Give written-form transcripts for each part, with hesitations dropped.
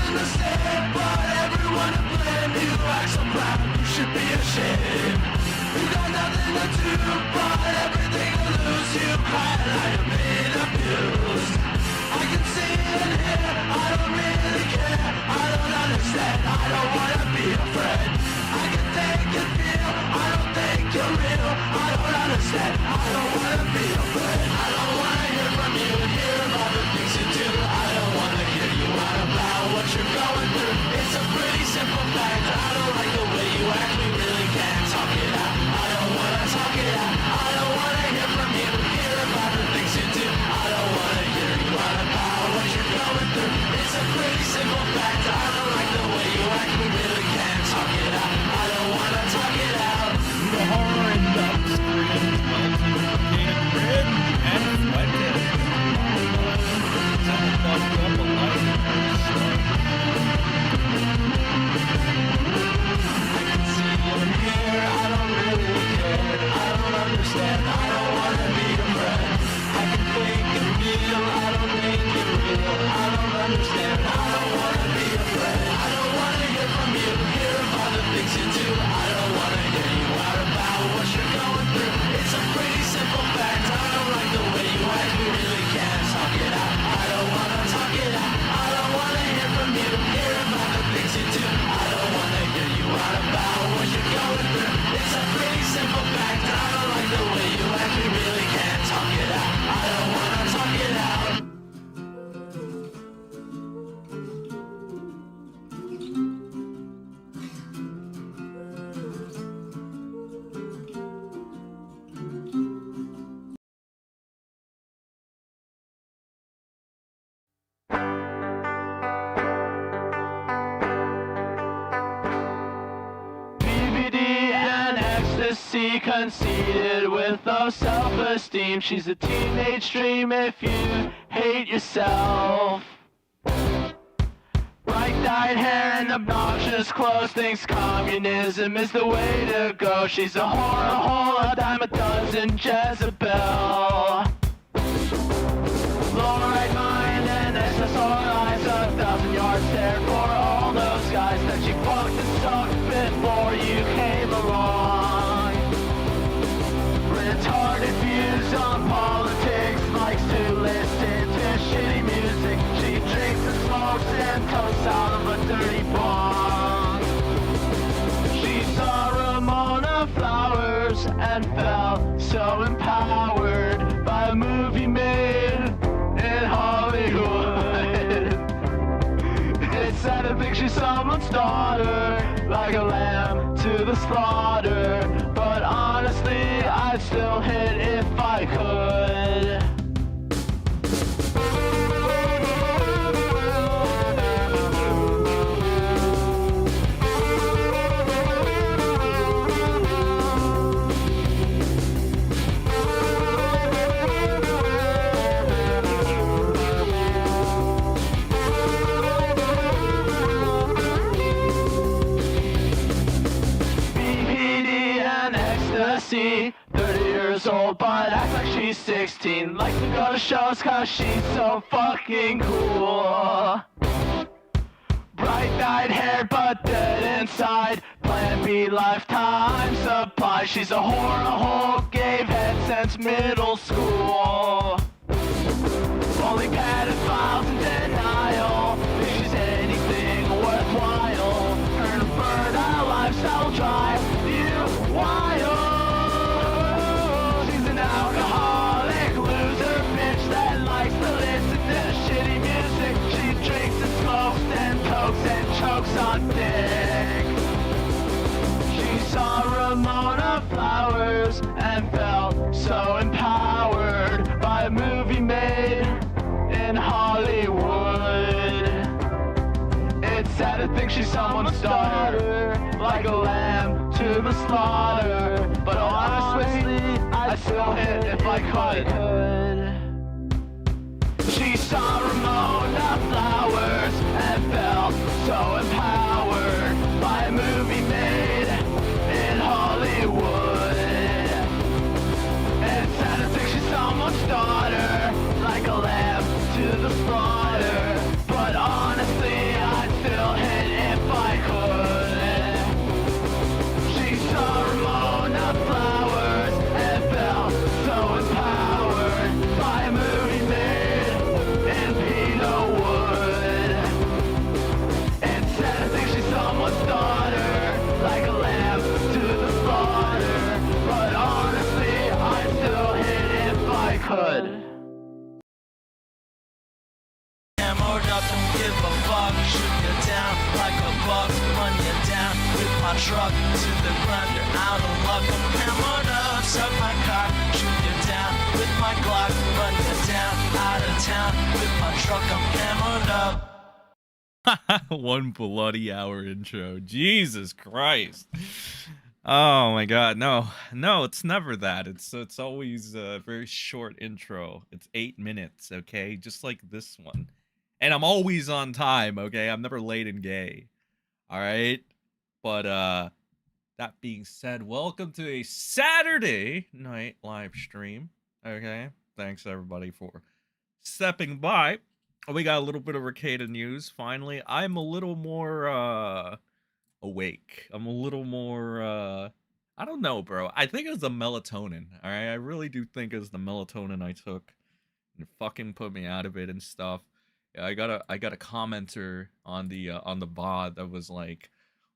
understand, but everyone to blame. You act so proud, you should be ashamed. You got nothing to do, but everything to lose. You cry like you're being abused. I can see and hear, I don't really care. I don't understand, I don't wanna be a friend. I can think and feel, I don't think you're real. I don't understand, I don't wanna be a friend. I don't wanna hear from you, hear about the things you do. I don't wanna hear you out about what you're going through. It's a pretty simple fact, I don't like the way you act. We really can't talk it out. I don't wanna talk it out. I don't wanna hear from you, hear about the things you do. I don't wanna hear you out about what you're going through. It's a pretty simple fact, I don't like the way you act. We really can't talk it out. I don't wanna talk it out. Mutahar and Nux Taku and MORE and Fuentes. Someone fucked up a lot of stuff. I can see you're here, I don't really care. I don't understand, I don't wanna be a friend. I can think and feel, I don't think you're real. I don't understand, I don't wanna be a friend. I don't wanna hear from you, hear about the things you do. I don't wanna hear you out about what you're going through. It's a pretty simple fact, I don't like the way you act. We really can't talk it out. I don't wanna talk it out. I don't wanna hear from you, hear about the things you do. I don't wanna hear you out about what you're going through. It's a pretty simple fact, I don't like the way you act. We really can't talk it out. I don't wanna talk it out. BBD and ecstasy, conceited with no self-esteem. She's a teenage dream if you hate yourself. Bright-dyed hair and obnoxious clothes, thinks communism is the way to go. She's a whore, a hole, a dime a dozen, Jezebel. Low-right mind and SSR eyes, 1,000 yard stare for all those guys that she fucked and sucked before you came along. Retarded views on politics, likes to listen to shitty music. She drinks and smokes and toasts out of a dirty bong. She saw Ramona Flowers and felt so empowered by a movie made in Hollywood. It's sad to think she's someone's daughter, like a lamb to the slaughter. But honestly, I'd still hit if I could. BPD and ecstasy, 30 years old but acts like she's 16. Likes to go to shows cause she's so fucking cool. Bright-eyed hair but dead inside, Plan B lifetime supply. She's a whore, a hole, gave head since middle school. Only padded files in denial, thinks she's anything worthwhile. Her fertile lifestyle drive you wild. She's an alcoholic loser bitch that likes to listen to shitty music. She drinks and smokes and cokes and chokes on dick. She saw Ramona Flowers and felt so empowered by a movie made in Hollywood. It's sad to think she's someone's daughter, like a lamb to the slaughter. But honestly, I'd still hit if I could. She saw Ramona Flowers and felt so empowered by a movie made in Hollywood. It's sad to think she's someone's daughter, like a lamb to the slaughter. But honestly, I'd blood. Hammered up, don't give a fuck. Shoot you down like a buck. Run you down with my truck to the ground. You're out of luck. I'm hammered up, suck my cock. Shoot you down with my Glock. Run you down out of town with my truck. I'm hammered up. One bloody hour intro. Jesus Christ. Oh my god. No, it's never that. It's always a very short intro. It's 8 minutes, okay? Just like this one. And I'm always on time, okay? I'm never late and gay. Alright? But that being said, welcome to a Saturday night live stream. Okay? Thanks everybody for stepping by. We got a little bit of Rekieta news, finally. I'm a little more, awake. I'm a little more, I don't know, bro. I think it's the melatonin, alright? I really do think it's the melatonin I took. And it fucking put me out of it and stuff. Yeah, I got a commenter on the bot that was like,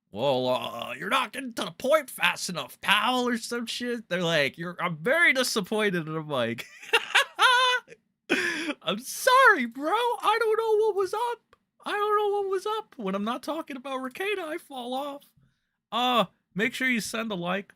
well, you're not getting to the point fast enough, pal, or some shit. They're like, I'm very disappointed. And I'm like, I'm sorry, bro. I don't know what was up. I don't know what was up. When I'm not talking about Rekieta, I fall off. Make sure you send a like.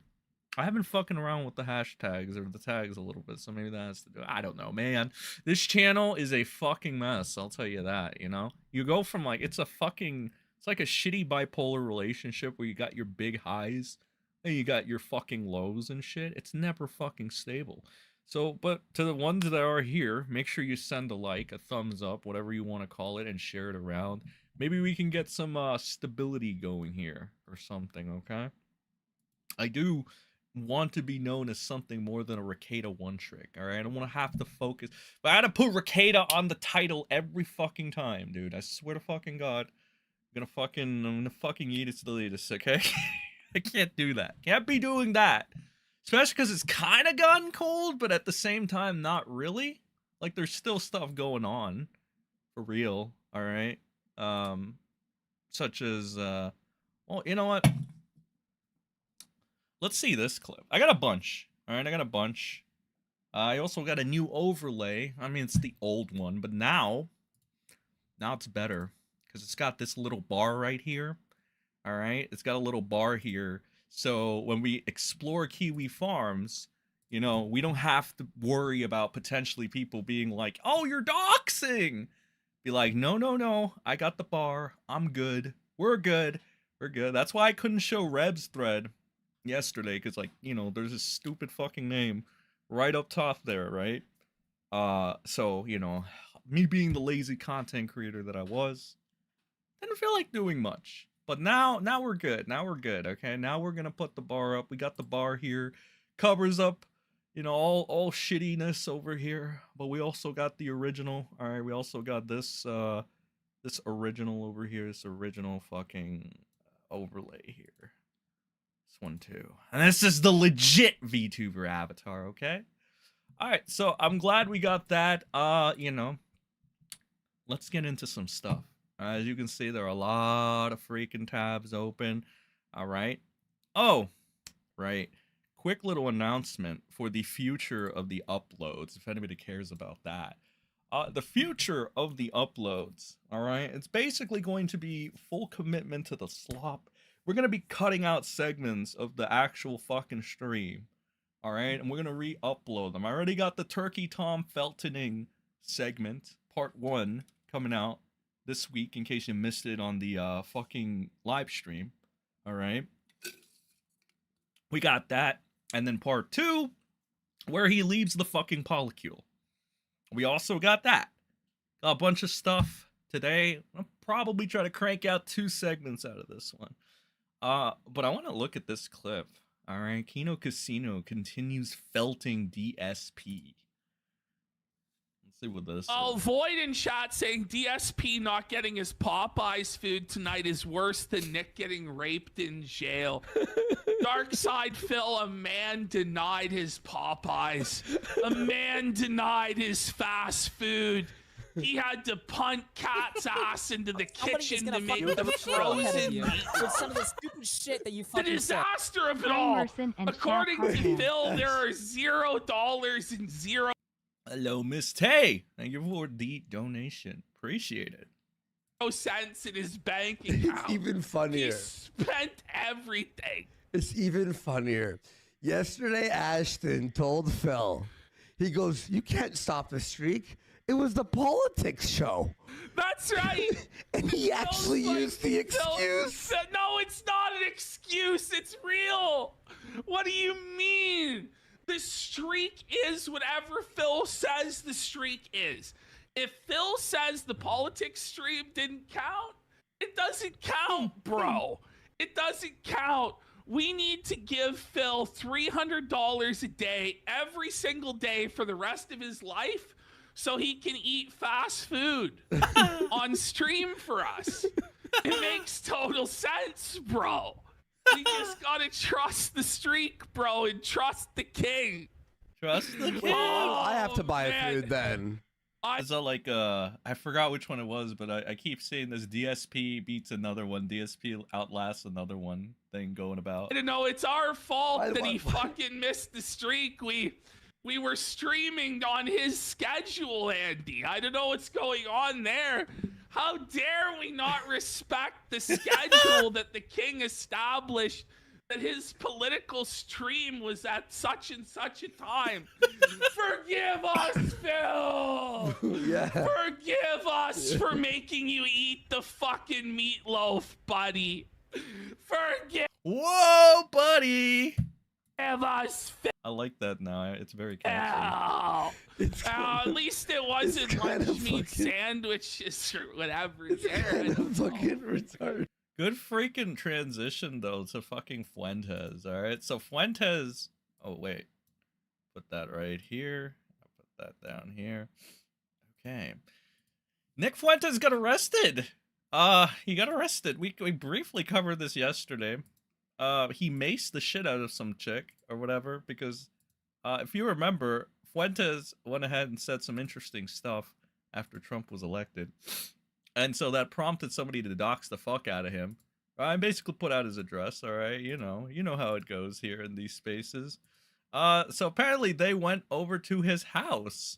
I have been fucking around with the hashtags or the tags a little bit, so maybe that has to do. I don't know, man. This channel is a fucking mess. I'll tell you that. You know, you go from like it's like a shitty bipolar relationship where you got your big highs and you got your fucking lows and shit. It's never fucking stable. So, but to the ones that are here, make sure you send a like, a thumbs up, whatever you want to call it, and share it around. Maybe we can get some stability going here or something, okay? I do want to be known as something more than a Rekieta one trick, alright? I don't want to have to focus. But I had to put Rekieta on the title every fucking time, dude. I swear to fucking God. I'm gonna fucking eat its deletus, okay? I can't do that. Can't be doing that. Especially because it's kind of gotten cold, but at the same time, not really. Like, there's still stuff going on. For real, alright? Such as, well, you know what? Let's see this clip. I got a bunch, alright? I got a bunch. I also got a new overlay. I mean, it's the old one, but now it's better. Because it's got this little bar right here, alright? It's got a little bar here. So when we explore Kiwifarms, you know, we don't have to worry about potentially people being like, oh, you're doxing. Be like, no, I got the bar. I'm good. We're good. That's why I couldn't show Reb's thread yesterday, because, like, you know, there's this stupid fucking name right up top there, right? So, you know, me being the lazy content creator that I was, didn't feel like doing much. But now we're good. Now we're good, okay? Now we're gonna put the bar up. We got the bar here. Covers up, you know, all shittiness over here. But we also got the original. Alright, we also got this this original over here. This original fucking overlay here. This one too. And this is the legit VTuber avatar, okay? Alright, so I'm glad we got that. You know, let's get into some stuff. As you can see, there are a lot of freaking tabs open. All right. Oh, right. Quick little announcement for the future of the uploads, if anybody cares about that. The future of the uploads, all right? It's basically going to be full commitment to the slop. We're going to be cutting out segments of the actual fucking stream, all right? And we're going to re-upload them. I already got the Turkey Tom Feltoning segment, part 1, coming out this week, in case you missed it on the fucking live stream. All right, we got that, and then part 2, where he leaves the fucking polycule. We also got that. Got a bunch of stuff today. I'll probably try to crank out 2 segments out of this one. But I want to look at this clip. All right, Kino Casino continues felting DSP. See what this is. Void in chat saying DSP not getting his Popeyes food tonight is worse than Nick getting raped in jail. Dark Side Phil, a man denied his Popeyes. A man denied his fast food. He had to punt Cat's ass into the kitchen to make the frozen meat. With some of the stupid shit that you fucking The disaster of it all. According to Phil, there are $0 and 0 Hello, Miss Tay. Thank you for the donation. Appreciate it. No sense in his banking It's account. even He funnier. spent everything. It's even funnier. Yesterday, Ashton told Phil, he goes, "You can't stop the streak. It was the politics show." That's right. And he actually Phil's like, used the excuse. Phil, no, it's not an excuse. It's real. What do you mean? The streak is whatever Phil says the streak is. If Phil says the politics stream didn't count, it doesn't count, bro. It doesn't count. We need to give Phil $300 a day every single day for the rest of his life so he can eat fast food on stream for us. It makes total sense, bro. We just gotta trust the streak, bro, and trust the king. Trust the king. Oh, I have to buy man. food then. Is that like I forgot which one it was, but I keep seeing this DSP beats another one, DSP outlasts another one thing going about. I don't know. It's our fault Why- that why- he why- fucking missed the streak. We were streaming on his schedule, Andy. I don't know what's going on there. How dare we not respect the schedule that the king established, that his political stream was at such and such a time. Forgive us, Phil! Yeah. Forgive us for making you eat the fucking meatloaf, buddy. Forgive Whoa, buddy! us, Phil. I like that now. It's very catchy. Ow. It's At least it wasn't kinda lunch meat fucking- sandwiches or whatever. It's there. I kind don't of know. fucking retarded. Good freaking transition though to fucking Fuentes. All right, so Fuentes. Oh wait, put that right here. I'll put that down here. Okay. Nick Fuentes got arrested. He got arrested. We briefly covered this yesterday. He maced the shit out of some chick or whatever because, if you remember, Fuentes went ahead and said some interesting stuff after Trump was elected. And so that prompted somebody to dox the fuck out of him. I basically put out his address, all right? You know how it goes here in these spaces. So apparently they went over to his house,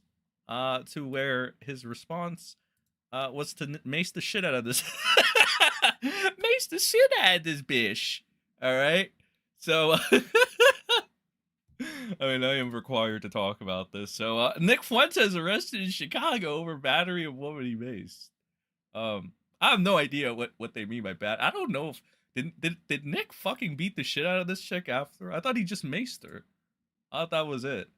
to where his response was to mace the shit out of this. Mace the shit out of this bitch. All right? So, I mean, I am required to talk about this. So, Nick Fuentes arrested in Chicago over battery of woman he maced. I have no idea what they mean by bad. I don't know if did Nick fucking beat the shit out of this chick after? I thought he just maced her. I thought that was it.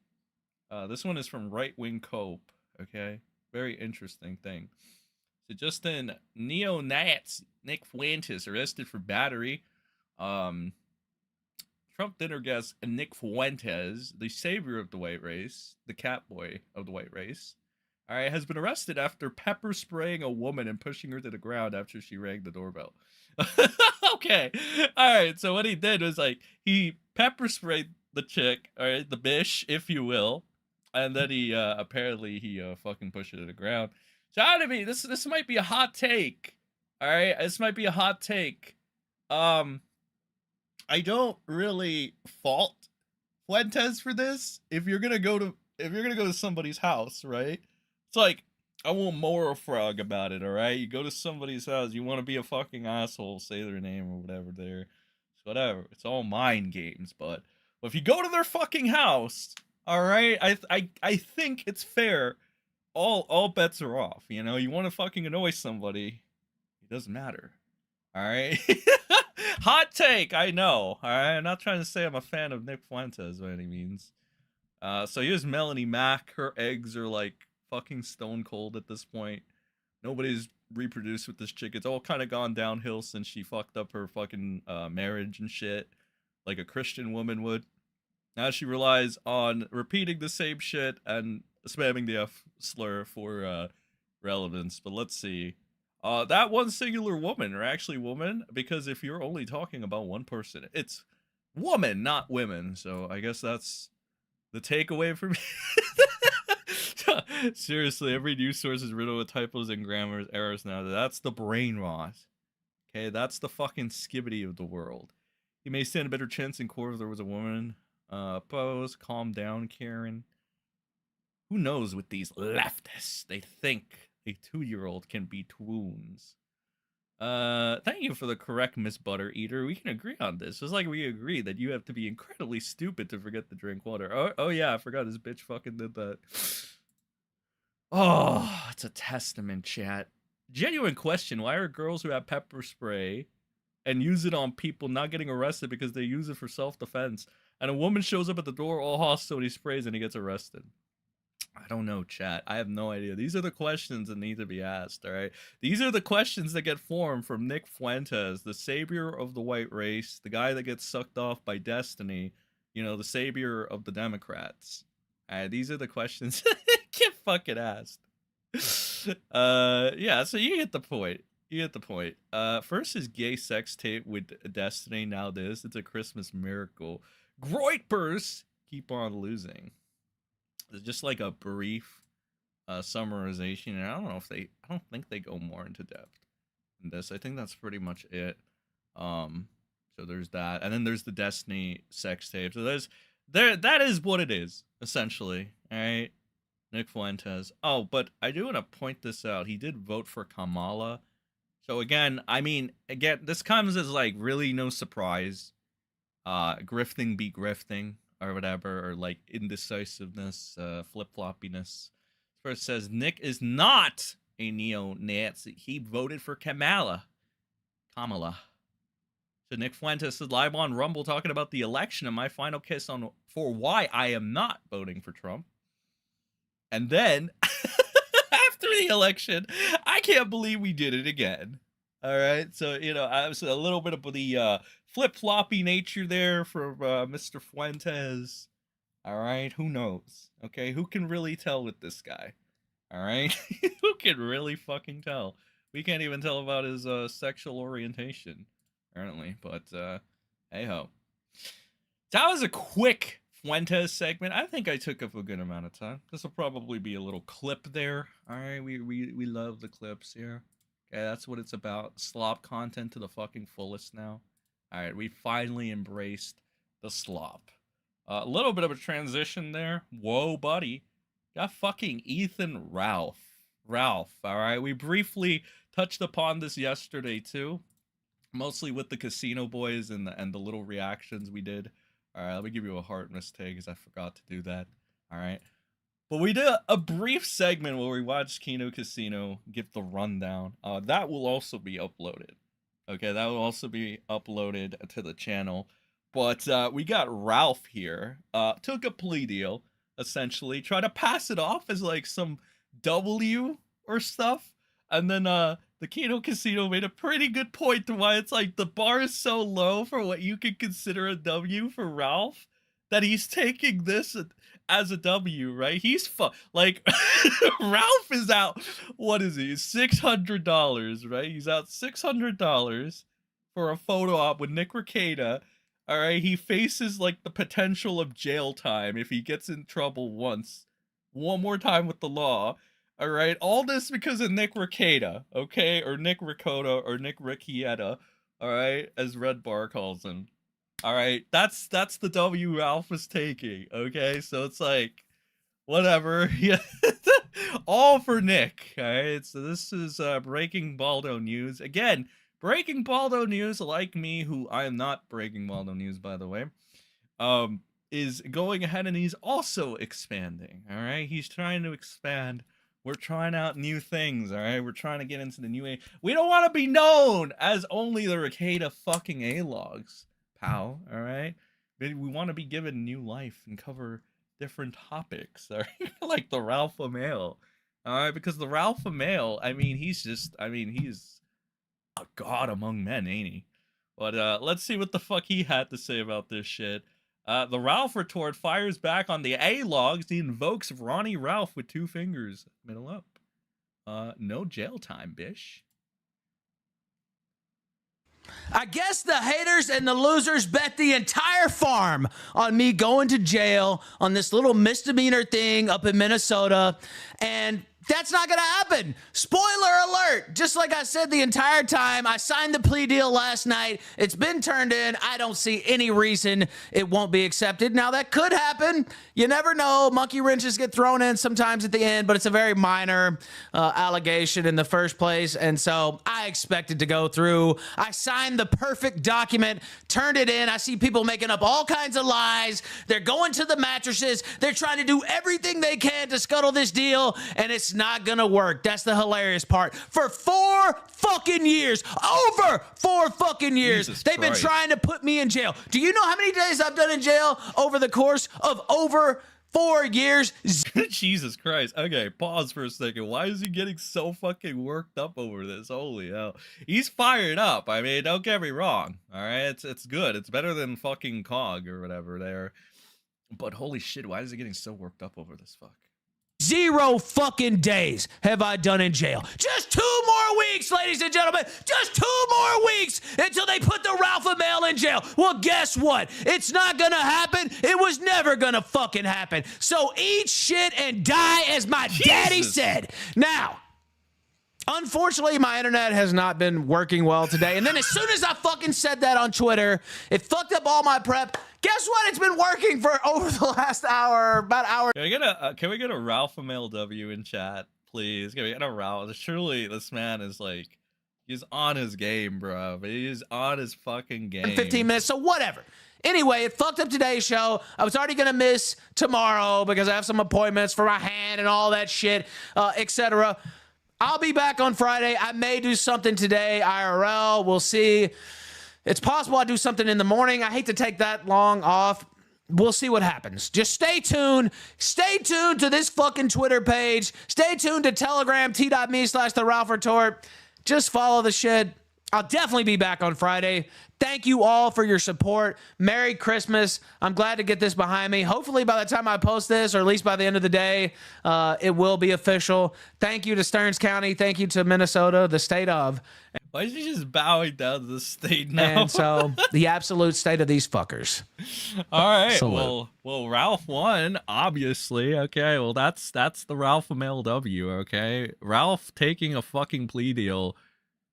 This one is from Right Wing Cope. Okay, very interesting thing. So just in neo-nats, Nick Fuentes arrested for battery. Trump dinner guest Nick Fuentes, the savior of the white race, the cat boy of the white race, all right, has been arrested after pepper spraying a woman and pushing her to the ground after she rang the doorbell. Okay, all right. So what he did was like he pepper sprayed the chick, all right, the bish, if you will, and then he apparently he fucking pushed her to the ground. So to me, this might be a hot take. All right, this might be a hot take. I don't really fault Fuentes for this. If you're gonna go to somebody's house, right? It's like, I won't moral frog about it, all right? You go to somebody's house, you want to be a fucking asshole, say their name or whatever there. It's whatever. It's all mind games, but if you go to their fucking house, all right? I think it's fair. All bets are off, you know? You want to fucking annoy somebody, it doesn't matter. All right? Hot take, I know. All right? I'm not trying to say I'm a fan of Nick Fuentes by any means. So here's Melanie Mack. Her eggs are like fucking stone cold at this point. Nobody's reproduced with this chick. It's all kind of gone downhill since she fucked up her fucking marriage and shit, like a Christian woman would. Now she relies on repeating the same shit and spamming the F slur for relevance. But let's see. That one singular woman, or actually woman, because if you're only talking about one person, it's woman, not women. So I guess that's the takeaway for me. Seriously, every news source is riddled with typos and grammar errors now. That's the brain rot. Okay, that's the fucking skibbity of the world. He may stand a better chance in court if there was a woman. Pose, calm down, Karen. Who knows with these leftists? They think a 2-year-old can be twoons. Thank you for the correct Miss Butter Eater. We can agree on this. Just like we agree that you have to be incredibly stupid to forget to drink water. Oh yeah, I forgot this bitch fucking did that. Oh, it's a testament, chat. Genuine question, why are girls who have pepper spray and use it on people not getting arrested because they use it for self-defense, and a woman shows up at the door all hostile and he sprays and he gets arrested? I don't know, chat. I have no idea. These are the questions that need to be asked, all right? These are the questions that get formed from Nick Fuentes, the savior of the white race, the guy that gets sucked off by destiny, you know, the savior of the Democrats. All right, these are the questions that get fucking asked. Yeah, so you get the point. You get the point. First is gay sex tape with Destiny, now this. It's a Christmas miracle. Groitpers keep on losing. It's just like a brief summarization, and I don't think they go more into depth in this. I think that's pretty much it. So there's that, and then there's the Destiny sex tape. So that is what it is, essentially. All right, Nick Fuentes. Oh, but I do want to point this out. He did vote for Kamala. So again, this comes as like really no surprise. Grifting be grifting, or whatever, or like indecisiveness, flip-floppiness. First says Nick is not a neo-Nazi. He voted for Kamala. So Nick Fuentes is live on Rumble talking about the election and my final kiss for why I am not voting for Trump. And then after the election, I can't believe we did it again. All right, so you know, I was a little bit of the flip-floppy nature there for Mr. Fuentes. All right, who knows? Okay, who can really tell with this guy? All right, who can really fucking tell? We can't even tell about his sexual orientation, apparently. But hey ho. That was a quick Fuentes segment. I think I took up a good amount of time. This will probably be a little clip there. All right, we love the clips here. Okay, that's what it's about. Slop content to the fucking fullest now. All right, we finally embraced the slop. A little bit of a transition there. Whoa, buddy. Got fucking Ethan Ralph. All right, we briefly touched upon this yesterday too. Mostly with the casino boys and the little reactions we did. All right, let me give you a heart mistake because I forgot to do that. All right. But we did a brief segment where we watched Kino Casino, give the rundown. That will also be uploaded. Okay, that will also be uploaded to the channel. But we got Ralph here. Took a plea deal, essentially. Tried to pass it off as like some W or stuff. And then the Kino Casino made a pretty good point to why it's like the bar is so low for what you could consider a W for Ralph that he's taking this as a W, right? He's like Ralph is out. What is he? $600, right? He's out $600 for a photo op with Nick Rekieta. All right, he faces like the potential of jail time if he gets in trouble one more time with the law. All right, all this because of Nick Rekieta, okay, or Nick Ricotta, or Nick Rekieta. All right, as Red Bar calls him. All right, that's the W Ralph was taking, okay? So it's like, whatever. Yeah. All for Nick, all right? So this is Breaking Baldo News. Again, Breaking Baldo News, like me, who I am not Breaking Baldo News, by the way, is going ahead and he's also expanding, all right? He's trying to expand. We're trying out new things, all right? We're trying to get into the new age. We don't want to be known as only the Rekieta fucking A-logs. Pal, all right? We want to be given new life and cover different topics, all right? Like the Ralph Male, all right? Because the Ralph Male, he's a god among men, ain't he? But let's see what the fuck he had to say about this shit. The Ralph retort fires back on the A-logs. He invokes Ronnie Ralph with 2 fingers. Middle up. No jail time, bish. I guess the haters and the losers bet the entire farm on me going to jail on this little misdemeanor thing up in Minnesota. And That's not going to happen. Spoiler alert. Just like I said the entire time, I signed the plea deal last night. It's been turned in. I don't see any reason it won't be accepted. Now, that could happen. You never know. Monkey wrenches get thrown in sometimes at the end, but it's a very minor allegation in the first place. And so I expect it to go through. I signed the perfect document, turned it in. I see people making up all kinds of lies. They're going to the mattresses. They're trying to do everything they can to scuttle this deal, and it's not gonna work. That's the hilarious part. For 4 fucking years, over 4 fucking years, Jesus they've been Christ. trying to put me in jail. Do you know how many days I've done in jail over the course of over 4 years? Jesus Christ. Okay, pause for a second. Why is he getting so fucking worked up over this? Holy hell. He's fired up. I mean, don't get me wrong. All right, it's good. It's better than fucking COG or whatever there. But holy shit, why is he getting so worked up over this fuck? 0 fucking days have I done in jail. Just 2 more weeks, ladies and gentlemen. Just 2 more weeks until they put the Ralph male in jail. Well, guess what? It's not gonna happen. It was never gonna fucking happen. So eat shit and die, as my daddy said. Now, unfortunately, my internet has not been working well today. And then as soon as I fucking said that on Twitter, it fucked up all my prep. Guess what? It's been working for over the last hour, about hour. Can we get a Ralph MLW in chat, please? Can we get a Ralph? Surely this man is like, he's on his game, bro. He's on his fucking game. 15 minutes, so whatever. Anyway, it fucked up today's show. I was already gonna miss tomorrow because I have some appointments for my hand and all that shit, etc. I'll be back on Friday. I may do something today, IRL. We'll see. It's possible I do something in the morning. I hate to take that long off. We'll see what happens. Just stay tuned. Stay tuned to this fucking Twitter page. Stay tuned to Telegram, t.me/TheRalphRetort. Just follow the shit. I'll definitely be back on Friday. Thank you all for your support. Merry Christmas. I'm glad to get this behind me. Hopefully by the time I post this, or at least by the end of the day, it will be official. Thank you to Stearns County. Thank you to Minnesota, the state of. Why is he just bowing down to the state now? And so the absolute state of these fuckers. All right. Salute. Well, Ralph won, obviously. Okay. Well, that's the Ralph MLW. Okay. Ralph taking a fucking plea deal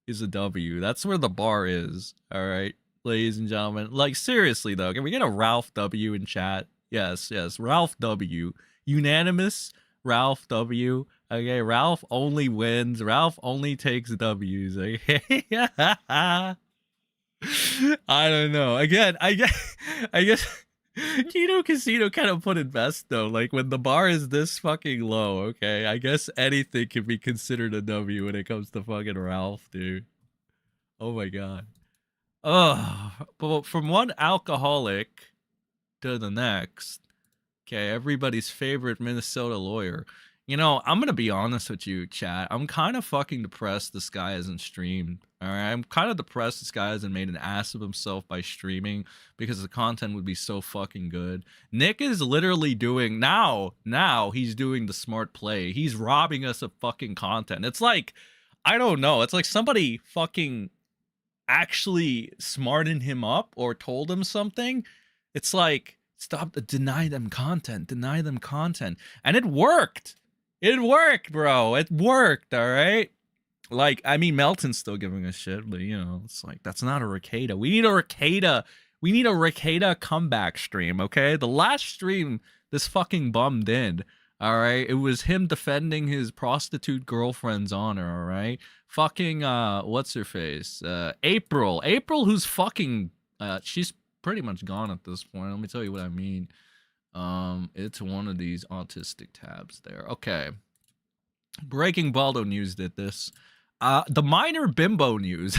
is a W. That's where the bar is. All right, ladies and gentlemen. Like, seriously though, can we get a Ralph W in chat? Yes, Ralph W. Unanimous Ralph W. Okay, Ralph only wins. Ralph only takes W's. Okay. I don't know. Again, I guess Kino Casino kind of put it best though. Like, when the bar is this fucking low, okay, I guess anything can be considered a W when it comes to fucking Ralph, dude. Oh my god. But from one alcoholic to the next. Okay, everybody's favorite Minnesota lawyer. You know, I'm gonna be honest with you, chat. I'm kind of fucking depressed this guy hasn't streamed. Alright, I'm kind of depressed this guy hasn't made an ass of himself by streaming, because the content would be so fucking good. Nick is literally doing now he's doing the smart play. He's robbing us of fucking content. It's like, I don't know, it's like somebody fucking actually smartened him up or told him something. It's like, stop, deny them content. And it worked. It worked, bro. It worked, all right? Like, I mean, Melton's still giving us shit, but, you know, it's like, that's not a Rekieta. We need a Rekieta. We need a Rekieta comeback stream, okay? The last stream this fucking bum did, all right? It was him defending his prostitute girlfriend's honor, all right? Fucking, what's her face? April. April, who's fucking, she's pretty much gone at this point. Let me tell you what I mean. It's one of these autistic tabs there. Okay. Breaking Baldo News did this. The minor bimbo news.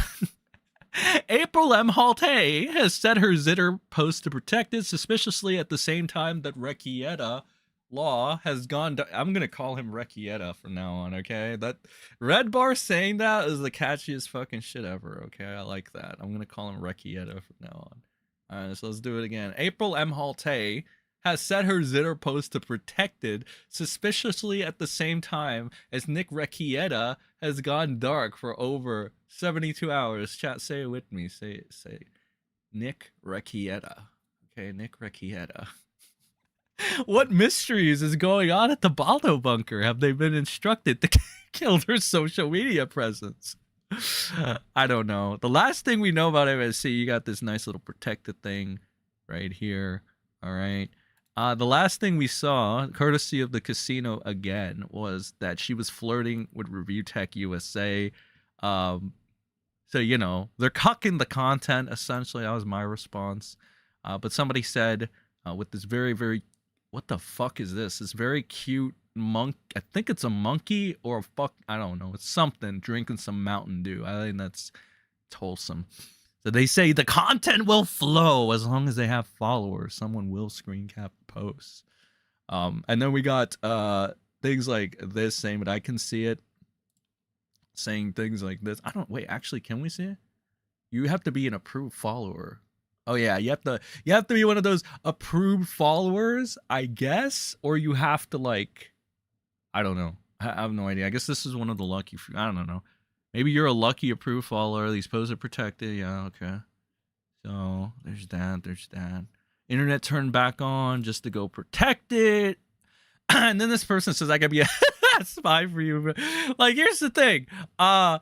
April M. Halte has set her zitter post to protected suspiciously at the same time that Rekieta Law has gone to, I'm gonna call him Rekieta from now on, okay? That Red Bar saying that is the catchiest fucking shit ever, okay? I like that. I'm gonna call him Rekieta from now on. Alright, so let's do it again. April M. Halte has set her zitter post to protected suspiciously at the same time as Nick Rekieta has gone dark for over 72 hours. Chat, say it with me. Say Nick Rekieta. Okay, Nick Rekieta. What mysteries is going on at the Baldo bunker? Have they been instructed to kill their social media presence? I don't know. The last thing we know about MSC, you got this nice little protected thing right here. All right. The last thing we saw, courtesy of the casino again, was that she was flirting with Review Tech USA. So, you know, they're cucking the content, essentially. That was my response. But somebody said, with this very, very, what the fuck is this? This very cute monk. I think it's a monkey or a fuck. I don't know. It's something drinking some Mountain Dew. I think that's wholesome. So they say the content will flow as long as they have followers. Someone will screen cap the posts. And then we got things like this saying, but I can see it. Saying things like this. I don't wait, actually, can we see it? You have to be an approved follower. Oh yeah, you have to be one of those approved followers, I guess, or you have to like, I don't know. I have no idea. I guess this is one of the lucky. I don't know. Maybe you're a lucky approved follower. These posts are protected. Yeah, okay. So there's that. There's that. Internet turned back on just to go protect it. And then this person says, I gotta be a spy for you. Like, here's the thing. If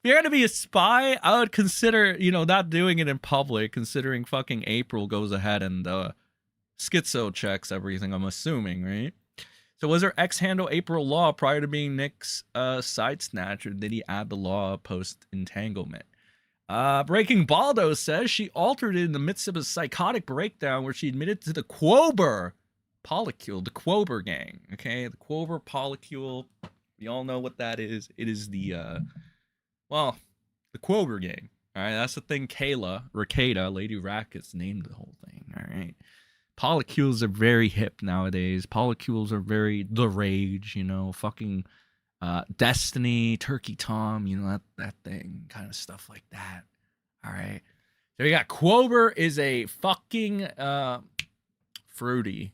you're gonna be a spy, I would consider, you know, not doing it in public, considering fucking April goes ahead and schizo checks everything, I'm assuming, right? So was her ex handle April Law prior to being Nick's side snatcher? Did he add the law post entanglement? Breaking Baldo says she altered it in the midst of a psychotic breakdown where she admitted to the Quober polycule, the Quober gang. Okay, the Quober polycule. We all know what that is. It is the well, the Quober gang. All right, that's the thing. Kayla, Rekieta, Lady Rackets named the whole thing. All right. Polycules are very hip nowadays. Polycules are very the rage, you know, fucking Destiny, Turkey Tom, you know, that thing, kind of stuff like that. All right. So we got Quober is a fucking fruity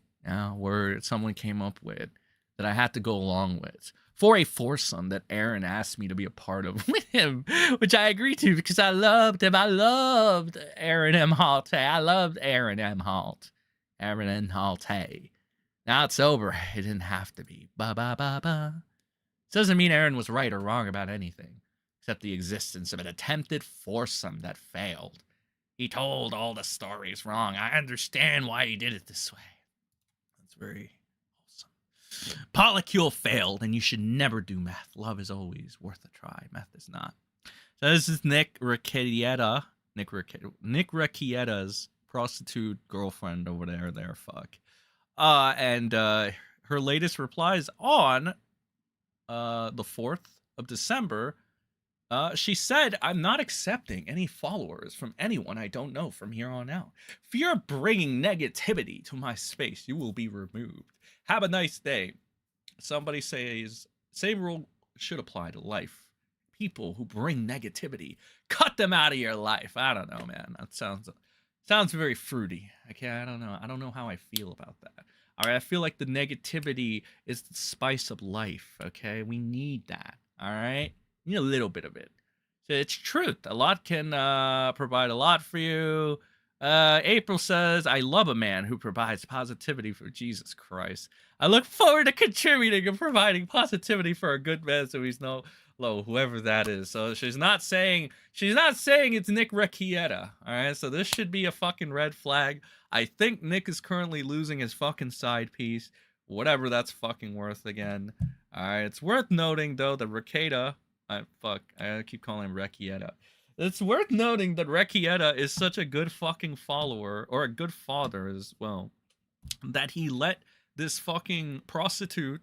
word someone came up with that I had to go along with for a foursome that Aaron asked me to be a part of with him, which I agreed to because I loved him. I loved Aaron M. Halt. I loved Aaron M. Halt. Aaron and Halte. Now it's over. It didn't have to be. Ba ba ba ba. Doesn't mean Aaron was right or wrong about anything, except the existence of an attempted foursome that failed. He told all the stories wrong. I understand why he did it this way. That's very wholesome. Polycule failed, and you should never do meth. Love is always worth a try. Meth is not. So this is Nick Rekieta. Nick Rekieta's prostitute girlfriend over there, fuck. And her latest replies on the 4th of December, she said, I'm not accepting any followers from anyone I don't know from here on out. If you're bringing negativity to my space, you will be removed. Have a nice day. Somebody says, same rule should apply to life. People who bring negativity, cut them out of your life. I don't know, man. That sounds very fruity. Okay, I don't know. I don't know how I feel about that. All right, I feel like the negativity is the spice of life. Okay, we need that. All right, we need a little bit of it. So it's truth. A lot can provide a lot for you. April says, I love a man who provides positivity for Jesus Christ. I look forward to contributing and providing positivity for a good man so he's no low, whoever that is. So she's not saying it's Nick Rekieta. All right, so this should be a fucking red flag. I think Nick is currently losing his fucking side piece, whatever that's fucking worth again. All right, it's worth noting though that Rekieta, I keep calling him Rekieta. It's worth noting that Rekieta is such a good fucking follower, or a good father as well, that he let this fucking prostitute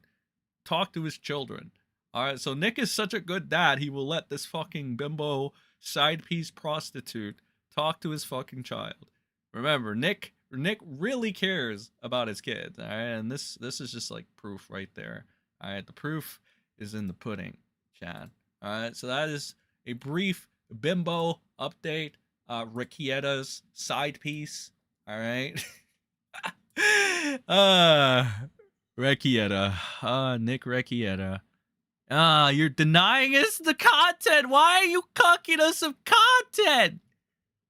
talk to his children. All right, so Nick is such a good dad, he will let this fucking bimbo side piece prostitute talk to his fucking child. Remember, Nick really cares about his kids. All right, and this is just like proof right there. All right, the proof is in the pudding, Chad. All right, so that is a brief bimbo update. Rekieta's side piece. All right. Rekieta. Nick Rekieta. You're denying us the content. Why are you cucking us of content?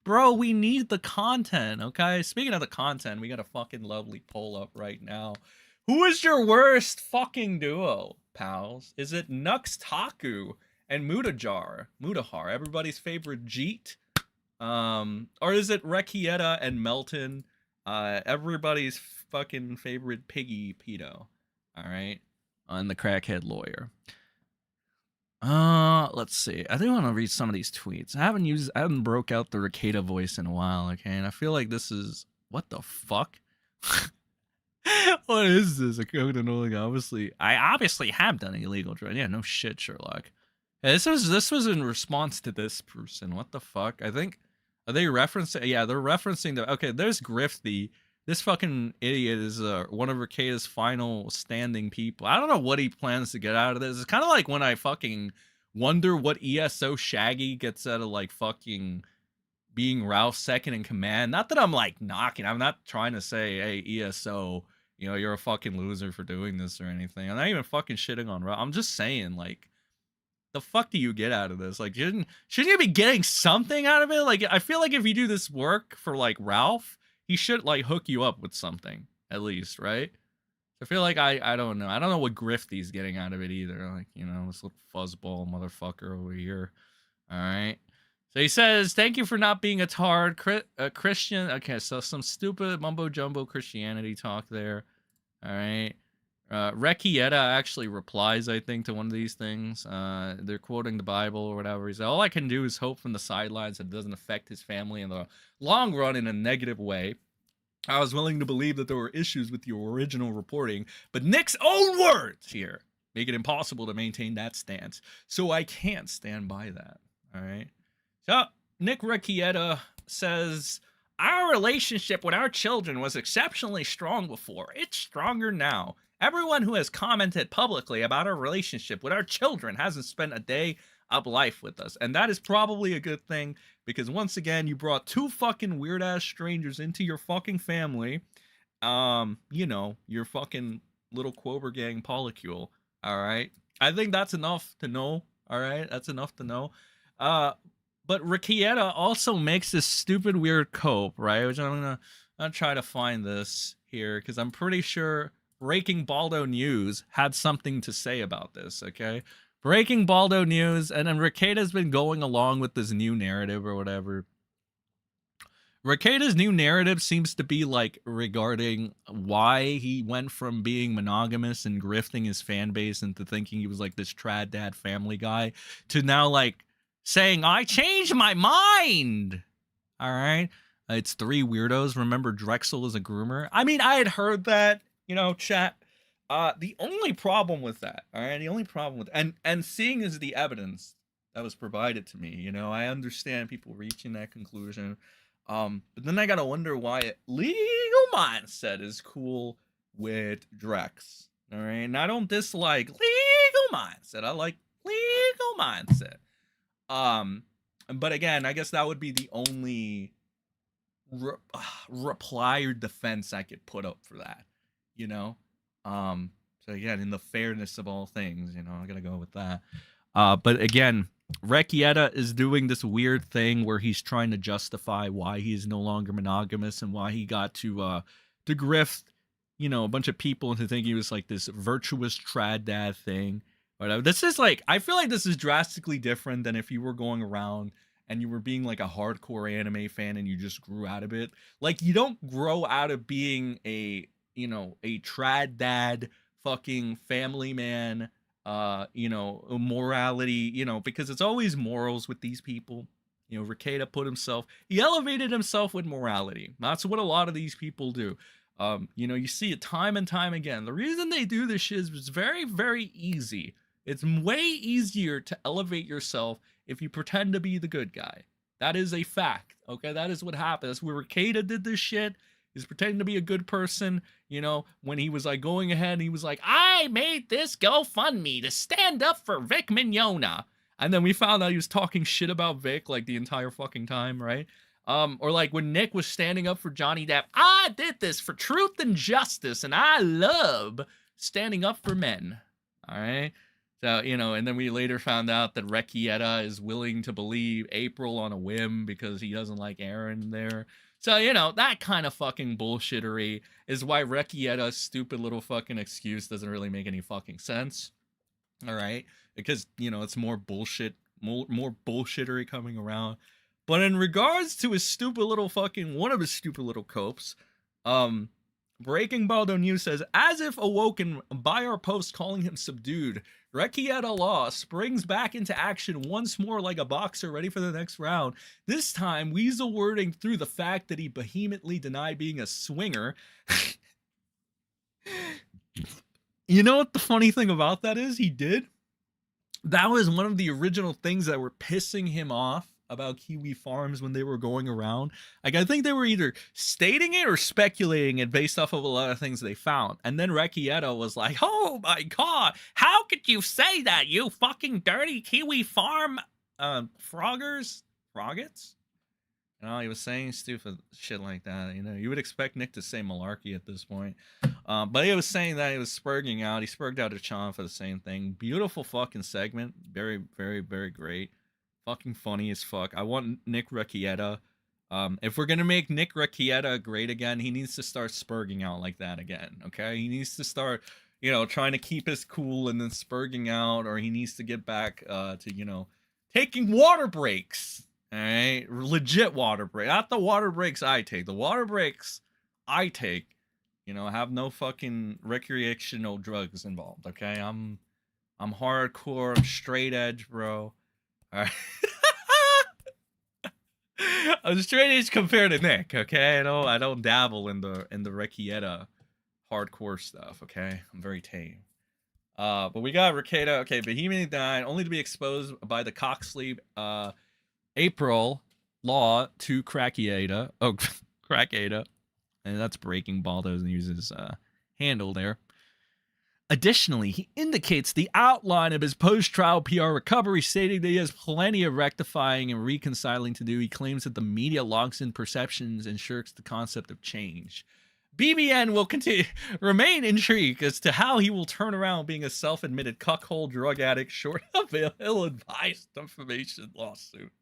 bro, we need the content, okay? Speaking of the content, we got a fucking lovely poll up right now. Who is your worst fucking duo, pals? Is it Nux Taku and Mutahar, everybody's favorite Jeet? Or is it Rekieta and Melton, everybody's fucking favorite piggy pedo? All right, and the crackhead lawyer. Let's see. I do want to read some of these tweets. I haven't broke out the Rekieta voice in a while, okay? And I feel like this is, what the fuck? What is this? I obviously have done illegal drugs. Yeah, no shit, Sherlock. Hey, this was in response to this person. What the fuck? I think, are they referencing? Yeah, they're referencing the. Okay, there's Grifty. This fucking idiot is one of Rekieta's final standing people. I don't know what he plans to get out of this. It's kind of like when I fucking wonder what ESO Shaggy gets out of like fucking being Ralph's second in command. Not that I'm like knocking. I'm not trying to say, hey, ESO, you know, you're a fucking loser for doing this or anything. I'm not even fucking shitting on Ralph. I'm just saying, like, the fuck do you get out of this? Like, shouldn't you be getting something out of it? Like, I feel like if you do this work for like Ralph, he should like hook you up with something at least, right? I feel like I don't know. I don't know what Grifty's getting out of it either. Like, you know, this little fuzzball motherfucker over here. All right. So he says, thank you for not being a tard Christian. Okay, so some stupid mumbo jumbo Christianity talk there. All right. Rekieta actually replies, I think, to one of these things. They're quoting the Bible or whatever. He said, all I can do is hope from the sidelines that it doesn't affect his family in the long run in a negative way. I was willing to believe that there were issues with your original reporting, but Nick's own words here make it impossible to maintain that stance. So I can't stand by that. All right. So Nick Rekieta says, our relationship with our children was exceptionally strong before. It's stronger now. Everyone who has commented publicly about our relationship with our children hasn't spent a day of life with us. And that is probably a good thing, because once again, you brought two fucking weird ass strangers into your fucking family. You know, your fucking little Quover gang polycule. All right. I think that's enough to know. All right. That's enough to know. But Rekieta also makes this stupid weird cope, right? Which I'm gonna try to find this here, because I'm pretty sure Breaking Baldo News had something to say about this, okay? Breaking Baldo News, and then Rekieta's been going along with this new narrative or whatever. Rekieta's new narrative seems to be like regarding why he went from being monogamous and grifting his fan base into thinking he was like this trad dad family guy to now like saying, I changed my mind. All right. It's three weirdos. Remember, Drexel is a groomer. I mean, I had heard that, you know, chat. The only problem with that, all right, the only problem with, and seeing is the evidence that was provided to me, you know, I understand people reaching that conclusion. But then I gotta wonder why Legal Mindset is cool with Drex. All right. And I don't dislike Legal Mindset. I like Legal Mindset. But again, I guess that would be the only reply or defense I could put up for that, you know? So again, in the fairness of all things, you know, I gotta go with that. But again, Rekieta is doing this weird thing where he's trying to justify why he is no longer monogamous and why he got to grift, you know, a bunch of people into thinking he was like this virtuous trad dad thing. But this is like, I feel like this is drastically different than if you were going around and you were being like a hardcore anime fan and you just grew out of it. Like, you don't grow out of being a, you know, a trad dad fucking family man, you know, morality, you know, because it's always morals with these people. You know, Rekieta he elevated himself with morality. That's what a lot of these people do. You know, you see it time and time again. The reason they do this shit is it's very, very easy. It's way easier to elevate yourself if you pretend to be the good guy. That is a fact, okay? That is what happens. That's where Rekieta did this shit. He's pretending to be a good person, you know, when he was like going ahead, he was like, I made this GoFundMe to stand up for Vic Mignogna. And then we found out he was talking shit about Vic like the entire fucking time, right? Or like when Nick was standing up for Johnny Depp, I did this for truth and justice, and I love standing up for men. All right. So, you know, and then we later found out that Rekieta is willing to believe April on a whim because he doesn't like Aaron there. So, you know, that kind of fucking bullshittery is why Rekieta's stupid little fucking excuse doesn't really make any fucking sense. All right? Because, you know, it's more bullshit, more bullshittery coming around. But in regards to his stupid little fucking, one of his stupid little copes, Breaking Baldo News says, as if awoken by our post calling him subdued, Rekieta Law springs back into action once more like a boxer ready for the next round. This time, weasel wording through the fact that he vehemently denied being a swinger. You know what the funny thing about that is? He did. That was one of the original things that were pissing him off about Kiwifarms when they were going around. Like, I think they were either stating it or speculating it based off of a lot of things they found. And then Rekieta was like, oh my god, how could you say that, you fucking dirty Kiwi farm froggers? Froggets? You know, he was saying stupid shit like that. You know, you would expect Nick to say malarkey at this point. But he was saying that he was spurging out. He spurged out a Chan for the same thing. Beautiful fucking segment. Very, very, very great. Fucking funny as fuck. I want Nick Rekieta. If we're gonna make Nick Rekieta great again, he needs to start spurging out like that again. Okay, he needs to start, you know, trying to keep his cool and then spurging out, or he needs to get back to, you know, taking water breaks. All right, legit water break. Not the water breaks I take. The water breaks I take, you know, have no fucking recreational drugs involved. Okay, I'm hardcore. I'm straight edge, bro. All right. I'm straight edge compared to Nick, okay? I don't dabble in the Rekieta hardcore stuff, okay? I'm very tame. But we got Rekieta, okay, vehemently denied, only to be exposed by the cocksleeve April Law to Crakieta. Oh, Crakieta. And that's Breaking Baldo's and uses handle there. Additionally, he indicates the outline of his post-trial PR recovery, stating that he has plenty of rectifying and reconciling to do. He claims that the media locks in perceptions and shirks the concept of change. BBN will remain intrigued as to how he will turn around being a self-admitted cuckold drug addict short of an ill-advised defamation lawsuit.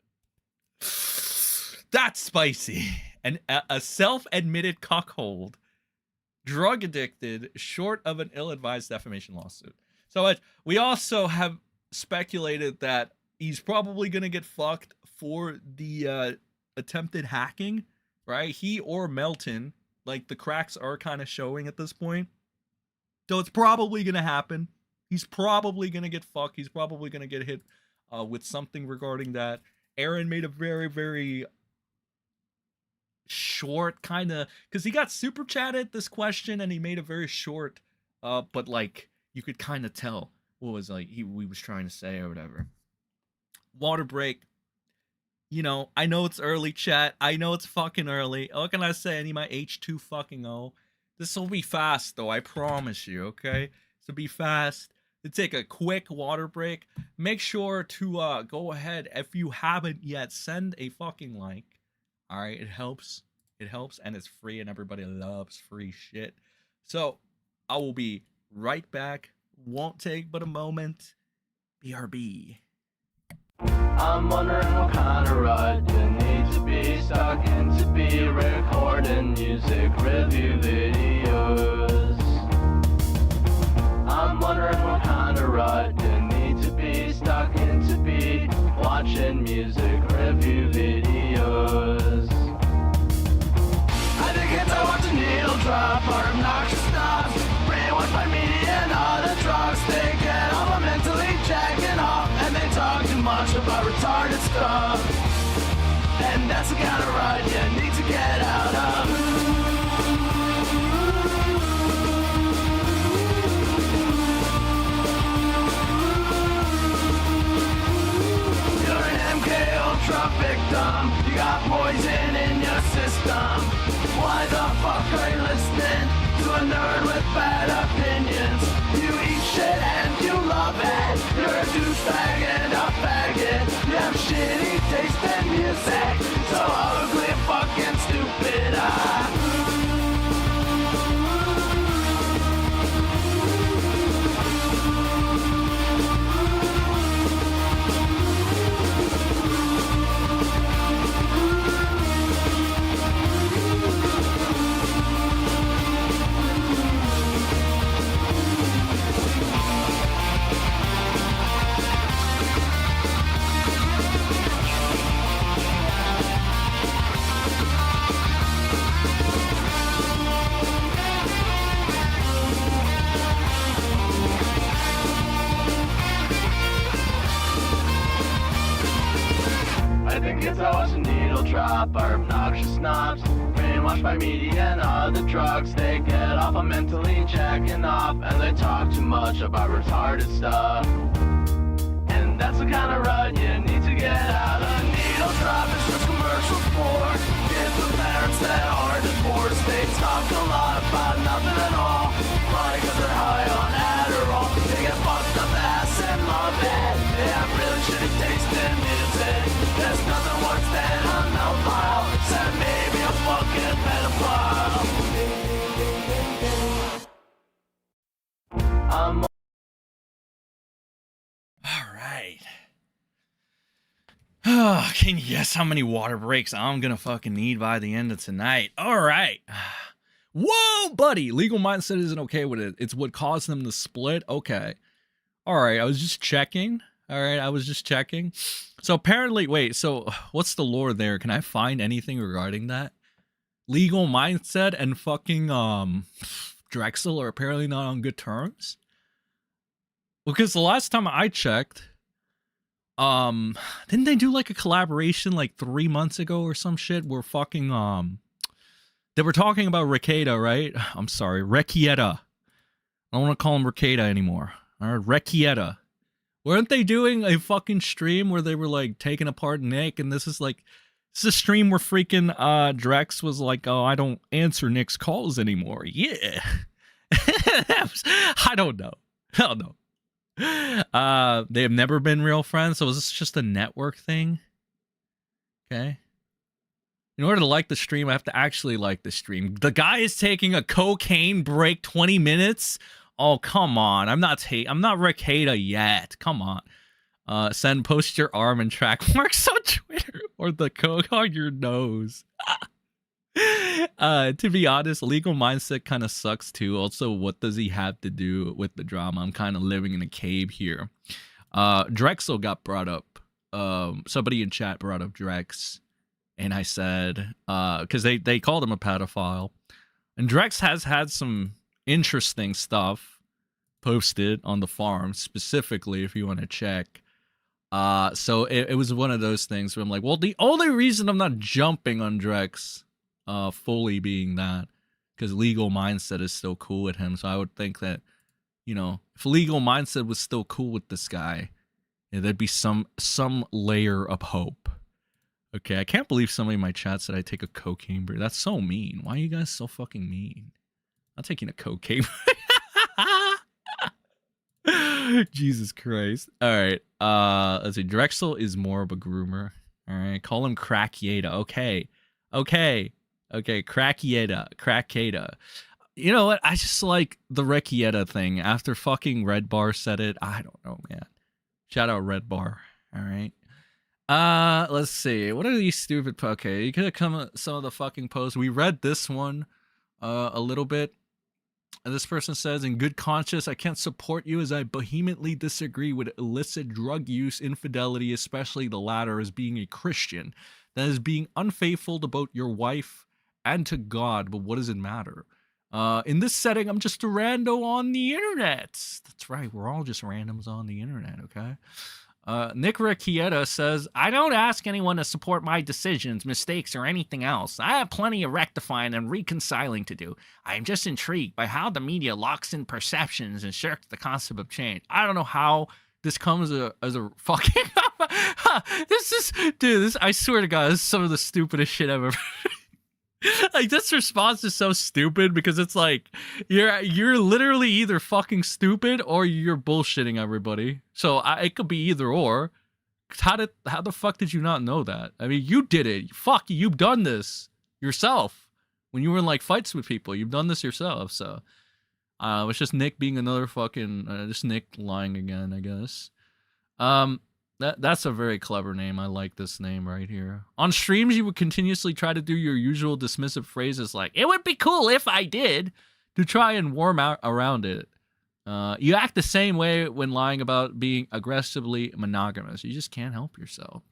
That's spicy. And a self-admitted cuckold, drug addicted, short of an ill-advised defamation lawsuit. So we also have speculated that he's probably going to get fucked for the attempted hacking, right? He or Melton, like the cracks are kind of showing at this point. So it's probably going to happen. He's probably going to get fucked. He's probably going to get hit with something regarding that. Aaron made a very, very short kind of, because he got super chatted this question and he made a very short but like you could kind of tell what was like he was trying to say or whatever. Water break, you know, I know it's early, chat, I know it's fucking early. What can I say? I need my H2 fucking O. This will be fast though, I promise you. Okay, so be fast to take a quick water break. Make sure to go ahead, if you haven't yet, send a fucking like. All right, it helps. It helps, and it's free, and everybody loves free shit. So I will be right back. Won't take but a moment. BRB. I'm wondering what kind of ride you need to be stuck in to be recording music review videos. I'm wondering what kind of ride you need to be stuck in to be watching music review videos. I think it's I watch a needle drop or obnoxious stuff. Brainwashed by media and other drugs. They get all my mentally jacking off, and they talk too much about retarded stuff. And that's the kind of ride you need to get out of. Ultra victim, you got poison in your system. Why the fuck are you listening to a nerd with bad opinions? You eat shit and you love it. You're a douchebag and a faggot. You have shitty taste in music, so ugly and fucking stupid. Weekends I watch a needle drop. Our obnoxious snobs, brainwashed by media and other drugs. They get off on mentally jacking off, and they talk too much about retarded stuff. And that's the kind of rut you need to get out of. Needle drop is just commercials for kids with parents that are divorced. They talk a lot about nothing at all, probably cause they're high on Adderall. They get fucked up ass and love it. They have really shitty taste in music. There's nothing worse than a pedophile. Said maybe a fucking pedophile. I'm Oh, can you guess how many water breaks I'm gonna fucking need by the end of tonight? All right. Whoa, buddy. Legal mindset isn't okay with it. It's what caused them to split. Okay. All right. I was just checking. All right. I was just checking. So apparently, wait. So what's the lore there? Can I find anything regarding that? Legal mindset and fucking Drexel are apparently not on good terms. Because the last time I checked, didn't they do like a collaboration like 3 months ago or some shit where fucking they were talking about Rekieta, right? I'm sorry, Rekieta. I don't want to call him Rekieta anymore. All right, Rekieta. Weren't they doing a fucking stream where they were like taking apart Nick, and this is a stream where freaking Drex was like, oh, I don't answer Nick's calls anymore. Yeah. I don't know. Hell no. They have never been real friends, so is this just a network thing? Okay. In order to like the stream, I have to actually like the stream. The guy is taking a cocaine break 20 minutes. Oh, come on. I'm not Rekieta yet. Come on. Send post your arm and track marks on Twitter or the coke on your nose. To be honest, legal mindset kind of sucks too. Also, what does he have to do with the drama? I'm kind of living in a cave here. Drexel got brought up. Somebody in chat brought up Drex, and I said, because they called him a pedophile, and Drex has had some interesting stuff posted on the farm, specifically if you want to check. So it was one of those things where I'm like, well, the only reason I'm not jumping on Drex fully being that because legal mindset is still cool with him, so I would think that, you know, if legal mindset was still cool with this guy, yeah, there'd be some layer of hope. Okay, I can't believe somebody in my chat said I take a cocaine break. That's so mean. Why are you guys so fucking mean? I'm taking a cocaine break. Jesus Christ. All right, let's see. Drexel is more of a groomer. All right, call him Crakieta. Okay, Crakieta. You know what? I just like the Rekieta thing. After fucking Red Bar said it, I don't know, man. Shout out Red Bar. All right. Let's see. What are these stupid? Okay, you could have come at some of the fucking posts. We read this one a little bit. And this person says, in good conscience, I can't support you as I vehemently disagree with illicit drug use, infidelity, especially the latter, as being a Christian. That is being unfaithful to both your wife and to God, but what does it matter? In this setting, I'm just a rando on the internet. That's right, we're all just randoms on the internet, okay? Nick Rekieta says, I don't ask anyone to support my decisions, mistakes, or anything else. I have plenty of rectifying and reconciling to do. I am just intrigued by how the media locks in perceptions and shirks the concept of change. I don't know how this comes as a fucking... Dude, I swear to God, this is some of the stupidest shit I've ever... Like, this response is so stupid because it's like you're literally either fucking stupid or you're bullshitting everybody. So it could be either or. How the fuck did you not know that? I mean, you did it. Fuck, you've done this yourself when you were in like fights with people. You've done this yourself. So it's just Nick being another fucking just Nick lying again, I guess. That's a very clever name. I like this name right here. On streams, you would continuously try to do your usual dismissive phrases like, it would be cool if I did, to try and warm out around it. You act the same way when lying about being aggressively monogamous. You just can't help yourself.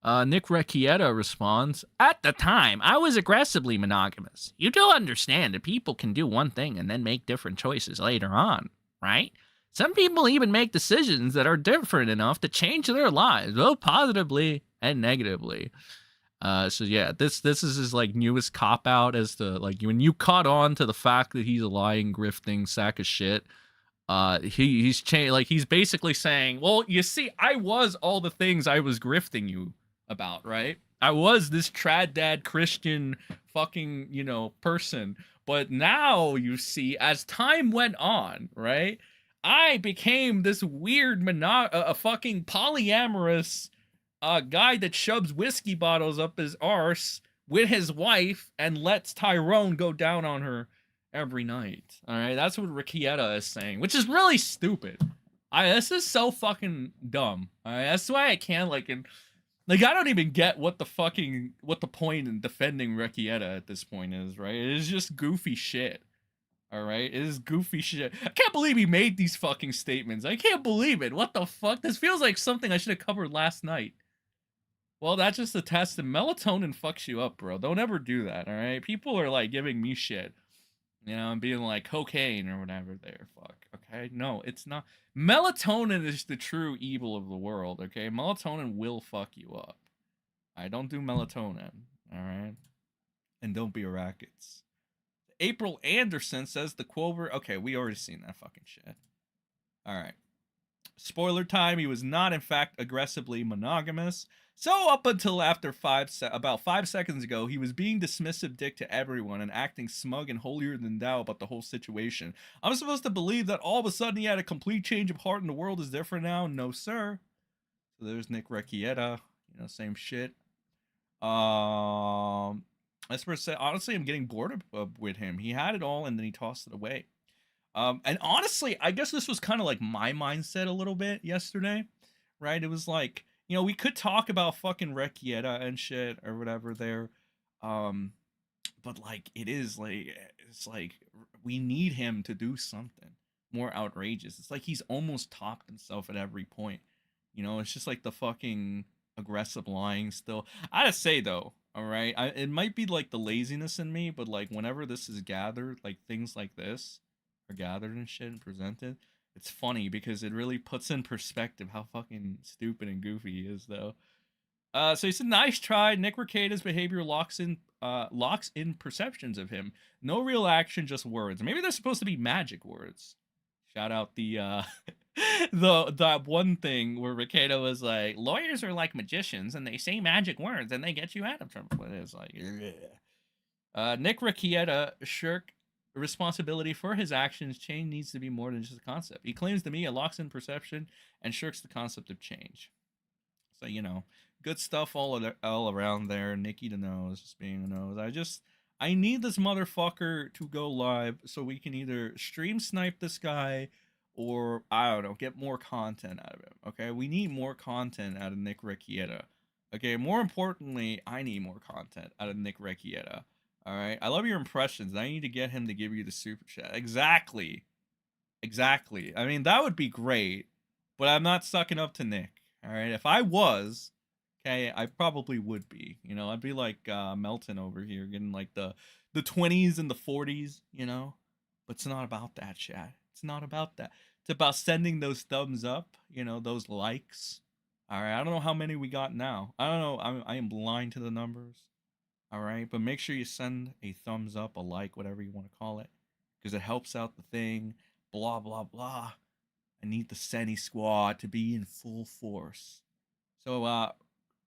Nick Rekieta responds, at the time, I was aggressively monogamous. You do understand that people can do one thing and then make different choices later on, right? Some people even make decisions that are different enough to change their lives, both positively and negatively. So yeah, this is his like newest cop out as to like when you caught on to the fact that he's a lying, grifting sack of shit. He's changed. Like he's basically saying, well, you see, I was all the things I was grifting you about, right? I was this trad dad Christian fucking, you know, person. But now you see, as time went on, right? I became this weird fucking polyamorous guy that shoves whiskey bottles up his arse with his wife and lets Tyrone go down on her every night. All right, that's what Rekieta is saying, which is really stupid. This is so fucking dumb. All right, that's why I can't I don't even get what the point in defending Rekieta at this point is, right? It is just goofy shit. All right, it is goofy shit. I can't believe he made these fucking statements. I can't believe it. What the fuck? This feels like something I should have covered last night. Well, that's just a test, and melatonin fucks you up, bro. Don't ever do that, all right? People are, like, giving me shit, you know, and being like, cocaine or whatever there, fuck, okay? No, it's not. Melatonin is the true evil of the world, okay? Melatonin will fuck you up. I don't do melatonin, all right? And don't be a rackets. April Anderson says the Quover... Okay, we already seen that fucking shit. All right. Spoiler time, he was not, in fact, aggressively monogamous. So up until after about 5 seconds ago, he was being dismissive dick to everyone and acting smug and holier than thou about the whole situation. I'm supposed to believe that all of a sudden he had a complete change of heart and the world is different now? No, sir. So there's Nick Rekieta. You know, same shit. Honestly, I'm getting bored with him. He had it all and then he tossed it away. And honestly, I guess this was kind of like my mindset a little bit yesterday, right? It was like, you know, we could talk about fucking Rekieta and shit or whatever there. But like, it's like we need him to do something more outrageous. It's like he's almost topped himself at every point. You know, it's just like the fucking aggressive lying still. I gotta say though, all right, it might be like the laziness in me, but like whenever this is gathered, like things like this are gathered and shit and presented, it's funny because it really puts in perspective how fucking stupid and goofy he is though. So he said, nice try. Nick Rekieta's behavior locks in perceptions of him. No real action, just words. Maybe they're supposed to be magic words. Shout out the that one thing where Rekieta was like, lawyers are like magicians and they say magic words and they get you out of trouble. It's like, Nick Rekieta shirk responsibility for his actions. Change needs to be more than just a concept. He claims to me it locks in perception and shirks the concept of change. So, you know, good stuff all around there. Nikki the nose, just being a nose. I need this motherfucker to go live so we can either stream snipe this guy or, I don't know, get more content out of him, okay? We need more content out of Nick Rekieta. Okay, more importantly, I need more content out of Nick Rekieta. All right, I love your impressions. I need to get him to give you the super chat. Exactly. I mean, that would be great, but I'm not sucking up to Nick. All right, if I was, okay, I probably would be. You know, I'd be like Melton over here, getting like the 20s and the 40s. You know, but it's not about that, chat. It's not about that. It's about sending those thumbs up. You know, those likes. All right, I don't know how many we got now. I don't know. I am blind to the numbers. All right, but make sure you send a thumbs up, a like, whatever you want to call it, because it helps out the thing, blah, blah, blah. I need the Seni squad to be in full force. So,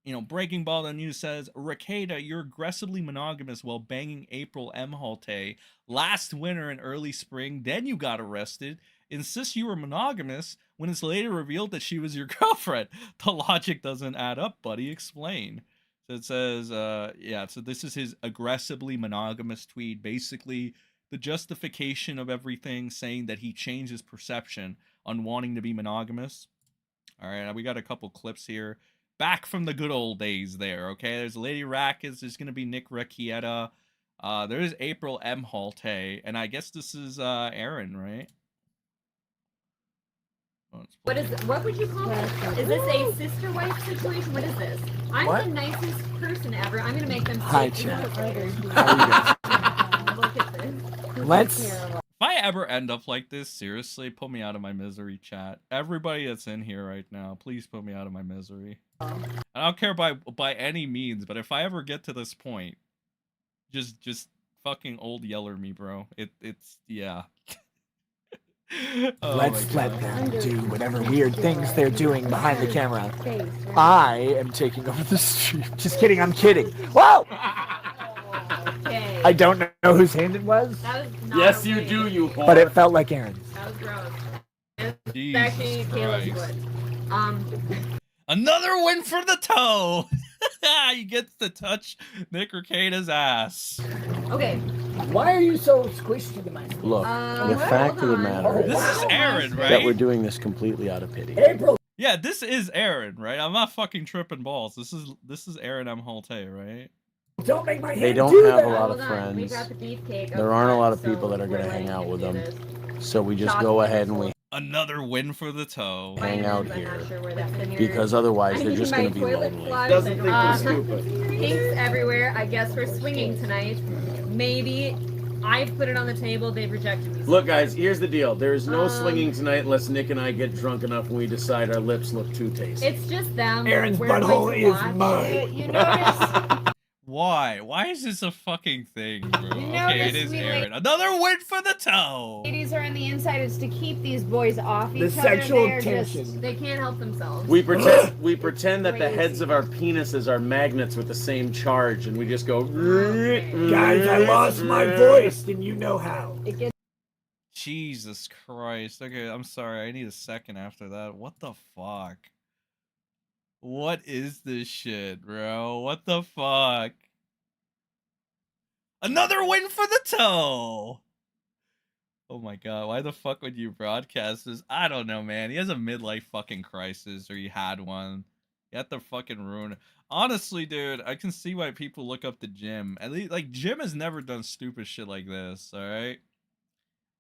you know, Breaking Ball the News says, Rekieta, you're aggressively monogamous while banging April M. Halte last winter and early spring, then you got arrested. Insist you were monogamous when it's later revealed that she was your girlfriend. The logic doesn't add up, buddy. Explain. So it says, yeah, so this is his aggressively monogamous tweet. Basically, the justification of everything, saying that he changed his perception on wanting to be monogamous. All right, we got a couple clips here. Back from the good old days there, okay? There's Lady Rackets. There's going to be Nick Rekieta. There's April M. Halte. And I guess this is Aaron, right? What would you call it? Is this a sister wife situation? What is this? I'm the nicest person ever. I'm gonna make them. Hi, chat. Look at this. Let's If I ever end up like this, seriously, put me out of my misery, chat. Everybody that's in here right now, please put me out of my misery. I don't care by any means, but if I ever get to this point, just fucking old yeller me, bro. It's yeah. Oh Let's my let God. them do whatever weird things they're doing behind the camera. I am taking over the stream. Just kidding, I'm kidding. Whoa! Okay. I don't know whose hand it was, That was not Yes, you okay. do, you whore. but it felt like Aaron's. That was gross. It's Jesus actually Kayla's Christ. foot. Another win for the toe. He gets to touch Nick Rekieta's ass. Okay. Why are you so squishy to my Look, the well, fact of the hold on. matter This is is Aaron, that we're right? doing this completely out of pity. April? Yeah, this is Aaron, right? I'm not fucking tripping balls. This is Aaron M. Holte, right? Don't make my hand They don't do have that. a lot of Hold on, we friends. got the beefcake There up aren't a front, lot of so people that are we're gonna hang letting out him with do them. this. So we just Shots go of ahead and pencil. we Another win for the toe. hang out I'm here. not sure where that's in your- because otherwise I they're need just my going to be toilet lonely. flush. Doesn't think we're stupid. Pinks everywhere. I guess we're swinging tonight. Maybe I've put it on the table. They've rejected me. Look, guys, here's the deal. There is no Um, swinging tonight unless Nick and I get drunk enough and we decide our lips look too tasty. It's just them. Aaron's We're going butthole to is watch. mine. You notice? Why? Why is this a fucking thing, bro? You Okay, it notice is we, Aaron. Another win for the toe. ladies are on the inside is to keep these boys off each The other. sexual They are tension. just They can't help themselves. We pretend that the heads of our penises are magnets with the same charge, and we just go. Guys, I lost my voice, and you know how. it gets Jesus Christ. Okay, I'm sorry. I need a second after that. What the fuck? What is this shit, bro? What the fuck? Another win for the toe! Oh my god, why the fuck would you broadcast this? I don't know, man. He has a midlife fucking crisis, or he had one. You have to fucking ruin it. Honestly, dude, I can see why people look up to Jim. At least, like, Jim has never done stupid shit like this, alright?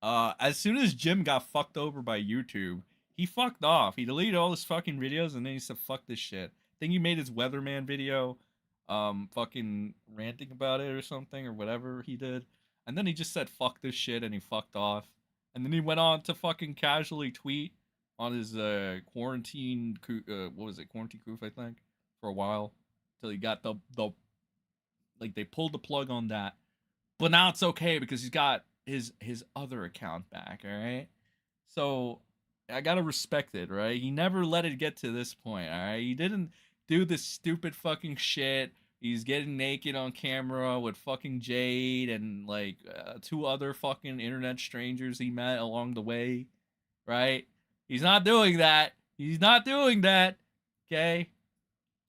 As soon as Jim got fucked over by YouTube, he fucked off. He deleted all his fucking videos, and then he said, fuck this shit. I think he made his Weatherman video, fucking ranting about it or something, or whatever he did. And then he just said, fuck this shit, and he fucked off. And then he went on to fucking casually tweet on his, quarantine, what was it, quarantine proof, I think, for a while. Till he got the, like, they pulled the plug on that. But now it's okay, because he's got his other account back, alright? So, I gotta respect it, right? He never let it get to this point, alright? He didn't do this stupid fucking shit. He's getting naked on camera with fucking Jade and, like, 2 other fucking internet strangers he met along the way, right? He's not doing that. He's not doing that, okay?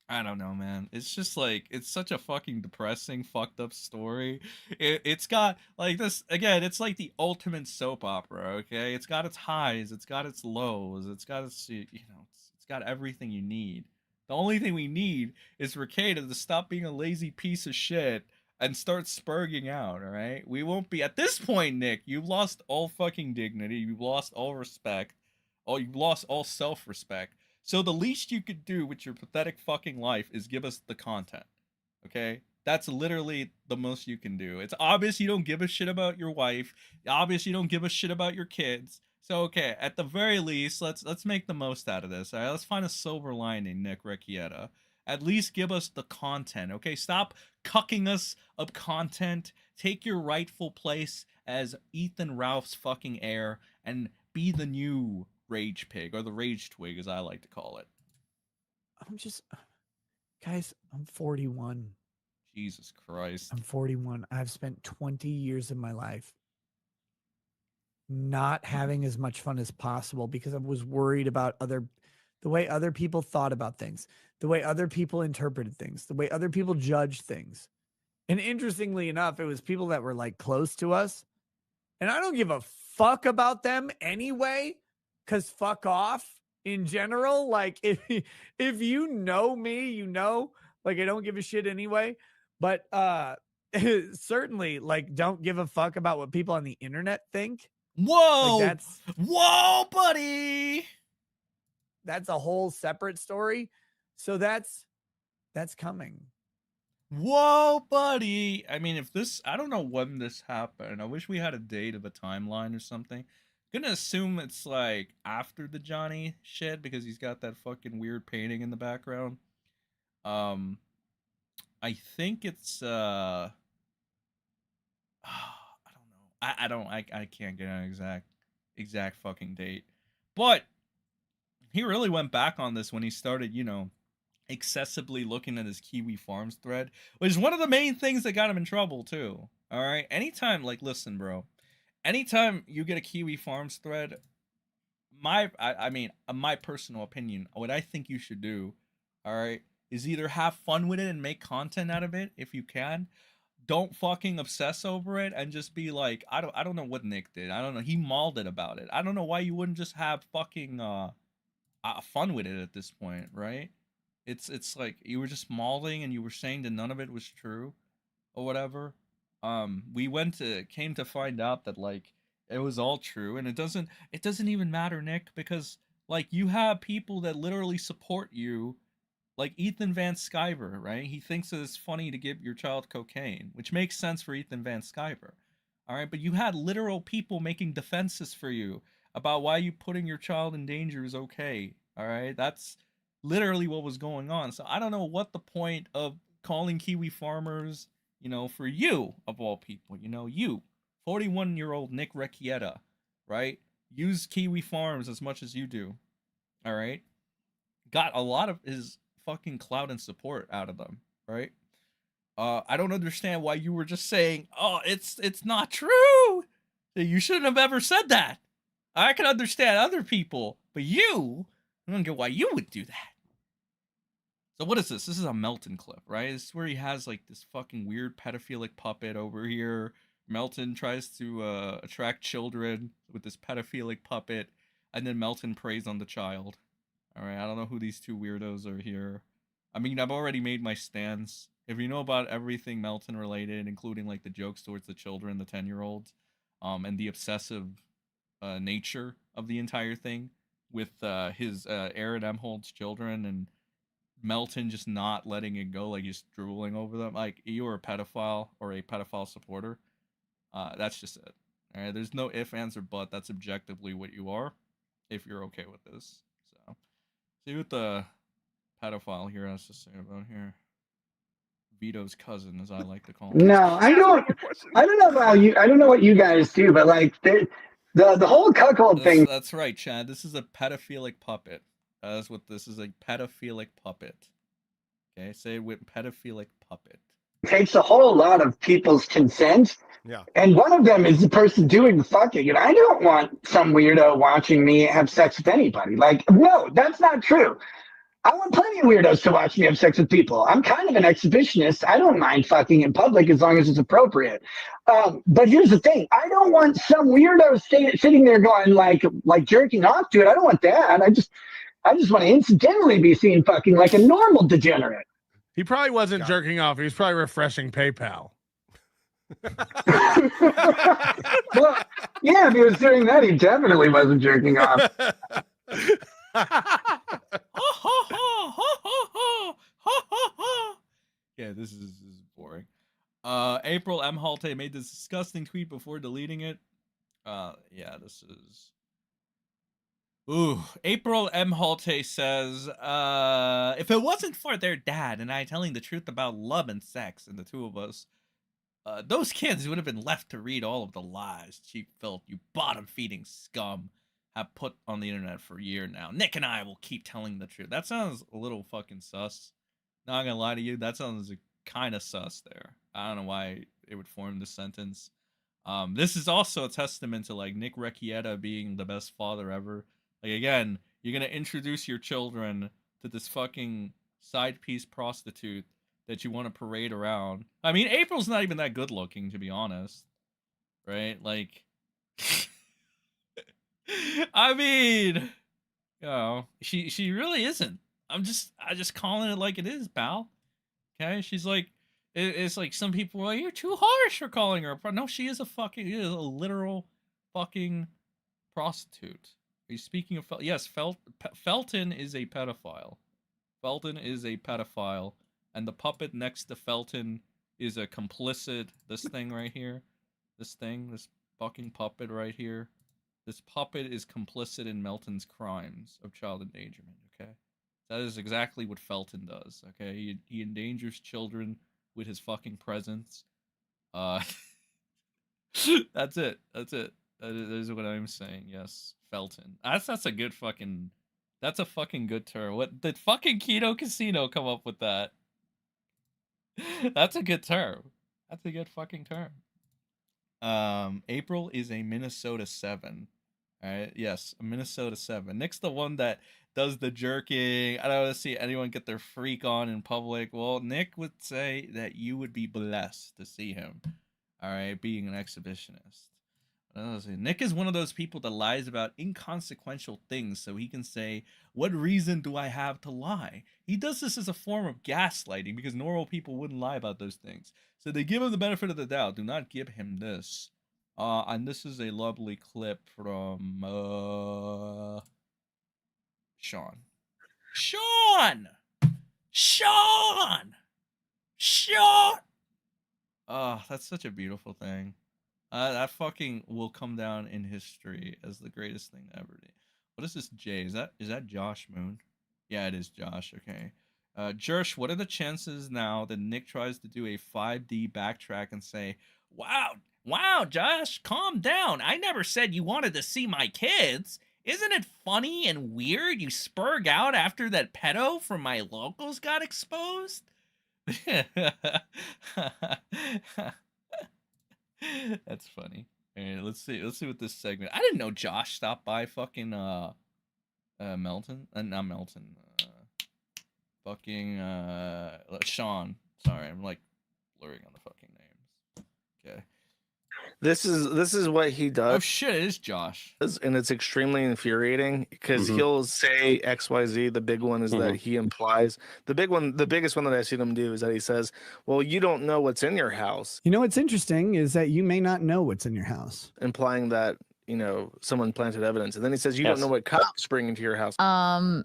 I don't know, man. It's just, like, it's such a fucking depressing, fucked up story. It's got, like, this, again, it's like the ultimate soap opera, okay? It's got its highs, it's got its lows, it's got its, you know, it's got everything you need. The only thing we need is Rekieta to stop being a lazy piece of shit and start spurging out, alright? We won't be... At this point, Nick, you've lost all fucking dignity. You've lost all respect. You've lost all self-respect. So the least you could do with your pathetic fucking life is give us the content, okay? That's literally the most you can do. It's obvious you don't give a shit about your wife. Obvious you don't give a shit about your kids. So, okay, at the very least, let's make the most out of this, all right? Let's find a silver lining, Nick Rekieta. At least give us the content, okay? Stop cucking us of content. Take your rightful place as Ethan Ralph's fucking heir and be the new Rage Pig, or the Rage Twig, as I like to call it. Guys, I'm 41. Jesus Christ. I'm 41. I've spent 20 years of my life not having as much fun as possible because I was worried about the way other people thought about things, the way other people interpreted things, the way other people judged things. And interestingly enough, it was people that were like close to us. And I don't give a fuck about them anyway, because fuck off in general. Like if you know me, you know, like I don't give a shit anyway. But certainly like don't give a fuck about what people on the internet think. Whoa! Like Whoa, buddy! That's a whole separate story. So that's coming. Whoa, buddy. I mean, if this, I don't know when this happened. I wish we had a date of a timeline or something. Gonna assume it's like after the Johnny shit because he's got that fucking weird painting in the background. I think it's I don't know. I can't get an exact fucking date. But he really went back on this when he started, you know, excessively looking at his Kiwifarms thread, which is one of the main things that got him in trouble too. All right, anytime, like, listen, bro, anytime you get a Kiwifarms thread, I mean, my personal opinion, what I think you should do, all right, is either have fun with it and make content out of it if you can. Don't fucking obsess over it and just be like, I don't know what Nick did. I don't know. He mauled it about it. I don't know why you wouldn't just have fucking fun with it at this point, right? It's like you were just mauling and you were saying that none of it was true or whatever. We came to find out that like it was all true, and it doesn't even matter, Nick, because like you have people that literally support you, like Ethan Van Sciver, right? He thinks that it's funny to give your child cocaine, which makes sense for Ethan Van Sciver. All right, but you had literal people making defenses for you about why you putting your child in danger is okay. All right, that's literally what was going on. So I don't know what the point of calling Kiwifarmers, you know, for you of all people, you know, you 41-year-old Nick Rekieta, right? Use Kiwifarms as much as you do. All right, got a lot of his fucking clout and support out of them, right? I don't understand why you were just saying, oh, it's not true. You shouldn't have ever said that. I can understand other people, but you, I don't get why you would do that. So what is this? This is a Melton clip, right? This is where he has like this fucking weird pedophilic puppet over here. Melton tries to attract children with this pedophilic puppet, and then Melton preys on the child. All right, I don't know who these two weirdos are here. I mean, I've already made my stance. If you know about everything Melton related, including like the jokes towards the children, the 10-year-olds, and the obsessive nature of the entire thing with his Aaron Emhold's children and Melton just not letting it go, like he's drooling over them, like you're a pedophile or a pedophile supporter. That's just it. All right, there's no if, ands, or but. That's objectively what you are, if you're okay with this. So, see what the pedophile here has to say about here. Vito's cousin, as I like to call him. No, I don't know about you. I don't know what you guys do, but like the whole cuckold thing. That's right, Chad. This is a pedophilic puppet. That's what this is, a pedophilic puppet. Okay, say it with pedophilic puppet. Takes a whole lot of people's consent. Yeah. And one of them is the person doing the fucking. And I don't want some weirdo watching me have sex with anybody. Like, no, that's not true. I want plenty of weirdos to watch me have sex with people. I'm kind of an exhibitionist. I don't mind fucking in public as long as it's appropriate. But here's the thing. I don't want some weirdo sitting there going like jerking off to it. I don't want that. I just want to incidentally be seen fucking like a normal degenerate. He probably wasn't jerking off. He was probably refreshing PayPal. Well, yeah, if he was doing that, he definitely wasn't jerking off. Yeah, this is boring. April M. Halte made this disgusting tweet before deleting it. Yeah, this is... Ooh, April M. Halte says, if it wasn't for their dad and I telling the truth about love and sex and the two of us, those kids would have been left to read all of the lies cheap filth you bottom-feeding scum have put on the internet for a year now. Nick and I will keep telling the truth. That sounds a little fucking sus. Not gonna lie to you, that sounds kind of sus there. I don't know why it would form this sentence. This is also a testament to like Nick Rekieta being the best father ever. Like, again, you're gonna introduce your children to this fucking side piece prostitute that you want to parade around. I mean, April's not even that good looking, to be honest. Right? Like, I mean, you know, she really isn't. I just calling it like it is, pal. Okay? She's like, it's like some people are like, you're too harsh for calling her a no, she is a literal fucking prostitute. Are you speaking of yes, Felton is a pedophile. Felton is a pedophile. And the puppet next to Felton is a complicit. This thing right here. This fucking puppet right here. This puppet is complicit in Melton's crimes of child endangerment, okay? That is exactly what Felton does, okay? He endangers children with his fucking presence. That's it. That is what I'm saying, yes. Felton. That's a good fucking... That's a fucking good term. What did fucking Kino Casino come up with that? That's a good term. That's a good fucking term. April is a Minnesota 7. All right, yes, a Minnesota 7. Nick's the one that does the jerking. I don't want to see anyone get their freak on in public. Well, Nick would say that you would be blessed to see him. All right, being an exhibitionist. Nick is one of those people that lies about inconsequential things so he can say, what reason do I have to lie? He does this as a form of gaslighting because normal people wouldn't lie about those things. So they give him the benefit of the doubt. Do not give him this. And this is a lovely clip from Sean. Oh, that's such a beautiful thing. That fucking will come down in history as the greatest thing to ever do. What is this Jay? Is that Josh Moon? Yeah, it is Josh, okay. Jersh, what are the chances now that Nick tries to do a 5D backtrack and say, Wow, Josh, calm down. I never said you wanted to see my kids. Isn't it funny and weird you spurg out after that pedo from my locals got exposed? That's funny. All right, let's see what this segment. I didn't know Josh stopped by fucking Melton. Not Melton. Fucking Sean. Sorry, I'm like blurring on the fucking names. Okay. This is what he does. Oh shit, it is Josh. And it's extremely infuriating because he'll say XYZ. The big one is that he implies the biggest one that I've seen him do is that he says, well, you don't know what's in your house. You know what's interesting is that you may not know what's in your house. Implying that, you know, someone planted evidence. And then he says, you don't know what cops bring into your house.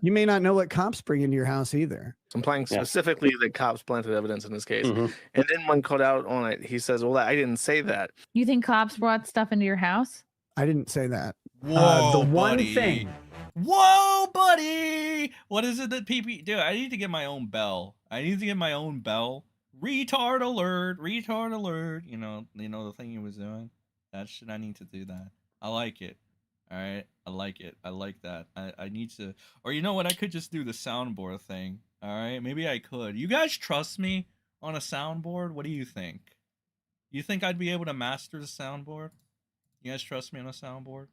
You may not know what cops bring into your house either. Implying specifically that cops planted evidence in this case. And then when called out on it, he says, well, I didn't say that. You think cops brought stuff into your house? I didn't say that. Whoa, the one buddy. thing. Whoa, buddy. What is it that PP... Dude, I need to get my own bell. Retard alert. Retard alert. You know the thing he was doing? That shit, I need to do that. I like it. All right. I like it. I like that. I need to... Or you know what? I could just do the soundboard thing. All right. Maybe I could. You guys trust me on a soundboard? What do you think? You think I'd be able to master the soundboard? You guys trust me on a soundboard?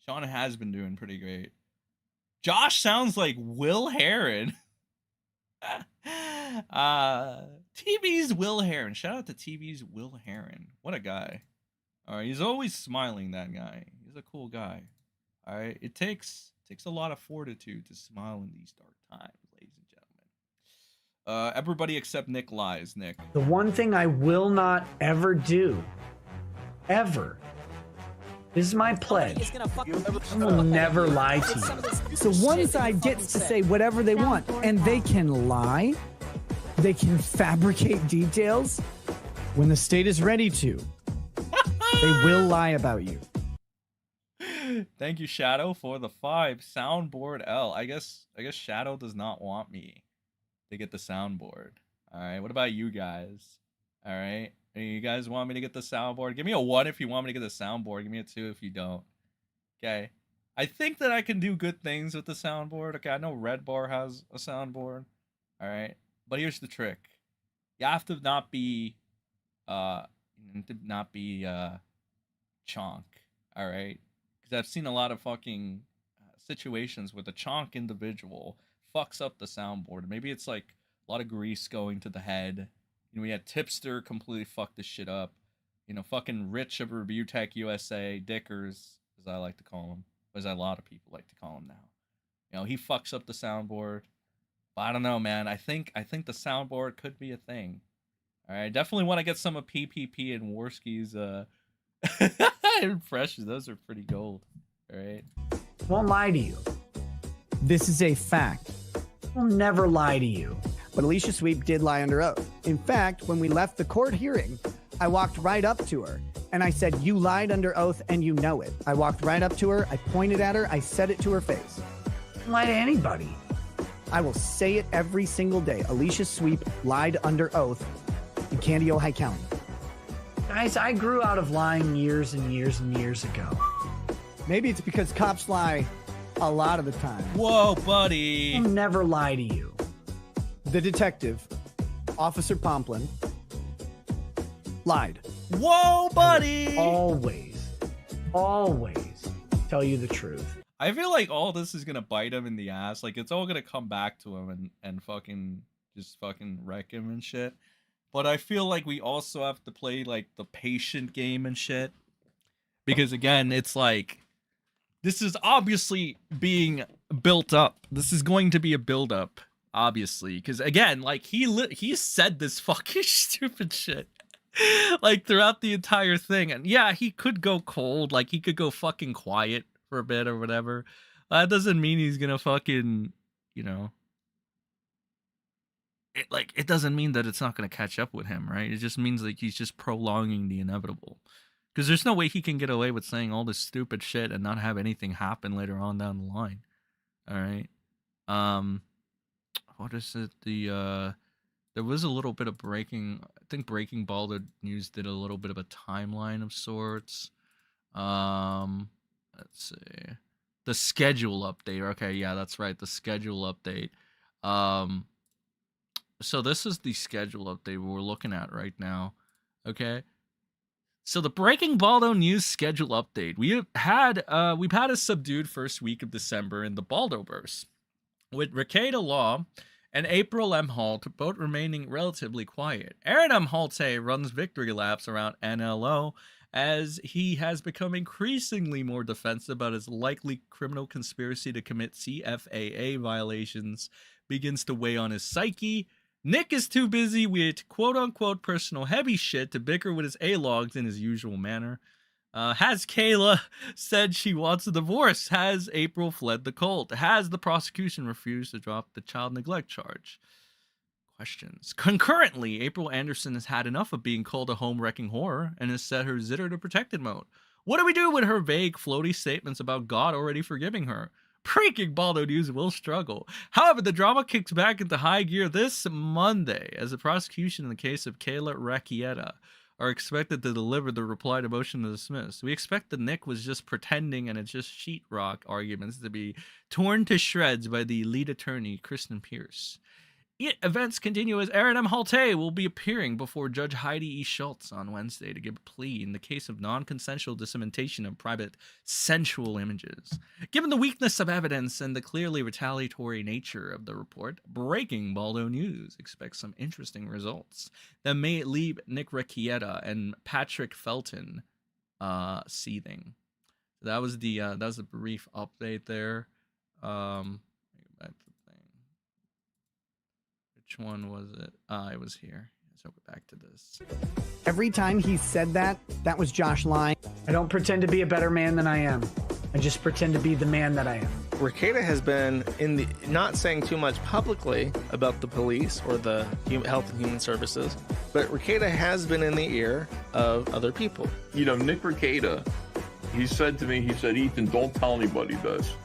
Sean has been doing pretty great. Josh sounds like Will Heron. TV's Will Heron. Shout out to TV's Will Heron. What a guy. All right, he's always smiling, that guy. He's a cool guy. All right, it takes a lot of fortitude to smile in these dark times, ladies and gentlemen. Everybody except Nick lies. Nick. The one thing I will not ever do, ever, this is my pledge. I will never lie to you. So one side gets to say whatever they want, and they can lie. They can fabricate details. When the state is ready to, they will lie about you. Thank you, Shadow, for the 5 soundboard L. I guess Shadow does not want me to get the soundboard. All right, what about you guys? All right, you guys want me to get the soundboard? Give me a 1 if you want me to get the soundboard. Give me a 2 if you don't. Okay, I think that I can do good things with the soundboard. Okay, I know Red Bar has a soundboard. All right, but here's the trick: you have to not be chonk. All right, because I've seen a lot of fucking situations where the chonk individual fucks up the soundboard. Maybe it's like a lot of grease going to the head. You know, we had Tipster completely fuck this shit up. You know, fucking Rich of Review Tech USA, Dickers, as I like to call him, as a lot of people like to call him now. You know, he fucks up the soundboard. But I don't know, man. I think the soundboard could be a thing. All right, definitely want to get some of PPP and Worski's impressions. Those are pretty gold. All right. Won't lie to you. This is a fact. I'll never lie to you. But Alicia Sweep did lie under oath. In fact, when we left the court hearing, I walked right up to her and I said, you lied under oath and you know it. I walked right up to her. I pointed at her. I said it to her face. Don't lie to anybody. I will say it every single day. Alicia Sweep lied under oath in Candy, Ojai County. Guys, I grew out of lying years and years and years ago. Maybe it's because cops lie a lot of the time. Whoa, buddy. I'll never lie to you. The detective, Officer Pomplin, lied. Whoa, buddy. Always tell you the truth. I feel like all this is gonna bite him in the ass. Like, it's all gonna come back to him and fucking just fucking wreck him and shit. But I feel like we also have to play like the patient game and shit. Because again, it's like, this is obviously being built up. This is going to be a build up, obviously. Because again, like he said this fucking stupid shit like throughout the entire thing. And yeah, he could go cold. Like he could go fucking quiet for a bit or whatever. That doesn't mean he's gonna fucking, you know. It doesn't mean that it's not gonna catch up with him, right? It just means like he's just prolonging the inevitable. Because there's no way he can get away with saying all this stupid shit and not have anything happen later on down the line. All right. What is it? There was a little bit of breaking. I think Breaking Baldo News did a little bit of a timeline of sorts. Let's see. The schedule update. Okay, yeah, that's right. The schedule update. So this is the schedule update we're looking at right now. Okay. So the Breaking Baldo News schedule update. We've had a subdued first week of December in the Baldoverse, with Rekieta Law and April M. Halt both remaining relatively quiet. Aaron M. Halte runs victory laps around NLO as he has become increasingly more defensive about his likely criminal conspiracy to commit CFAA violations begins to weigh on his psyche. Nick is too busy with quote-unquote personal heavy shit to bicker with his A-logs in his usual manner. Has Kayla said she wants a divorce? Has April fled the cult? Has the prosecution refused to drop the child neglect charge? Questions. Concurrently, April Anderson has had enough of being called a home-wrecking horror and has set her zitter to protected mode. What do we do with her vague, floaty statements about God already forgiving her? Breaking Baldo News will struggle. However, the drama kicks back into high gear this Monday as the prosecution in the case of Kayla Rekieta are expected to deliver the reply to motion to dismiss. We expect that Nick was just pretending and it's just sheetrock arguments to be torn to shreds by the lead attorney, Kristen Pierce. Events continue as Aaron M. Halte will be appearing before Judge Heidi E. Schultz on Wednesday to give a plea in the case of non-consensual dissemination of private sensual images. Given the weakness of evidence and the clearly retaliatory nature of the report, Breaking Baldo News expects some interesting results that may leave Nick Rekieta and Patrick Felton seething. That was the brief update there. Which one was it? It was here. Let's go back to this. Every time he said that, that was Josh lying. I don't pretend to be a better man than I am. I just pretend to be the man that I am. Rekieta has been not saying too much publicly about the police or the Health and Human Services, but Rekieta has been in the ear of other people. You know, Nick Rekieta, he said to me, he said, Ethan, don't tell anybody this.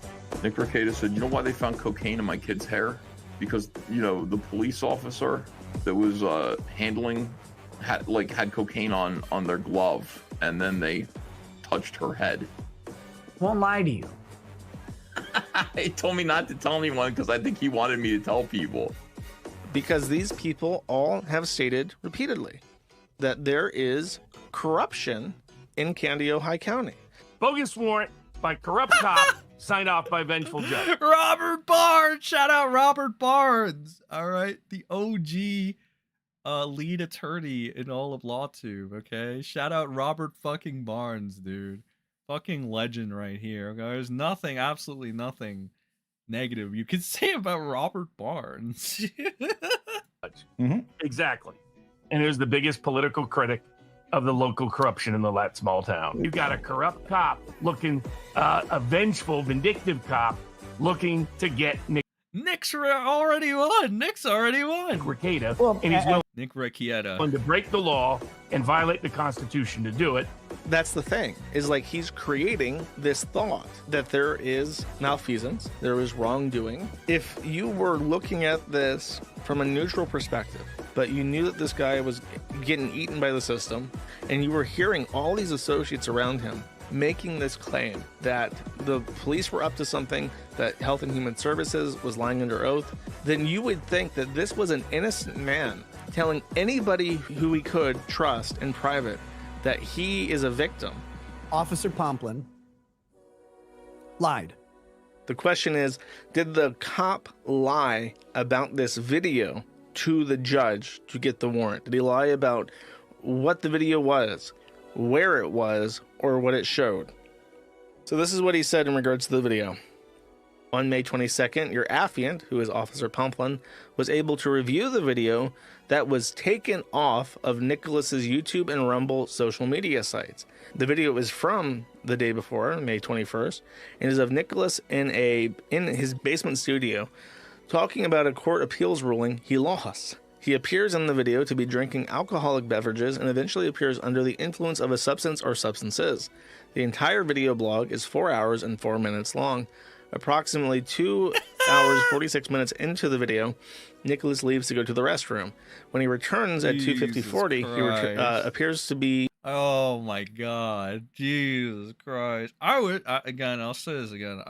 Nick Rekieta said, you know why they found cocaine in my kid's hair? Because, you know, the police officer that was handling had cocaine on their glove, and then they touched her head. Won't lie to you. He told me not to tell anyone because I think he wanted me to tell people. Because these people all have stated repeatedly that there is corruption in Candy, Ojai County. Bogus warrant by corrupt cop. Signed off by vengeful judge. Robert Barnes! Shout out Robert Barnes! Alright, the OG lead attorney in all of LawTube, okay? Shout out Robert fucking Barnes, dude. Fucking legend right here, okay? There's nothing, absolutely nothing negative you can say about Robert Barnes. Exactly. And who's the biggest political critic of the local corruption in that small town? You got a corrupt cop looking, a vengeful, vindictive cop looking to get Nick. Nick's already won. Nick's already won. Rekieta, and he's willing Nick Rekieta. to break the law and violate the Constitution to do it. That's the thing, is like he's creating this thought that there is malfeasance, there is wrongdoing. If you were looking at this from a neutral perspective, but you knew that this guy was getting eaten by the system, and you were hearing all these associates around him making this claim that the police were up to something, that Health and Human Services was lying under oath, then you would think that this was an innocent man telling anybody who he could trust in private that he is a victim. Officer Pomplin lied. The question is, did the cop lie about this video to the judge to get the warrant? Did he lie about what the video was, where it was, or what it showed? So this is what he said in regards to the video. On May 22nd, your affiant, who is Officer Pomplin, was able to review the video that was taken off of Nicholas's YouTube and Rumble social media sites. The video is from the day before, May 21st, and is of Nicholas in his basement studio talking about a court appeals ruling he lost. He appears in the video to be drinking alcoholic beverages and eventually appears under the influence of a substance or substances. The entire video blog is 4 hours and 4 minutes long. Approximately 2 hours 46 minutes into the video, Nicholas leaves to go to the restroom. When he returns at 2:40, he appears to be... Oh my god, Jesus Christ! Again, I'll say this again.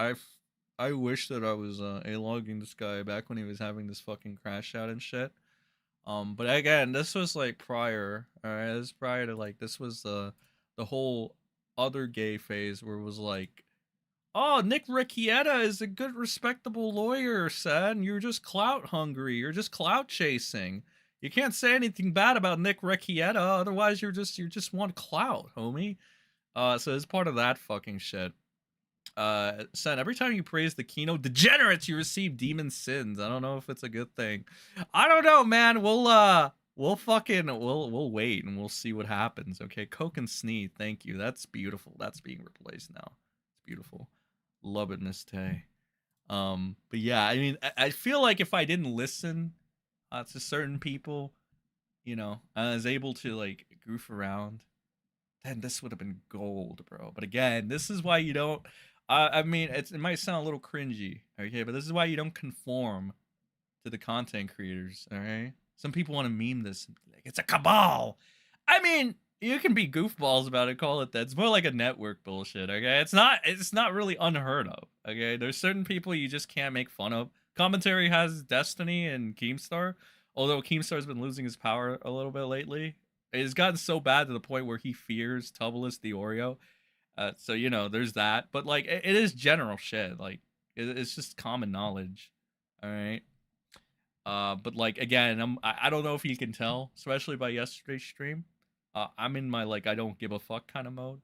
I wish that I was a-logging this guy back when he was having this fucking crash out and shit. But again, this was like prior. All right, this was prior to like this was the whole other gay phase where it was like, oh, Nick Rekieta is a good, respectable lawyer, son. You're just clout hungry. You're just clout chasing. You can't say anything bad about Nick Rekieta, otherwise you just want clout, homie. So it's part of that fucking shit. Sen, every time you praise the Kino degenerates, you receive demon sins. I don't know if it's a good thing. I don't know, man. We'll wait and we'll see what happens. Okay, Coke and Sneed, thank you. That's beautiful. That's being replaced now. It's beautiful. Love it, Miss Tay. But yeah, I mean, I feel like if I didn't listen to certain people, you know, I was able to like goof around, then this would have been gold, bro. But again, this is why you don't. I mean, it might sound a little cringy, okay, but this is why you don't conform to the content creators, all right? Some people want to meme this, like it's a cabal. I mean, you can be goofballs about it, call it that. It's more like a network bullshit, okay? It's not really unheard of, okay? There's certain people you just can't make fun of. Commentary has Destiny and Keemstar, although Keemstar's been losing his power a little bit lately. It's gotten so bad to the point where he fears Tubulis the Oreo. So, you know, there's that. But, like, it is general shit. Like, it's just common knowledge. All right? But, like, again, I don't know if you can tell, especially by yesterday's stream. I'm in my, like, I don't give a fuck kind of mode.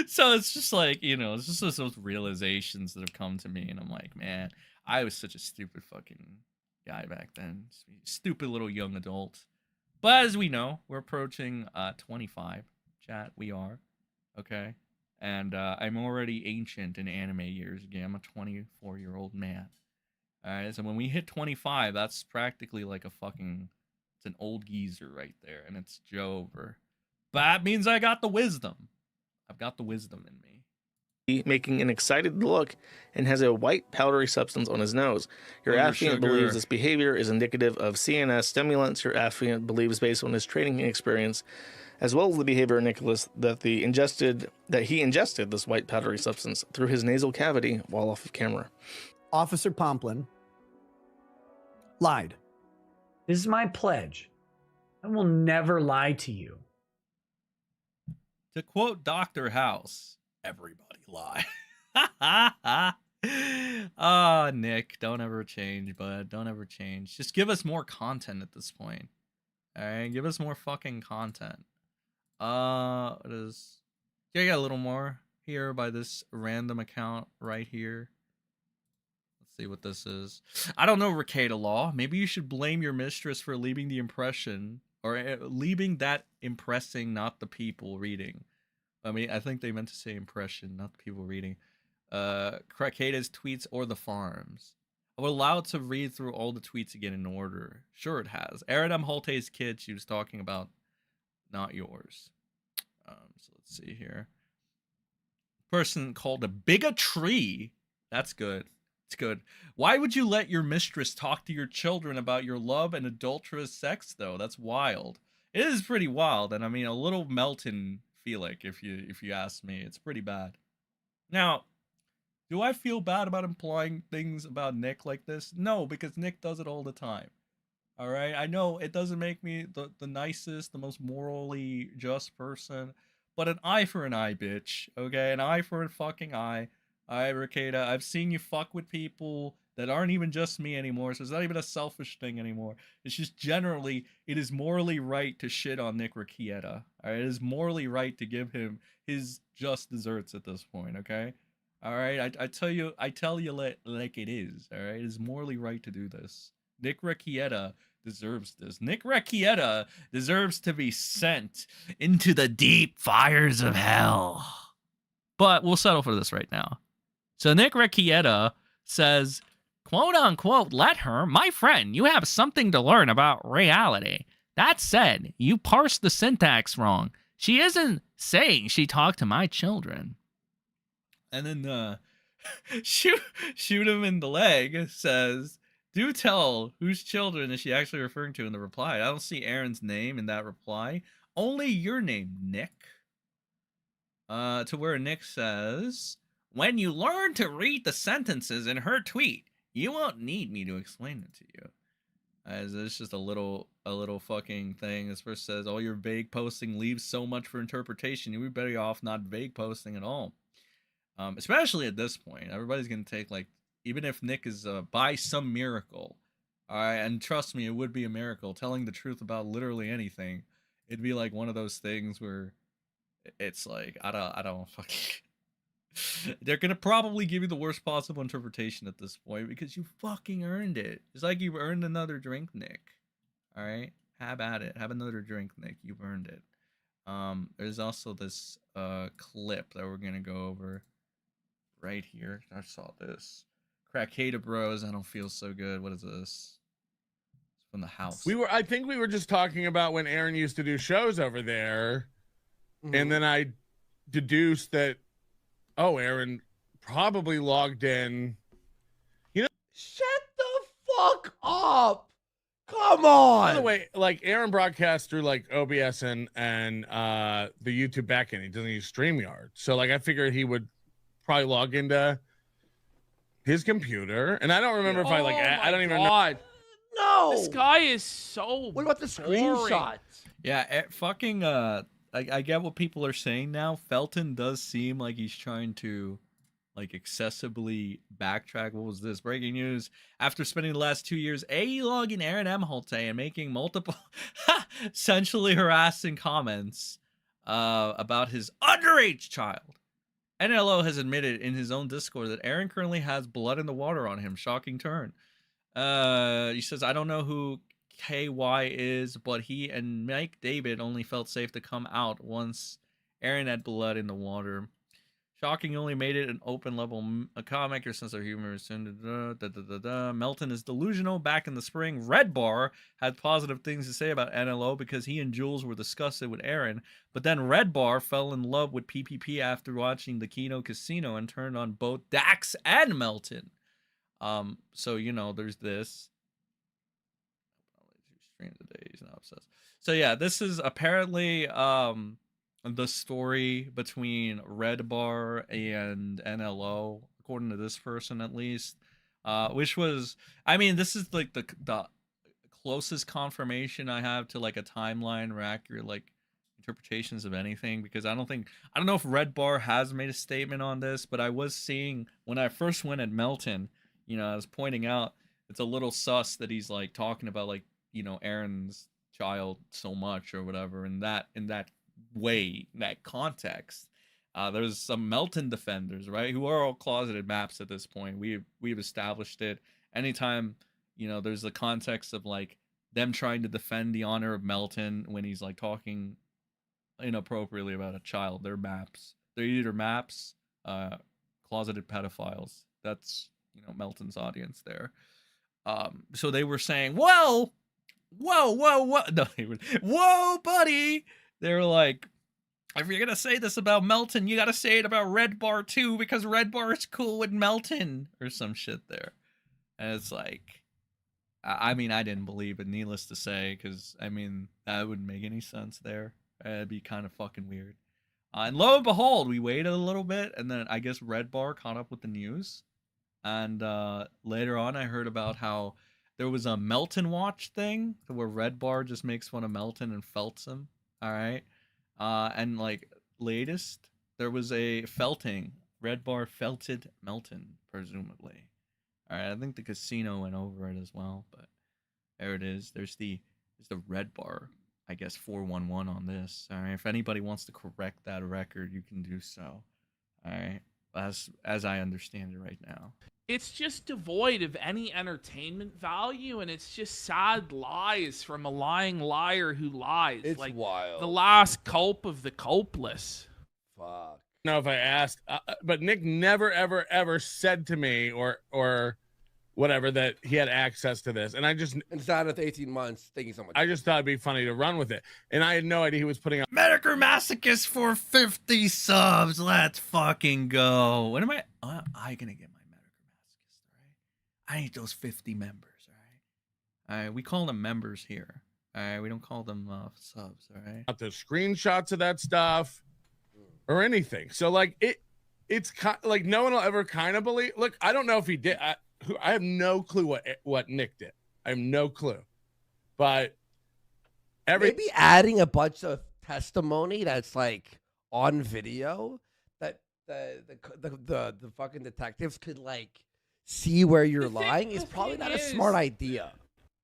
So it's just, like, you know, it's just those realizations that have come to me. And I'm like, man, I was such a stupid fucking guy back then. Stupid little young adult. But as we know, we're approaching 25. Chat, we are. Okay, and I'm already ancient in anime years. Again, I'm a 24-year-old man. All right, so when we hit 25, that's practically like a fucking, it's an old geezer right there, and it's Joe over. But that means I got the wisdom. I've got the wisdom in me. Making an excited look and has a white powdery substance on his nose. Your affiant believes this behavior is indicative of CNS stimulants. Your affiant believes, based on his training experience, as well as the behavior of Nicholas, that he ingested this white powdery substance through his nasal cavity while off of camera. Officer Pomplin lied. This is my pledge. I will never lie to you. To quote Dr. House, everybody lie. Oh, Nick, don't ever change, bud. Don't ever change. Just give us more content at this point. All right, give us more fucking content. What is? Yeah, I got a little more here by this random account right here. Let's see what this is. I don't know, Rekieta Law. Maybe you should blame your mistress for leaving the impression, or leaving that impressing, not the people reading. I mean, I think they meant to say impression, not the people reading. Rekieta's tweets or the farms. I was allowed to read through all the tweets again in order. Sure, it has. Aaron M. Holte's kid she was talking about, not yours. So let's see here. Person called a bigotry. That's good. It's good. Why would you let your mistress talk to your children about your love and adulterous sex, though? That's wild. It is pretty wild, and I mean a little Melton feel like if you ask me, it's pretty bad. Now, do I feel bad about implying things about Nick like this? No, because Nick does it all the time. All right, I know it doesn't make me the nicest, the most morally just person, but an eye for an eye, bitch. Okay, an eye for a fucking eye. Alright, Rekieta, I've seen you fuck with people that aren't even just me anymore, so it's not even a selfish thing anymore. It's just generally, it is morally right to shit on Nick Rekieta. Alright, it is morally right to give him his just desserts at this point, okay? Alright, I tell you like it is, alright? It is morally right to do this. Nick Rekieta deserves this. Nick Rekieta deserves to be sent into the deep fires of hell. But we'll settle for this right now. So Nick Rekieta says, quote unquote, let her, my friend, you have something to learn about reality. That said, you parsed the syntax wrong. She isn't saying she talked to my children. And then shoot him in the leg says, do tell whose children is she actually referring to in the reply. I don't see Aaron's name in that reply. Only your name, Nick. To where Nick says, when you learn to read the sentences in her tweet, you won't need me to explain it to you. As it's just a little fucking thing. This verse says, all your vague posting leaves so much for interpretation. You would be better off not vague posting at all. Especially at this point. Everybody's going to take, like, even if Nick is by some miracle, alright, and trust me, it would be a miracle, telling the truth about literally anything. It'd be like one of those things where it's like, I don't fucking... They're gonna probably give you the worst possible interpretation at this point because you fucking earned it. It's like you've earned another drink, Nick. Alright? Have at it. Have another drink, Nick. You've earned it. There's also this clip that we're gonna go over right here. I saw this. Crackhead Bros, I don't feel so good. What is this? It's from the house. I think we were just talking about when Aaron used to do shows over there. And then I deduced that, oh, Aaron probably logged in. You know, shut the fuck up. Come on. By the way, like Aaron broadcasts through like OBS and the YouTube backend. He doesn't use StreamYard. So like I figured he would probably log into his computer. And I don't remember if I like I don't even know. No. This guy is so What about the screenshots? Yeah, fucking I get what people are saying now. Felton does seem like he's trying to like excessively backtrack. What was this? Breaking news. After spending the last 2 years logging Aaron M. Holte and making multiple essentially harassing comments about his underage child, NLO has admitted in his own Discord that Aaron currently has blood in the water on him. Shocking turn. He says, I don't know who KY is, but he and Mike David only felt safe to come out once Aaron had blood in the water. Shocking only made it an open level comic. Your sense of humor is soon. Melton is delusional. Back in the spring, Red Bar had positive things to say about NLO because he and Jules were discussing with Aaron. But then Red Bar fell in love with PPP after watching the Kino Casino and turned on both Dax and Melton. So you know, there's this. Stream today. He's not obsessed. So yeah, this is apparently the story between Red Bar and NLO, according to this person at least. Which was, I mean, this is like the closest confirmation I have to like a timeline or accurate like interpretations of anything, because I don't know if Red Bar has made a statement on this, but I was seeing when I first went at Melton, you know, I was pointing out it's a little sus that he's like talking about like, you know, Aaron's child so much or whatever in that way, that context. There's some Melton defenders, right, who are all closeted maps at this point. We've established it. Anytime, you know, there's the context of like them trying to defend the honor of Melton when he's like talking inappropriately about a child, they're maps. They're either maps, closeted pedophiles. That's, Melton's audience there. So they were saying, well, whoa, no, whoa, buddy. They were like, if you're gonna say this about Melton, you gotta say it about Red Bar too, because Red Bar is cool with Melton or some shit there. And it's like, I mean, I didn't believe it, needless to say, because I mean that wouldn't make any sense there. It'd be kind of fucking weird. And lo and behold, we waited a little bit, and then I guess Red Bar caught up with the news. And later on, I heard about how there was a Melton watch thing where Red Bar just makes fun of Melton and felts him. All right. And like latest, there was a felting. Red Bar felted Melton, presumably. All right. I think the casino went over it as well, but there it is. There's the Red Bar, I guess 411 on this. All right. If anybody wants to correct that record, you can do so. All right. As I understand it right now. It's just devoid of any entertainment value, and it's just sad lies from a lying liar who lies. It's like wild. The last culp of the culpless. Fuck. No, if I asked, but Nick never, ever, ever said to me or whatever that he had access to this, and I just inside of 18 months. Thank you so much. I just thought it'd be funny to run with it, and I had no idea he was putting up Metokur Masochist for 50 subs. Let's fucking go. When am I gonna get my Metokur Masochist? All right, I need those 50 members. All right, we call them members here. All right, we don't call them subs. All right, the screenshots of that stuff or anything. So like it's like no one will ever kind of believe. Look, I don't know if he did. I have no clue what Nick did. I have no clue. But maybe adding a bunch of testimony that's like on video that the fucking detectives could like see where you're lying is probably not a smart idea.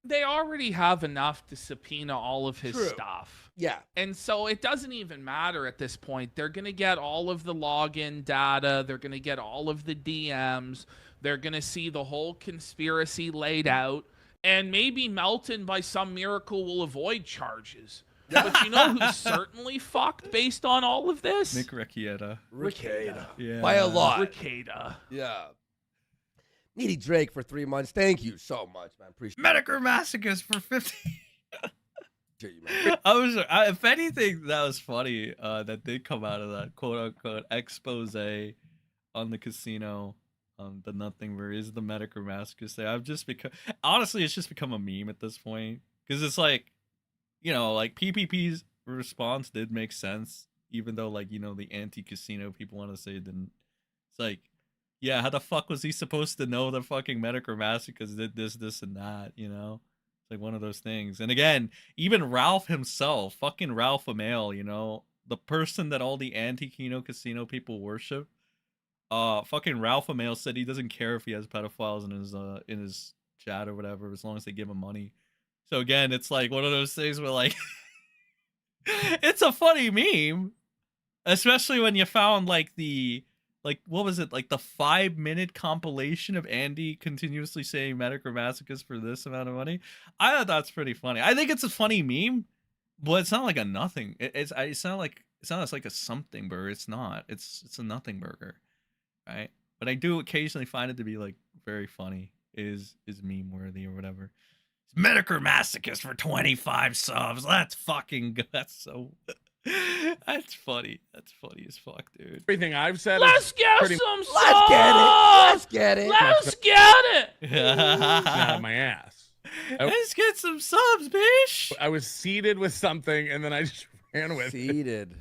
They already have enough to subpoena all of his True. stuff. Yeah. And so it doesn't even matter at this point. They're going to get all of the login data. They're going to get all of the DMs. They're going to see the whole conspiracy laid out. And maybe Melton, by some miracle, will avoid charges. But you know who's certainly fucked based on all of this? Nick Rekieta. Rekieta. Yeah. By a lot. Rekieta. Yeah. Needy Drake for 3 months. Thank you so much, man. Appreciate it. Metokur Masochist for 50. If anything, that was funny. That did come out of that quote unquote expose on the casino. The nothing where is the Metokur Masochist there. I've just become, honestly, it's just become a meme at this point, because it's like, like PPP's response did make sense, even though like the anti-casino people want to say it didn't. It's like, yeah, how the fuck was he supposed to know the fucking Metokur Masochist did this and that? It's like one of those things. And again, even Ralph himself, fucking Ralph Amail, the person that all the anti-Kino casino people worship. Fucking Ralph Amail said he doesn't care if he has pedophiles in his chat or whatever, as long as they give him money. So again, it's like one of those things where like it's a funny meme, especially when you found like what was it, like the 5-minute compilation of Andy continuously saying Metokur Masochist for this amount of money. I thought that's pretty funny. I think it's a funny meme, but it's not like a nothing. It's not like a something burger. It's not. It's a nothing burger. Right, but I do occasionally find it to be like very funny, is meme worthy or whatever. Metokur Masochist for 25 subs. Let's fucking go. That's funny. That's funny as fuck, dude. Everything I've said. Let's get some subs. Let's get it. Let's get it. Out of my ass. Let's get some subs, bitch. I was seated with something, and then I just ran with Seated.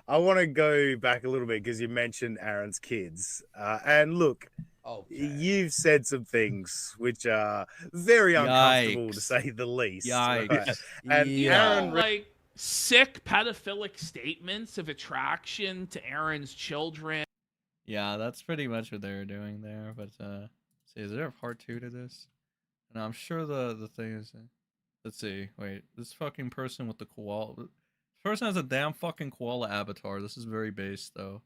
I want to go back a little bit because you mentioned Aaron's kids. And look, you've said some things which are very uncomfortable to say the least. Yikes. Right? And Aaron, like sick pedophilic statements of attraction to Aaron's children. Yeah, that's pretty much what they were doing there. But is there a part 2 to this? And I'm sure the thing is, let's see. Wait, this fucking person with the koala. Person has a damn fucking koala avatar. This is very base though.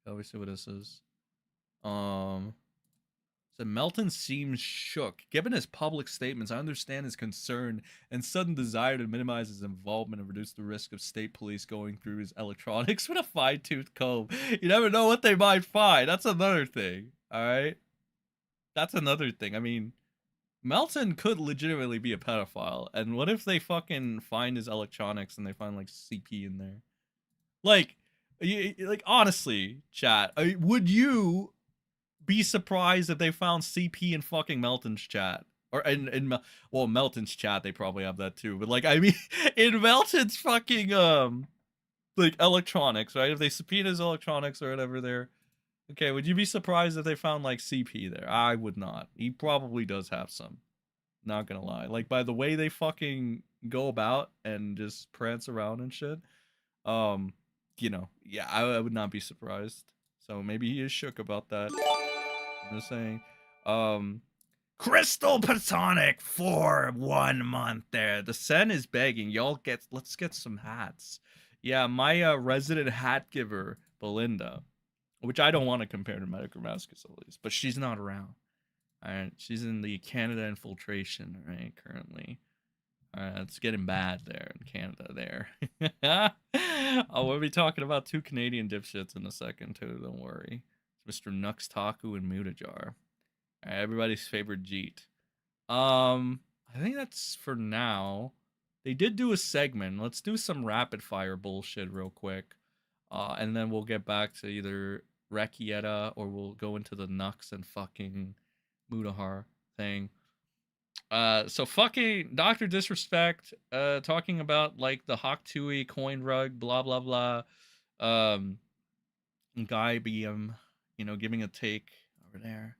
Let me see what this is. So Melton seems shook. Given his public statements, I understand his concern and sudden desire to minimize his involvement and reduce the risk of state police going through his electronics with a fine-tooth comb. You never know what they might find. That's another thing. Alright? that's another thing. I mean, Melton could legitimately be a pedophile, and what if they fucking find his electronics and they find like CP in there? Like, honestly, chat, would you be surprised if they found CP in fucking Melton's chat? Or well, Melton's chat, they probably have that too. But like, I mean, in Melton's fucking like electronics, right? If they subpoena his electronics or whatever there, okay, would you be surprised if they found like CP there? I would not. He probably does have some. Not gonna lie. Like, by the way they fucking go about and just prance around and shit, you know, yeah, I would not be surprised. So maybe he is shook about that. I'm just saying. Crystal Platonic for 1 month there. The Sen is begging. Y'all let's get some hats. Yeah, my resident hat giver, Belinda, which I don't want to compare to Metokur Jimwalker, but she's not around. Alright, she's in the Canada infiltration, right, currently. Alright, it's getting bad there in Canada there. Oh, we'll be talking about 2 Canadian dipshits in a second too, don't worry. It's Mr. Nux Taku and Mutahar. Alright, everybody's favorite Jeet. I think that's for now. They did do a segment. Let's do some rapid fire bullshit real quick. And then we'll get back to either Rekieta or we'll go into the Nux and fucking Mutahar thing. So fucking Dr. Disrespect, talking about like the Hawk Tui coin rug, blah blah blah. Guy BM, you know, giving a take over there.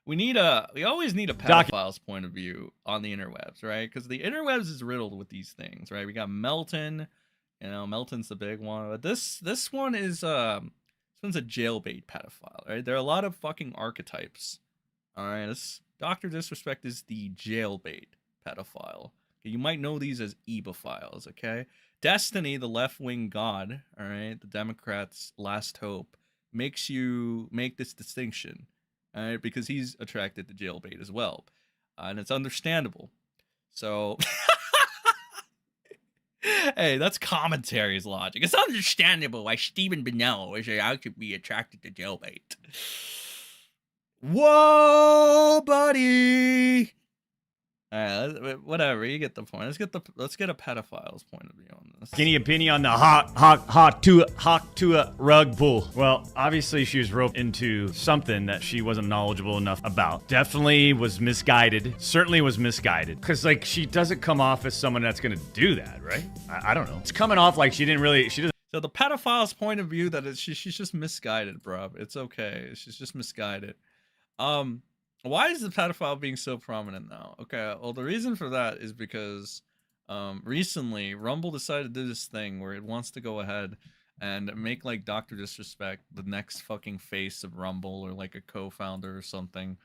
We always need a pedophile's point of view on the interwebs, right? Because the interwebs is riddled with these things, right? We got Melton, you know, Melton's the big one, but this one is this one's a jailbait pedophile, right? There are a lot of fucking archetypes. All right, this Dr. Disrespect is the jailbait pedophile. Okay, you might know these as ebophiles, okay? Destiny, the left-wing god, all right, the Democrats' last hope, makes you make this distinction. All right, because he's attracted to jailbait as well, and it's understandable. So, hey, that's commentary's logic. It's understandable why Stephen Bennell is I could be attracted to jailbait. Whoa, buddy! All right, whatever. You get the point. Let's get a pedophile's point of view on this. Any opinion on the hawk to rug bull? Well, obviously she was roped into something that she wasn't knowledgeable enough about. Definitely was misguided. Certainly was misguided. Because like she doesn't come off as someone that's gonna do that, right? I don't know. It's coming off like she doesn't. So the pedophile's point of view that she's just misguided, bro. It's okay. She's just misguided. Why is the pedophile being so prominent now? Okay, well, the reason for that is because recently Rumble decided to do this thing where it wants to go ahead and make like Dr. Disrespect the next fucking face of Rumble or like a co-founder or something.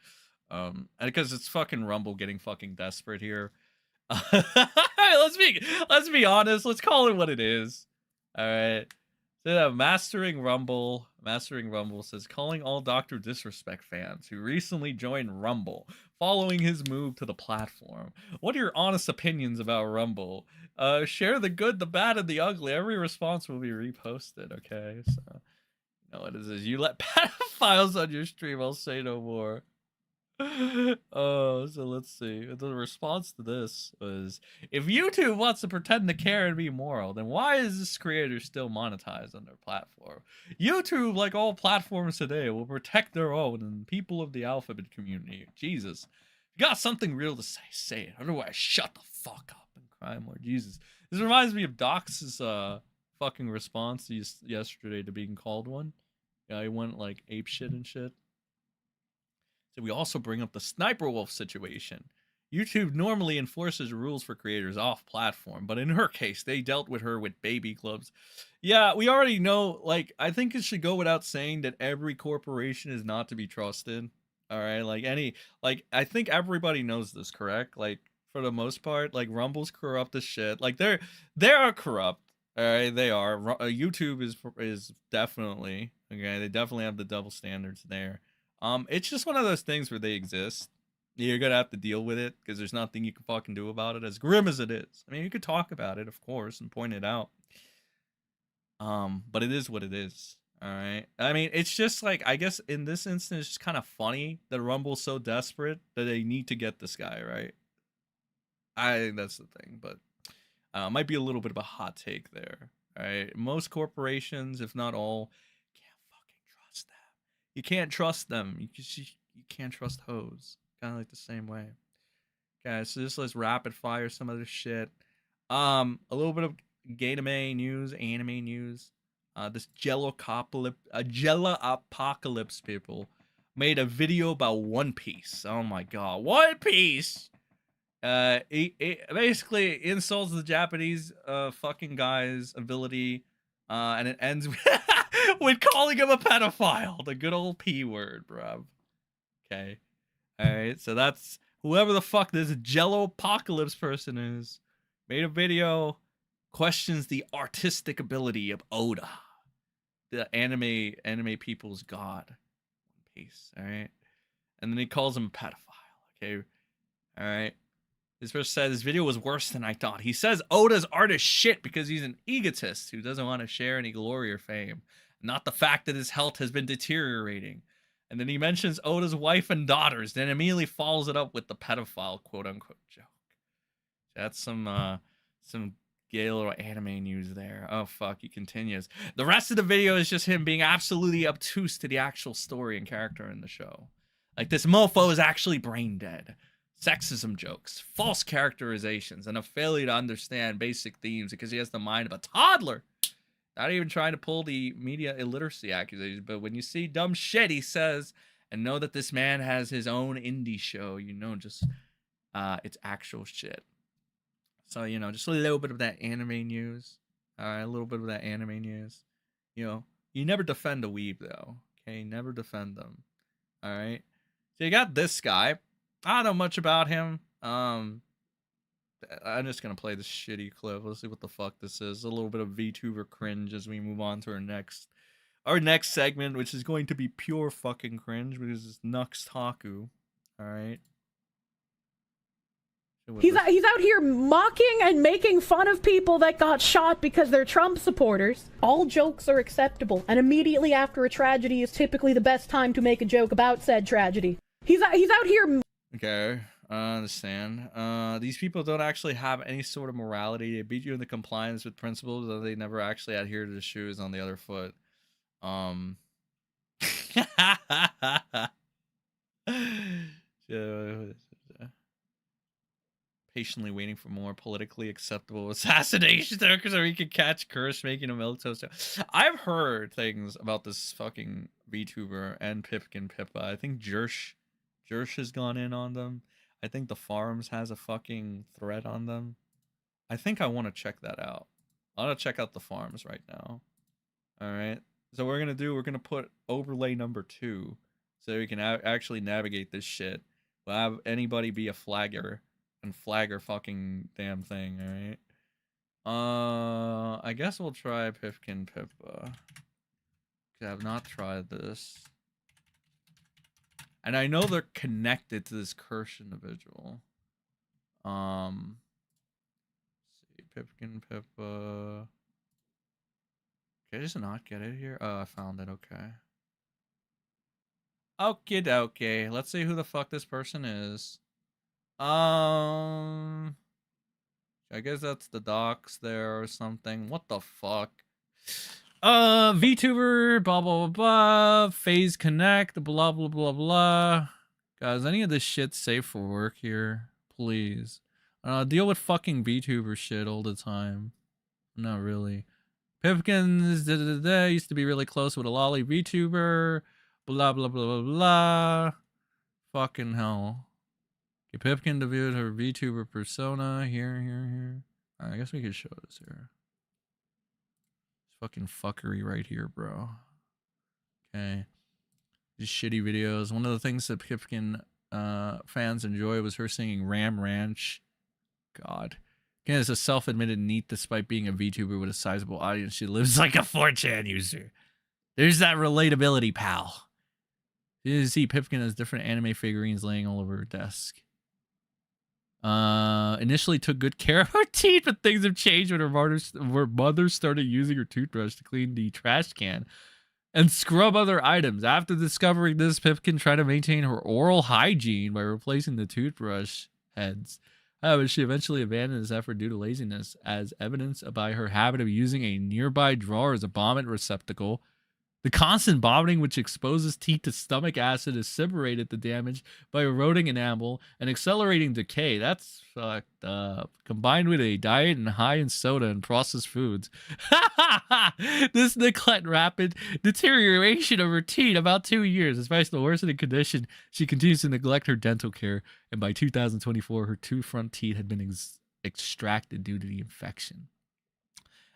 And because it's fucking Rumble getting fucking desperate here. let's be honest. Let's call it what it is. All right. So Mastering Rumble says, calling all Dr. Disrespect fans who recently joined Rumble following his move to the platform. What are your honest opinions about Rumble? Share the good, the bad, and the ugly. Every response will be reposted, okay? So, you know what it is. You let pedophiles on your stream, I'll say no more. Oh, so let's see. The response to this was, if YouTube wants to pretend to care and be moral, then why is this creator still monetized on their platform? YouTube, like all platforms today, will protect their own and people of the alphabet community. Jesus. If you got something real to say, say it. Otherwise, shut the fuck up and cry more. Jesus. This reminds me of Doc's fucking response yesterday to being called one. Yeah, he went like ape shit and shit. So we also bring up the Sniper Wolf situation. YouTube normally enforces rules for creators off platform, but in her case, they dealt with her with baby clubs. Yeah, we already know, like, I think it should go without saying that every corporation is not to be trusted. All right, I think everybody knows this, correct? Like, for the most part, like, Rumble's corrupt as shit. Like, they are corrupt. All right, they are. YouTube is definitely, okay, they definitely have the double standards there. It's just one of those things where they exist. You're gonna have to deal with it because there's nothing you can fucking do about it, as grim as it is. I mean, you could talk about it, of course, and point it out. But it is what it is. All right. I mean, it's just like, I guess in this instance, it's just kind of funny that Rumble's so desperate that they need to get this guy, right? I think that's the thing, but might be a little bit of a hot take there. All right. Most corporations, if not all, can't fucking trust them. You can't trust them. You can't trust hoes. Kind of like the same way. Okay, so just let's rapid fire some other shit. A little bit of anime news. This Jello Apocalypse people made a video about One Piece. Oh my god, One Piece! It basically insults the Japanese fucking guy's ability, and it ends with calling him a pedophile. The good old P word, bruv. Okay. Alright, so that's whoever the fuck this Jello Apocalypse person is. Made a video, questions the artistic ability of Oda, the anime people's god. One Piece, alright? And then he calls him a pedophile, okay? Alright? This person said this video was worse than I thought. He says Oda's art is shit because he's an egotist who doesn't want to share any glory or fame, not the fact that his health has been deteriorating. And then he mentions Oda's wife and daughters, then immediately follows it up with the pedophile quote-unquote joke. That's some gay little anime news there. Oh, fuck, he continues. The rest of the video is just him being absolutely obtuse to the actual story and character in the show. Like, this mofo is actually brain dead. Sexism jokes, false characterizations, and a failure to understand basic themes because he has the mind of a toddler. Not even trying to pull the media illiteracy accusations, but when you see dumb shit he says, and know that this man has his own indie show, you know, just, it's actual shit. So, you know, just a little bit of that anime news. A little bit of that anime news. You know, you never defend a weeb, though. Okay, never defend them. All right? So you got this guy. I don't know much about him. I'm just going to play this shitty clip. Let's see what the fuck this is. A little bit of VTuber cringe as we move on to our next segment, which is going to be pure fucking cringe, because it's Nux Taku. All right? He's out here mocking and making fun of people that got shot because they're Trump supporters. All jokes are acceptable, and immediately after a tragedy is typically the best time to make a joke about said tragedy. He's out here. Okay, I understand. These people don't actually have any sort of morality. They beat you into compliance with principles, though they never actually adhere to the shoes on the other foot. Patiently waiting for more politically acceptable assassinations there so he could catch Curse making a Melton. I've heard things about this fucking VTuber and Pipkin Pippa. I think Jersh has gone in on them. I think the Farms has a fucking thread on them. I think I want to check that out. I want to check out the Farms right now. All right. So we're going to put overlay number 2 so we can actually navigate this shit. We'll have anybody be a flagger and flag her fucking damn thing, alright? I guess we'll try Pipkin Pippa. I have not tried this. And I know they're connected to this cursed individual. Let's see, Pipkin Pippa. Can I just not get it here? Oh, I found it, okay. Okie dokie. Let's see who the fuck this person is. I guess that's the docs there or something. What the fuck? VTuber, blah, blah, blah, blah. Phase Connect, blah, blah, blah, blah. Guys, any of this shit safe for work here? Please. Deal with fucking VTuber shit all the time. Not really. Pipkins, used to be really close with a lolly VTuber. Blah, blah, blah, blah, blah. Fucking hell. Okay, Pipkin debuted her VTuber persona. Here. I guess we could show this here. It's fucking fuckery right here, bro. Okay. These shitty videos. One of the things that Pipkin fans enjoy was her singing Ram Ranch. God. Again, is a self-admitted neat despite being a VTuber with a sizable audience. She lives like a 4chan user. There's that relatability, pal. You see Pipkin has different anime figurines laying all over her desk. Initially took good care of her teeth, but things have changed when her mother started using her toothbrush to clean the trash can. and scrub other items. After discovering this, Pipkin tried to maintain her oral hygiene by replacing the toothbrush heads. However, she eventually abandoned this effort due to laziness, as evidenced by her habit of using a nearby drawer as a vomit receptacle. The constant vomiting, which exposes teeth to stomach acid, assimilated the damage by eroding enamel and accelerating decay. That's fucked up. Combined with a diet and high in soda and processed foods. This neglect rapid deterioration of her teeth about 2 years. Despite the worsening condition, she continues to neglect her dental care, and by 2024, her two front teeth had been extracted due to the infection.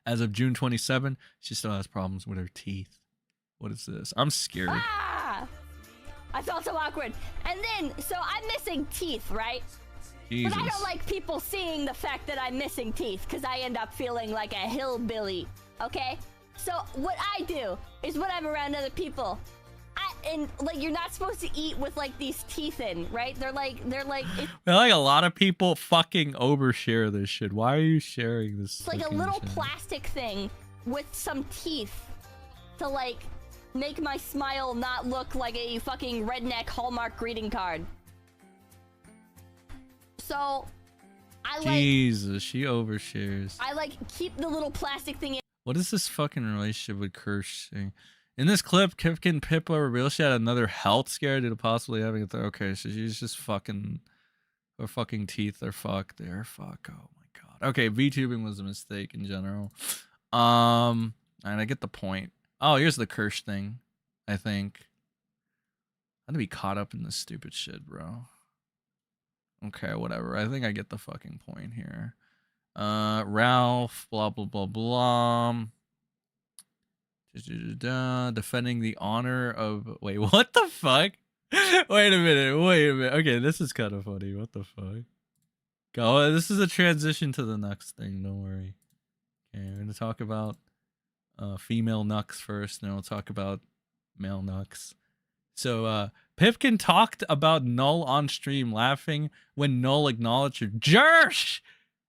As of June 27, she still has problems with her teeth. What is this? I'm scared. Ah! I felt so awkward. And then, so I'm missing teeth, right? Jesus. But I don't like people seeing the fact that I'm missing teeth, because I end up feeling like a hillbilly, okay? So what I do is when I'm around other people, and like you're not supposed to eat with like these teeth in, right? They're like a lot of people fucking overshare this shit. Why are you sharing this? It's like a little plastic thing with some teeth to like make my smile not look like a fucking redneck Hallmark greeting card. So, I like... Jesus, she overshares. I like keep the little plastic thing in. What is this fucking relationship with Kirsch thing? In this clip, Kipkin Pippa reveals she had another health scare due to possibly having a okay, so she's just fucking... Her fucking teeth are fucked. They're fuck. Oh my god. Okay, VTubing was a mistake in general. And I get the point. Oh, here's the Kirsch thing, I think. I'm gonna be caught up in this stupid shit, bro. Okay, whatever. I think I get the fucking point here. Ralph, blah, blah, blah, blah. Defending the honor of... Wait, what the fuck? Wait a minute. Okay, this is kind of funny. What the fuck? Go. This is a transition to the Nux thing. Don't worry. Okay, we're gonna talk about female Nux first, and then we'll talk about male Nux. So Pipkin talked about Null on stream, laughing when Null acknowledged her. Jersh!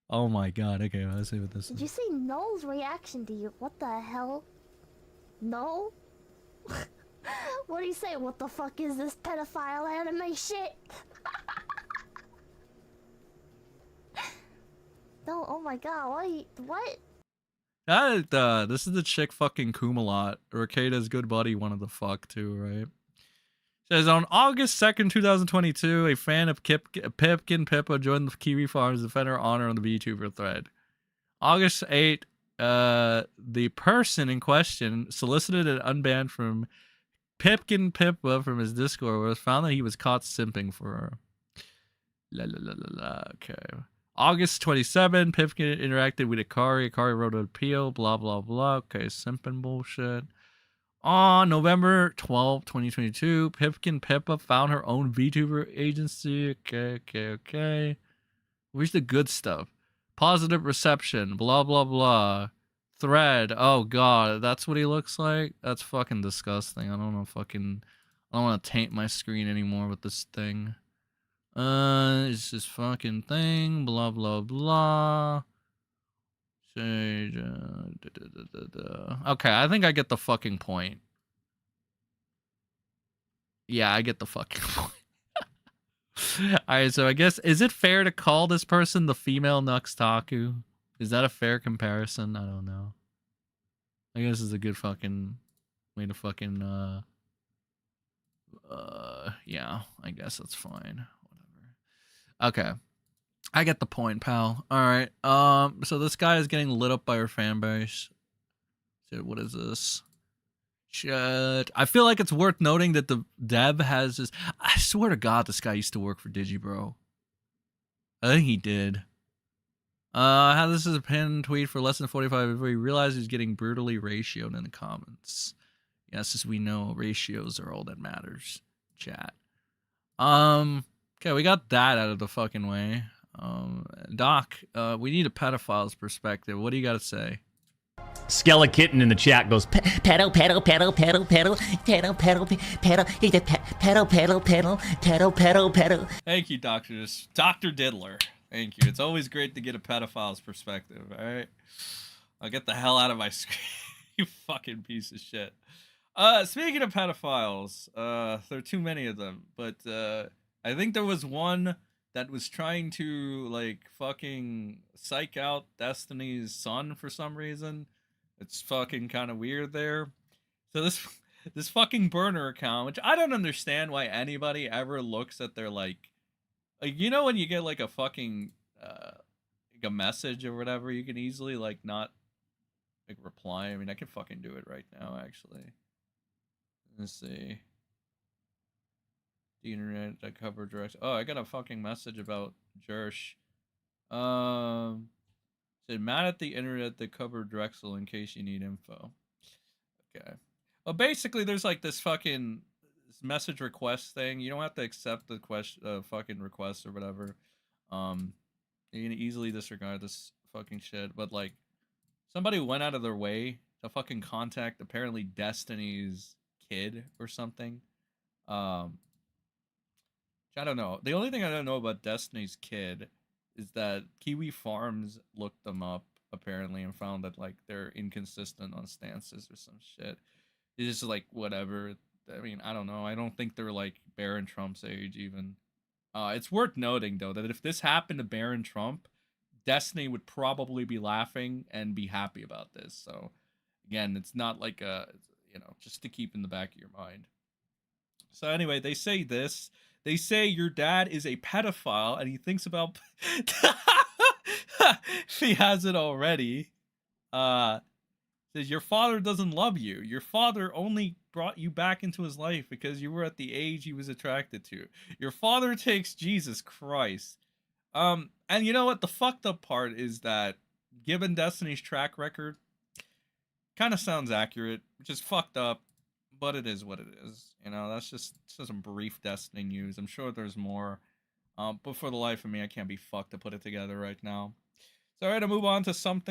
Oh my god. Okay, let's see what this Did is. you see Null's reaction to you? What the hell? Null? What do you say? What the fuck is this pedophile anime shit? No, oh my god, what? This is the chick fucking Kumalot. Rekieta's good buddy wanted to fuck too, right? Says on August 2nd, 2022, a fan of Pipkin Pippa joined the Kiwifarms to defend her honor on the VTuber thread. August 8th, the person in question solicited and unbanned from Pipkin Pippa from his Discord, where it was found that he was caught simping for her. Okay. August 27, Pipkin interacted with Akari. Akari wrote an appeal, blah, blah, blah. Okay, simping bullshit. On November 12, 2022, Pipkin Pippa found her own VTuber agency. Okay. Where's the good stuff? Positive reception, blah, blah, blah. Thread. Oh, God. That's what he looks like? That's fucking disgusting. I don't want to taint my screen anymore with this thing. It's this fucking thing. Blah, blah, blah. Okay, I think I get the fucking point. Yeah, I get the fucking point. Alright, so I guess, is it fair to call this person the female Nux Taku? Is that a fair comparison? I don't know. I guess it's a good fucking way to fucking, yeah, I guess that's fine. Whatever. Okay. I get the point, pal. Alright, so this guy is getting lit up by her fan base. So what is this? Shit. I feel like it's worth noting that the dev has this... I swear to God, this guy used to work for Digibro. I think he did. How this is a pinned tweet for less than 45 before he realized he's getting brutally ratioed in the comments. Yes, as we know, ratios are all that matters. Chat. Okay, we got that out of the fucking way. Doc, we need a pedophile's perspective. What do you got to say? Skellekitten in the chat goes pedal pedal pedal pedal pedal pedal pedal pedal pedal pedal pedal pedal pedal. Thank you, Dr. Diddler. Thank you. It's always great to get a pedophile's perspective. All right, I'll get the hell out of my screen. You fucking piece of shit. Speaking of pedophiles, there are too many of them, but I think there was one that was trying to like fucking psych out Destiny's son for some reason. It's fucking kind of weird there. So this fucking burner account, which I don't understand why anybody ever looks at their like you know when you get like a fucking like a message or whatever, you can easily like not like reply. I mean, I can fucking do it right now actually. Let's see. The internet that cover direct. Oh, I got a fucking message about Jersh. Said mad at the internet that covered Drexel in case you need info. Okay. Well, basically, there's like this fucking message request thing. You don't have to accept the fucking request or whatever. You can easily disregard this fucking shit. But like, somebody went out of their way to fucking contact apparently Destiny's kid or something. I don't know. The only thing I don't know about Destiny's kid is that Kiwifarms looked them up apparently and found that like they're inconsistent on stances or some shit. It's just like whatever. I mean, I don't know. I don't think they're like Barron Trump's age even. It's worth noting though that if this happened to Barron Trump, Destiny would probably be laughing and be happy about this. So again, it's not like a, you know, just to keep in the back of your mind. So anyway, they say this. They say your dad is a pedophile and he thinks about if he hasn't already. Says your father doesn't love you. Your father only brought you back into his life because you were at the age he was attracted to. Your father takes Jesus Christ. And you know what? The fucked up part is that given Destiny's track record, kind of sounds accurate, which is fucked up. But it is what it is. You know, that's just some brief Destiny news. I'm sure there's more. But for the life of me, I can't be fucked to put it together right now. So, alright, to move on to some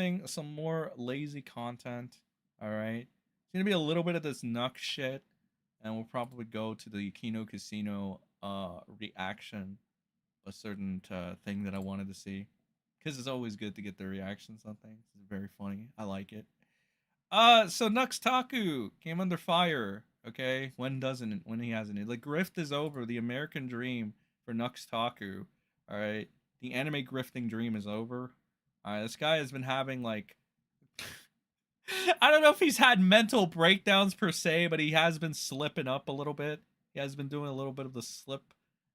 more lazy content. Alright. It's going to be a little bit of this Nux shit. And we'll probably go to the Kino Casino reaction. A certain thing that I wanted to see. Because it's always good to get the reactions on things. It's very funny. I like it. So Nux Taku came under fire, okay? When doesn't it? When he hasn't it? The grift is over. The American dream for Nux Taku, alright? The anime grifting dream is over. Alright, this guy has been having, like... I don't know if he's had mental breakdowns per se, but he has been slipping up a little bit. He has been doing a little bit of the slip,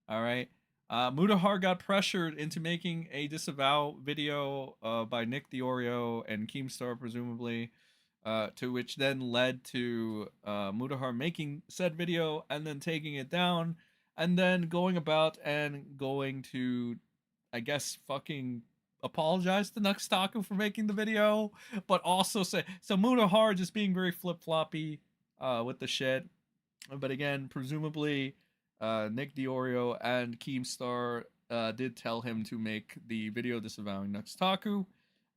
alright? Mutahar got pressured into making a disavow video by Nick the Oreo and Keemstar, presumably. To which then led to Mutahar making said video and then taking it down and then going about and going to, I guess, fucking apologize to Nux Taku for making the video, but also say, so Mutahar just being very flip-floppy with the shit. But again, presumably Nick Diorio and Keemstar did tell him to make the video disavowing Nux Taku.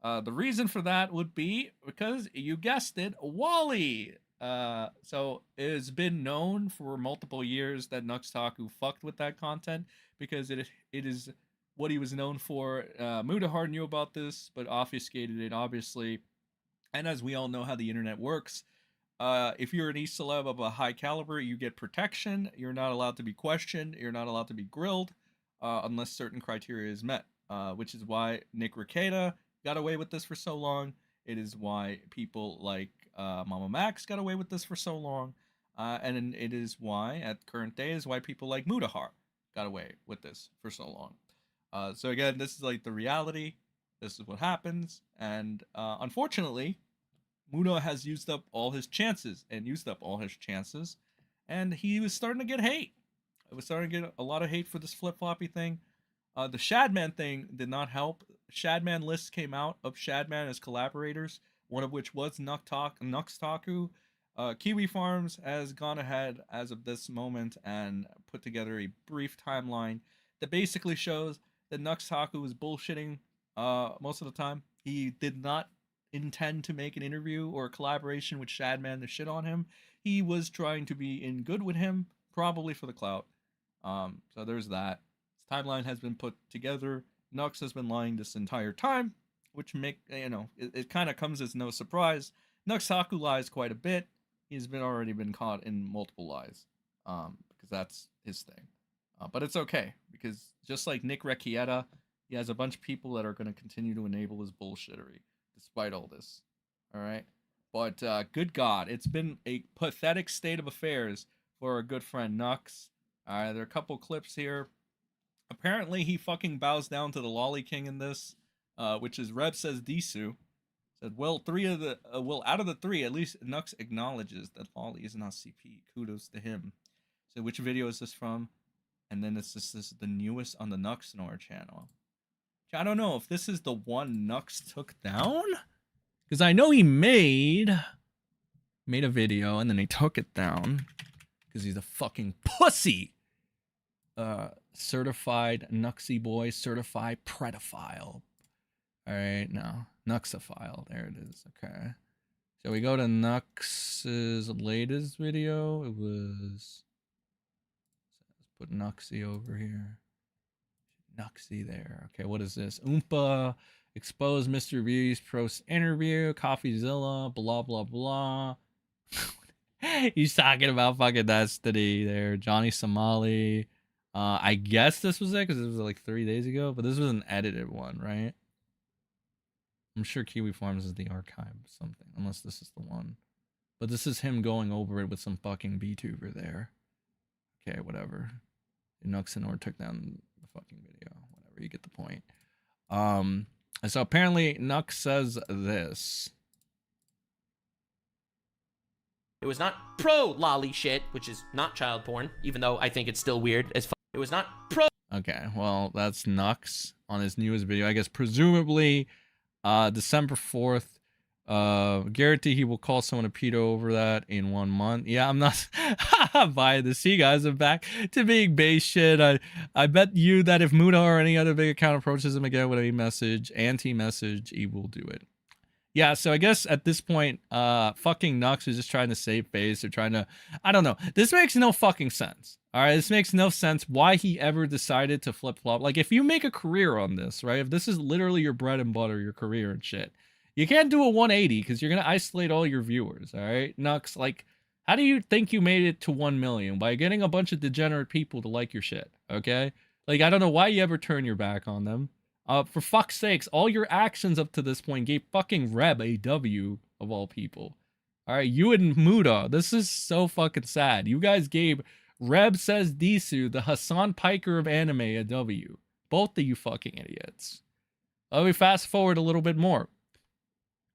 The reason for that would be because, you guessed it, Wally. So it has been known for multiple years that Nux Taku fucked with that content because it is what he was known for. Mutahar knew about this, but obfuscated it, obviously. And as we all know how the internet works, if you're an E-celeb of a high caliber, you get protection. You're not allowed to be questioned. You're not allowed to be grilled unless certain criteria is met, which is why Nick Rekieta got away with this for so long. It is why people like Mama Max got away with this for so long. And it is why, at current day, is why people like Mutahar got away with this for so long. So again, this is like the reality. This is what happens. And unfortunately, Muta has used up all his chances. And he was starting to get hate. It was starting to get a lot of hate for this flip-floppy thing. The Shadman thing did not help. Shadman lists came out of Shadman as collaborators, one of which was Nux Taku. Kiwifarms has gone ahead as of this moment and put together a brief timeline that basically shows that Nux Taku was bullshitting most of the time. He did not intend to make an interview or a collaboration with Shadman to shit on him. He was trying to be in good with him, probably for the clout. So there's that. His timeline has been put together. Nux has been lying this entire time, which it kind of comes as no surprise. Nux Taku lies quite a bit. he's already been caught in multiple lies, because that's his thing. But it's okay, because just like Nick Rekieta, he has a bunch of people that are going to continue to enable his bullshittery, despite all this. All right? But good God, it's been a pathetic state of affairs for our good friend Nux. All right, there are a couple clips here. Apparently, he fucking bows down to the Lolly King in this, which is Reb says Disu. Said, well, out of the three, at least Nux acknowledges that Lolly is not CP. Kudos to him. So which video is this from? And then this is the newest on the nuxanor channel. I don't know if this is the one Nux took down, because I know he made a video and then he took it down because he's a fucking pussy. Certified Nuxy boy, certified pedophile. All right, no, Nuxophile. There it is. Okay, so we go to Nux's latest video. It was. Let's put Nuxy over here. Nuxy there. Okay, what is this? Oompa, expose Mr. V's pros interview, CoffeeZilla, blah blah blah. He's talking about fucking Destiny there. Johnny Somali. I guess this was it because it was like 3 days ago, but this was an edited one, right? I'm sure Kiwifarms is the archive or something, unless this is the one. But this is him going over it with some fucking vtuber there. Okay, whatever. nuxanor took down the fucking video. Whatever, you get the point. So apparently Nux says this. It was not pro lolly shit, which is not child porn, even though I think it's still weird as fuck. It was not pro. Okay, well, that's Nux on his newest video. I guess presumably December 4th. Guarantee he will call someone a pedo over that in 1 month. Yeah, I'm not buying this. See, guys, I'm back to being base shit. I bet you that if Mutahar or any other big account approaches him again with a message, anti-message, he will do it. Yeah, so I guess at this point, fucking Nux is just trying to save face. They're trying to, I don't know. This makes no fucking sense. All right, this makes no sense why he ever decided to flip-flop. Like, if you make a career on this, right? If this is literally your bread and butter, your career and shit, you can't do a 180 because you're going to isolate all your viewers, all right? Nux, like, how do you think you made it to 1 million? By getting a bunch of degenerate people to like your shit, okay? Like, I don't know why you ever turn your back on them. For fuck's sakes, all your actions up to this point gave fucking Reb a W, of all people. All right, you and Muda, this is so fucking sad. You guys gave Reb says Disu, the Hassan Piker of anime, a W. Both of you fucking idiots. Let me fast forward a little bit more.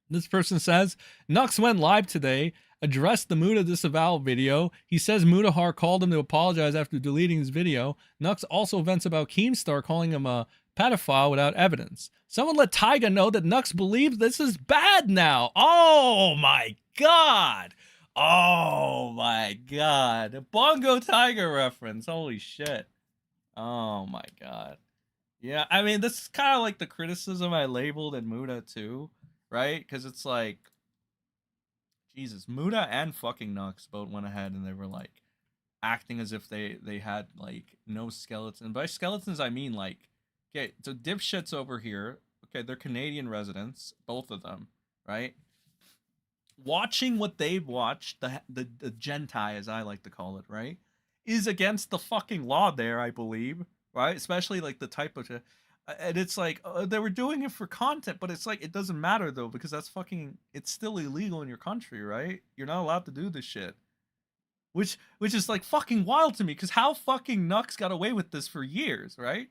This person says, Nux went live today, addressed the Muda disavowal video. He says Mutahar called him to apologize after deleting his video. Nux also vents about Keemstar calling him a pedophile without evidence. Someone let Tyga know that Nux believes this is bad now. Oh my god. Oh my god. A Bongo Tiger reference. Holy shit. Oh my god. Yeah, I mean, this is kind of like the criticism I labeled in Muda too, right? Because it's like, Jesus, Muda and fucking Nux both went ahead and they were like acting as if they had like no skeleton. By skeletons, I mean like, okay, so dipshits over here, okay, they're Canadian residents, both of them, right? Watching what they've watched, the gentai, as I like to call it, right, is against the fucking law there, I believe, right? Especially like the type of, and it's like they were doing it for content, but it's like it doesn't matter though because that's fucking, it's still illegal in your country, right? You're not allowed to do this shit, which is like fucking wild to me because how fucking Nux got away with this for years, right?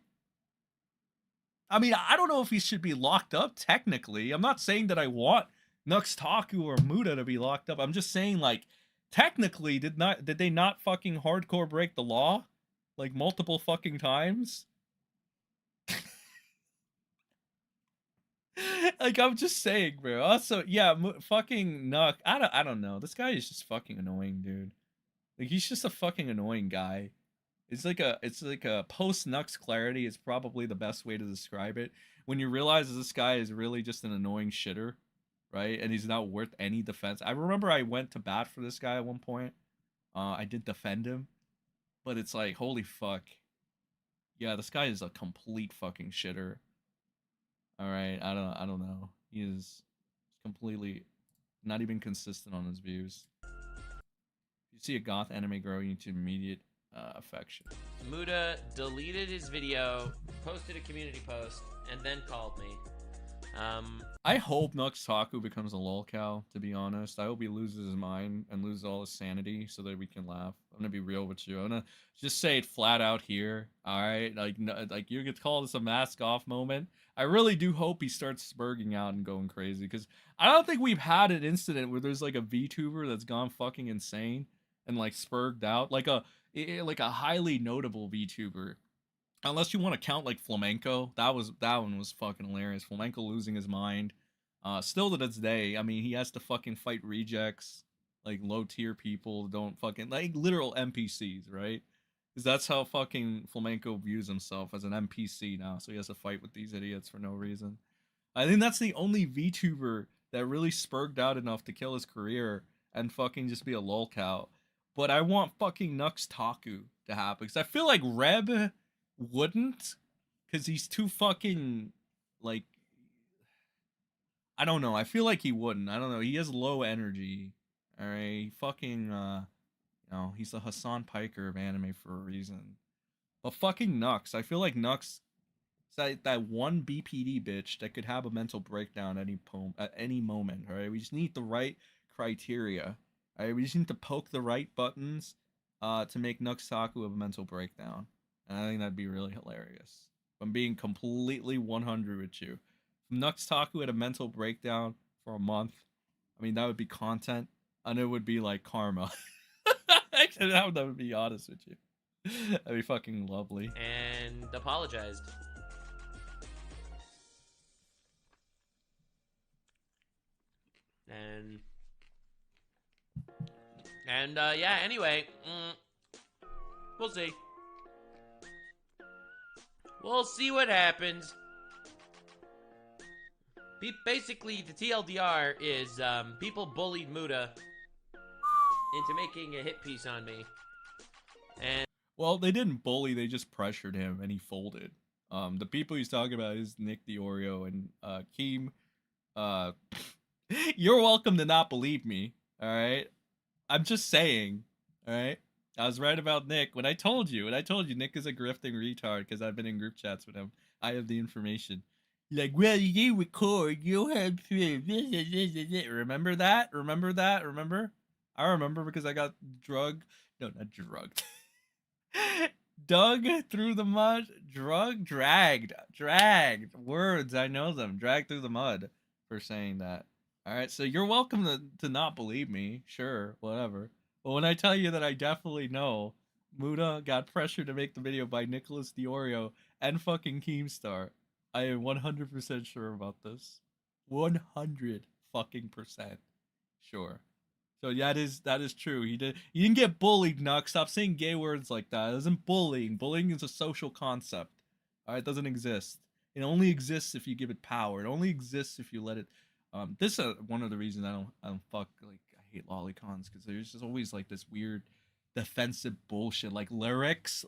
I mean, I don't know if he should be locked up technically. I'm not saying that I want Nux Taku or Muda to be locked up. I'm just saying, like, technically, did they not fucking hardcore break the law? Like, multiple fucking times? Like, I'm just saying, bro. Also, yeah, fucking Nux. I don't know. This guy is just fucking annoying, dude. Like, he's just a fucking annoying guy. It's like a post Nux clarity is probably the best way to describe it. When you realize this guy is really just an annoying shitter, right? And he's not worth any defense. I remember I went to bat for this guy at one point. I did defend him, but it's like, holy fuck. Yeah, this guy is a complete fucking shitter. All right, I don't know. He is completely not even consistent on his views. see a goth anime growing into immediate affection. Muda deleted his video, posted a community post, and then called me. I hope Nux Taku becomes a lolcow, to be honest. I hope he loses his mind and loses all his sanity so that we can laugh. I'm gonna be real with you. I'm gonna just say it flat out here. Alright? Like, no, like you could call this a mask off moment. I really do hope he starts spurging out and going crazy, because I don't think we've had an incident where there's like a VTuber that's gone fucking insane and like spurged out. Like a highly notable VTuber. Unless you want to count like Flamenco, that one was fucking hilarious. Flamenco losing his mind. Still to this day, I mean, he has to fucking fight rejects, like low tier people, don't fucking like literal NPCs, right? Because that's how fucking Flamenco views himself, as an NPC now. So he has to fight with these idiots for no reason. I think that's the only VTuber that really spurged out enough to kill his career and fucking just be a lolcow. But I want fucking Nux Taku to happen, because I feel like Reb wouldn't, because he's too fucking, like, I don't know, I feel like he wouldn't. I don't know, he has low energy. All right, fucking you know, he's the Hassan Piker of anime for a reason. But fucking Nux, I feel like Nux is that one BPD bitch that could have a mental breakdown at any moment. All right, we just need the right criteria. All right, we just need to poke the right buttons to make Nux Taku have a mental breakdown. And I think that'd be really hilarious. If I'm being completely 100 with you. If Nux Taku had a mental breakdown for a month, I mean, that would be content, and it would be like karma. Actually, that would be honest with you. That'd be fucking lovely. And apologized. And yeah, anyway, we'll see. We'll see what happens. Basically, the TLDR is people bullied Muda into making a hit piece on me. And well, they didn't bully, they just pressured him and he folded. The people he's talking about is Nick the Oreo and Keem. You're welcome to not believe me, alright? I'm just saying, alright? I was right about Nick when I told you Nick is a grifting retard because I've been in group chats with him. I have the information. Like, well, you record, you have to. Remember that? Remember? I remember because I got drugged. No, not drugged. Dug through the mud. Dragged. Words, I know them. Dragged through the mud for saying that. Alright, so you're welcome to not believe me. Sure, whatever. But when I tell you that I definitely know Muda got pressured to make the video by Nicholas Diorio and fucking Keemstar, I am 100% sure about this. 100 fucking percent sure. So yeah, that is true. He didn't get bullied, Nux. Stop saying gay words like that. It isn't bullying. Bullying is a social concept. Alright, it doesn't exist. It only exists if you give it power. It only exists if you let it. This is one of the reasons I don't fuck, like, I hate lolicons, because there's just always like this weird defensive bullshit. Like Larix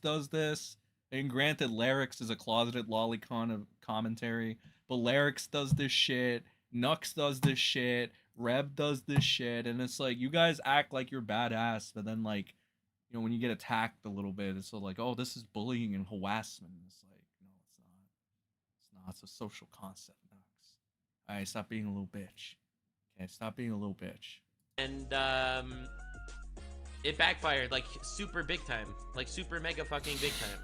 does this, and granted, Larix is a closeted lolicon of commentary, but Larix does this shit, Nux does this shit, Reb does this shit, and it's like, you guys act like you're badass, but then, like, you know, when you get attacked a little bit, it's so like, oh, this is bullying and harassment. It's like, no, it's not. It's not. It's a social concept, Nux. Alright, stop being a little bitch. Okay, stop being a little bitch. And it backfired, like, super big time. Like, super mega fucking big time.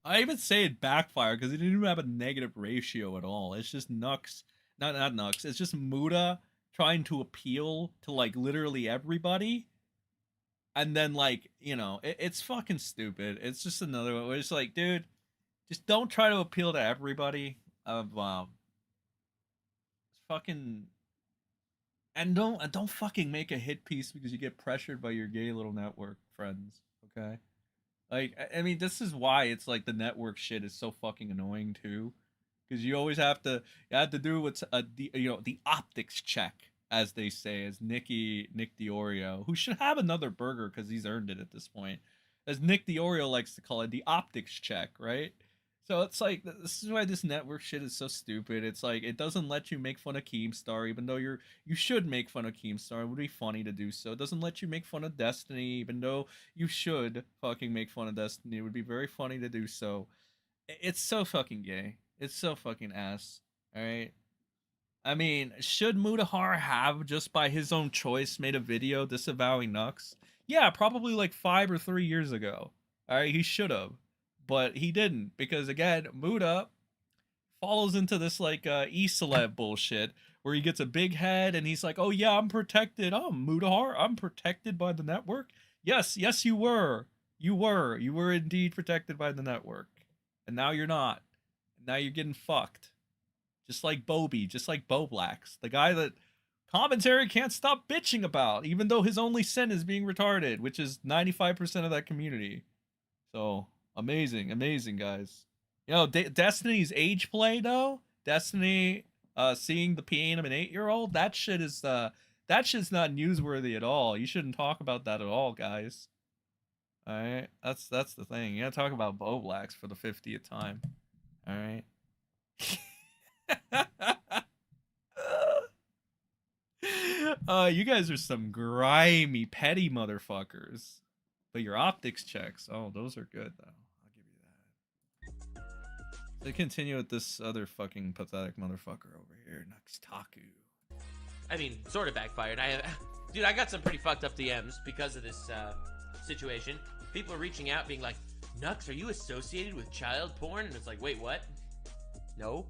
I even say it backfired because it didn't even have a negative ratio at all. It's just Nux, not Nux. It's just Muda trying to appeal to, like, literally everybody. And then, like, you know, it's fucking stupid. It's just another one where it's like, dude, just don't try to appeal to everybody. Fucking, and don't fucking make a hit piece because you get pressured by your gay little network friends. Okay, like, I mean, this is why it's like the network shit is so fucking annoying too, because you always have to do what's the optics check, as they say, as Nick the Oreo, who should have another burger because he's earned it at this point, as Nick the Oreo likes to call it, the optics check, right? So it's like, this is why this network shit is so stupid. It's like, it doesn't let you make fun of Keemstar, even though you should make fun of Keemstar. It would be funny to do so. It doesn't let you make fun of Destiny, even though you should fucking make fun of Destiny. It would be very funny to do so. It's so fucking gay. It's so fucking ass. Alright? I mean, should Mutahar have, just by his own choice, made a video disavowing Nux? Yeah, probably like 5 or 3 years ago. Alright, he should have. But he didn't, because again, Muta follows into this like e-celeb bullshit where he gets a big head and he's like, oh yeah, I'm protected. Oh, Mutahar, I'm protected by the network. Yes, you were. You were indeed protected by the network. And now you're not. Now you're getting fucked. Just like Bobby, just like Boblax, the guy that commentary can't stop bitching about, even though his only sin is being retarded, which is 95% of that community. So amazing, guys. You know, Destiny's age play though. Destiny seeing the pain of an 8-year-old. That shit's not newsworthy at all. You shouldn't talk about that at all, guys. All right, that's the thing. You gotta talk about Boblax for the 50th time. All right. You guys are some grimy, petty motherfuckers. But your optics checks, oh, those are good though. I'll give you that. They continue with this other fucking pathetic motherfucker over here, Nux Taku. I mean, sort of backfired. Dude, I got some pretty fucked up DMs because of this situation. People are reaching out being like, Nux, are you associated with child porn? And it's like, wait, what? No.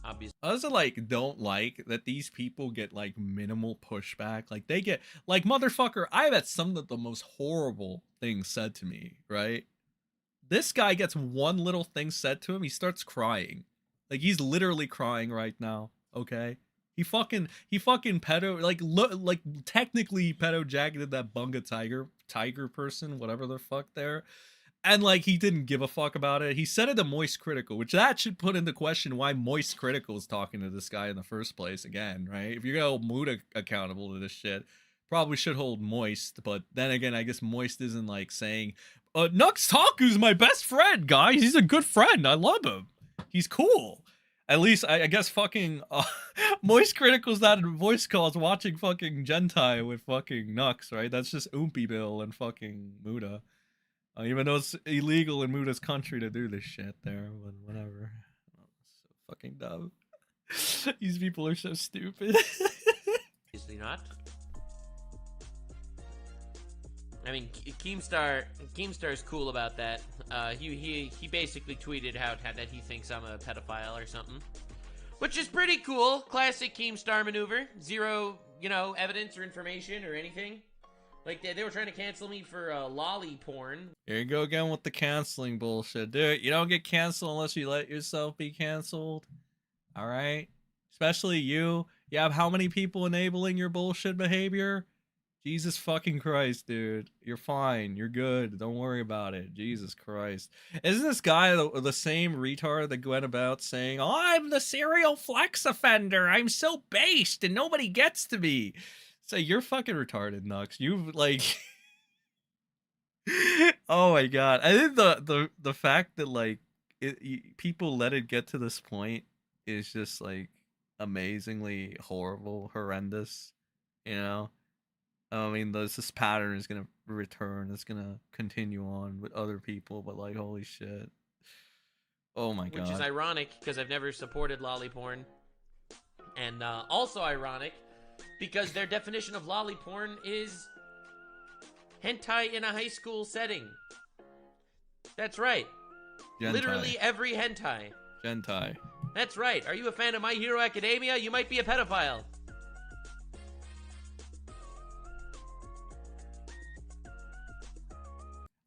Obviously. I also don't like that these people get like minimal pushback. Like they get like, motherfucker, I've had some of the most horrible things said to me, right? This guy gets one little thing said to him, he starts crying. Like he's literally crying right now, okay? He fucking pedo, like technically pedo jacketed that Bunga tiger person, whatever the fuck there. And like he didn't give a fuck about it. He said it to Moist Critical, which that should put into question why Moist Critical is talking to this guy in the first place again, right? If you're gonna hold Muta accountable to this shit, probably should hold Moist. But then again, I guess Moist isn't like saying, Nux Taku's my best friend, guys. He's a good friend. I love him. He's cool. At least I guess fucking Moist Critical's not in voice calls watching fucking Gentai with fucking Nux, right? That's just Oompy Bill and fucking Muta. Even though it's illegal in Muta's country to do this shit there, but whatever. Oh, so fucking dumb. These people are so stupid. Obviously not. I mean, Keemstar's cool about that. He basically tweeted out that he thinks I'm a pedophile or something, which is pretty cool. Classic Keemstar maneuver. Zero, evidence or information or anything. Like, they were trying to cancel me for lolly porn. Here you go again with the canceling bullshit. Dude, you don't get canceled unless you let yourself be canceled. Alright? Especially you. You have how many people enabling your bullshit behavior? Jesus fucking Christ, dude. You're fine. You're good. Don't worry about it. Jesus Christ. Isn't this guy the same retard that went about saying, oh, I'm the serial flex offender. I'm so based and nobody gets to me. So you're fucking retarded, Nux. You like oh my god. I think the fact that people let it get to this point is just like amazingly horrible, horrendous, I mean, this pattern is gonna return. It's gonna continue on with other people, but like, holy shit. Oh my god. Which is ironic because I've never supported lolly porn, and also ironic because their definition of lolly porn is hentai in a high school setting. That's right. Gentai. Literally every hentai. Gentai. That's right. Are you a fan of My Hero Academia? You might be a pedophile.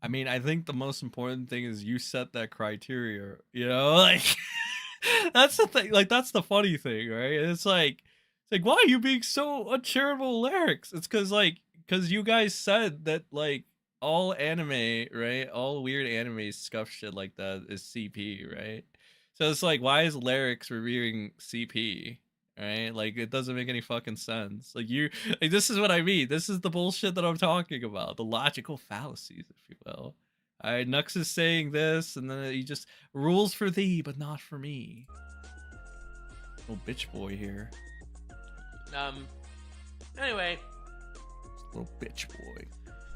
I mean, I think the most important thing is you set that criteria, like that's the thing, like that's the funny thing, right? It's like why are you being so uncharitable, Lyrics? It's because you guys said that like all anime, right? All weird anime scuff shit like that is CP, right? So it's like, why is Lyrics reviewing CP? Right? Like, it doesn't make any fucking sense. Like, this is what I mean. This is the bullshit that I'm talking about. The logical fallacies, if you will. Alright, Nux is saying this, and then he just rules for thee, but not for me. Little bitch boy here. Anyway. Little bitch boy.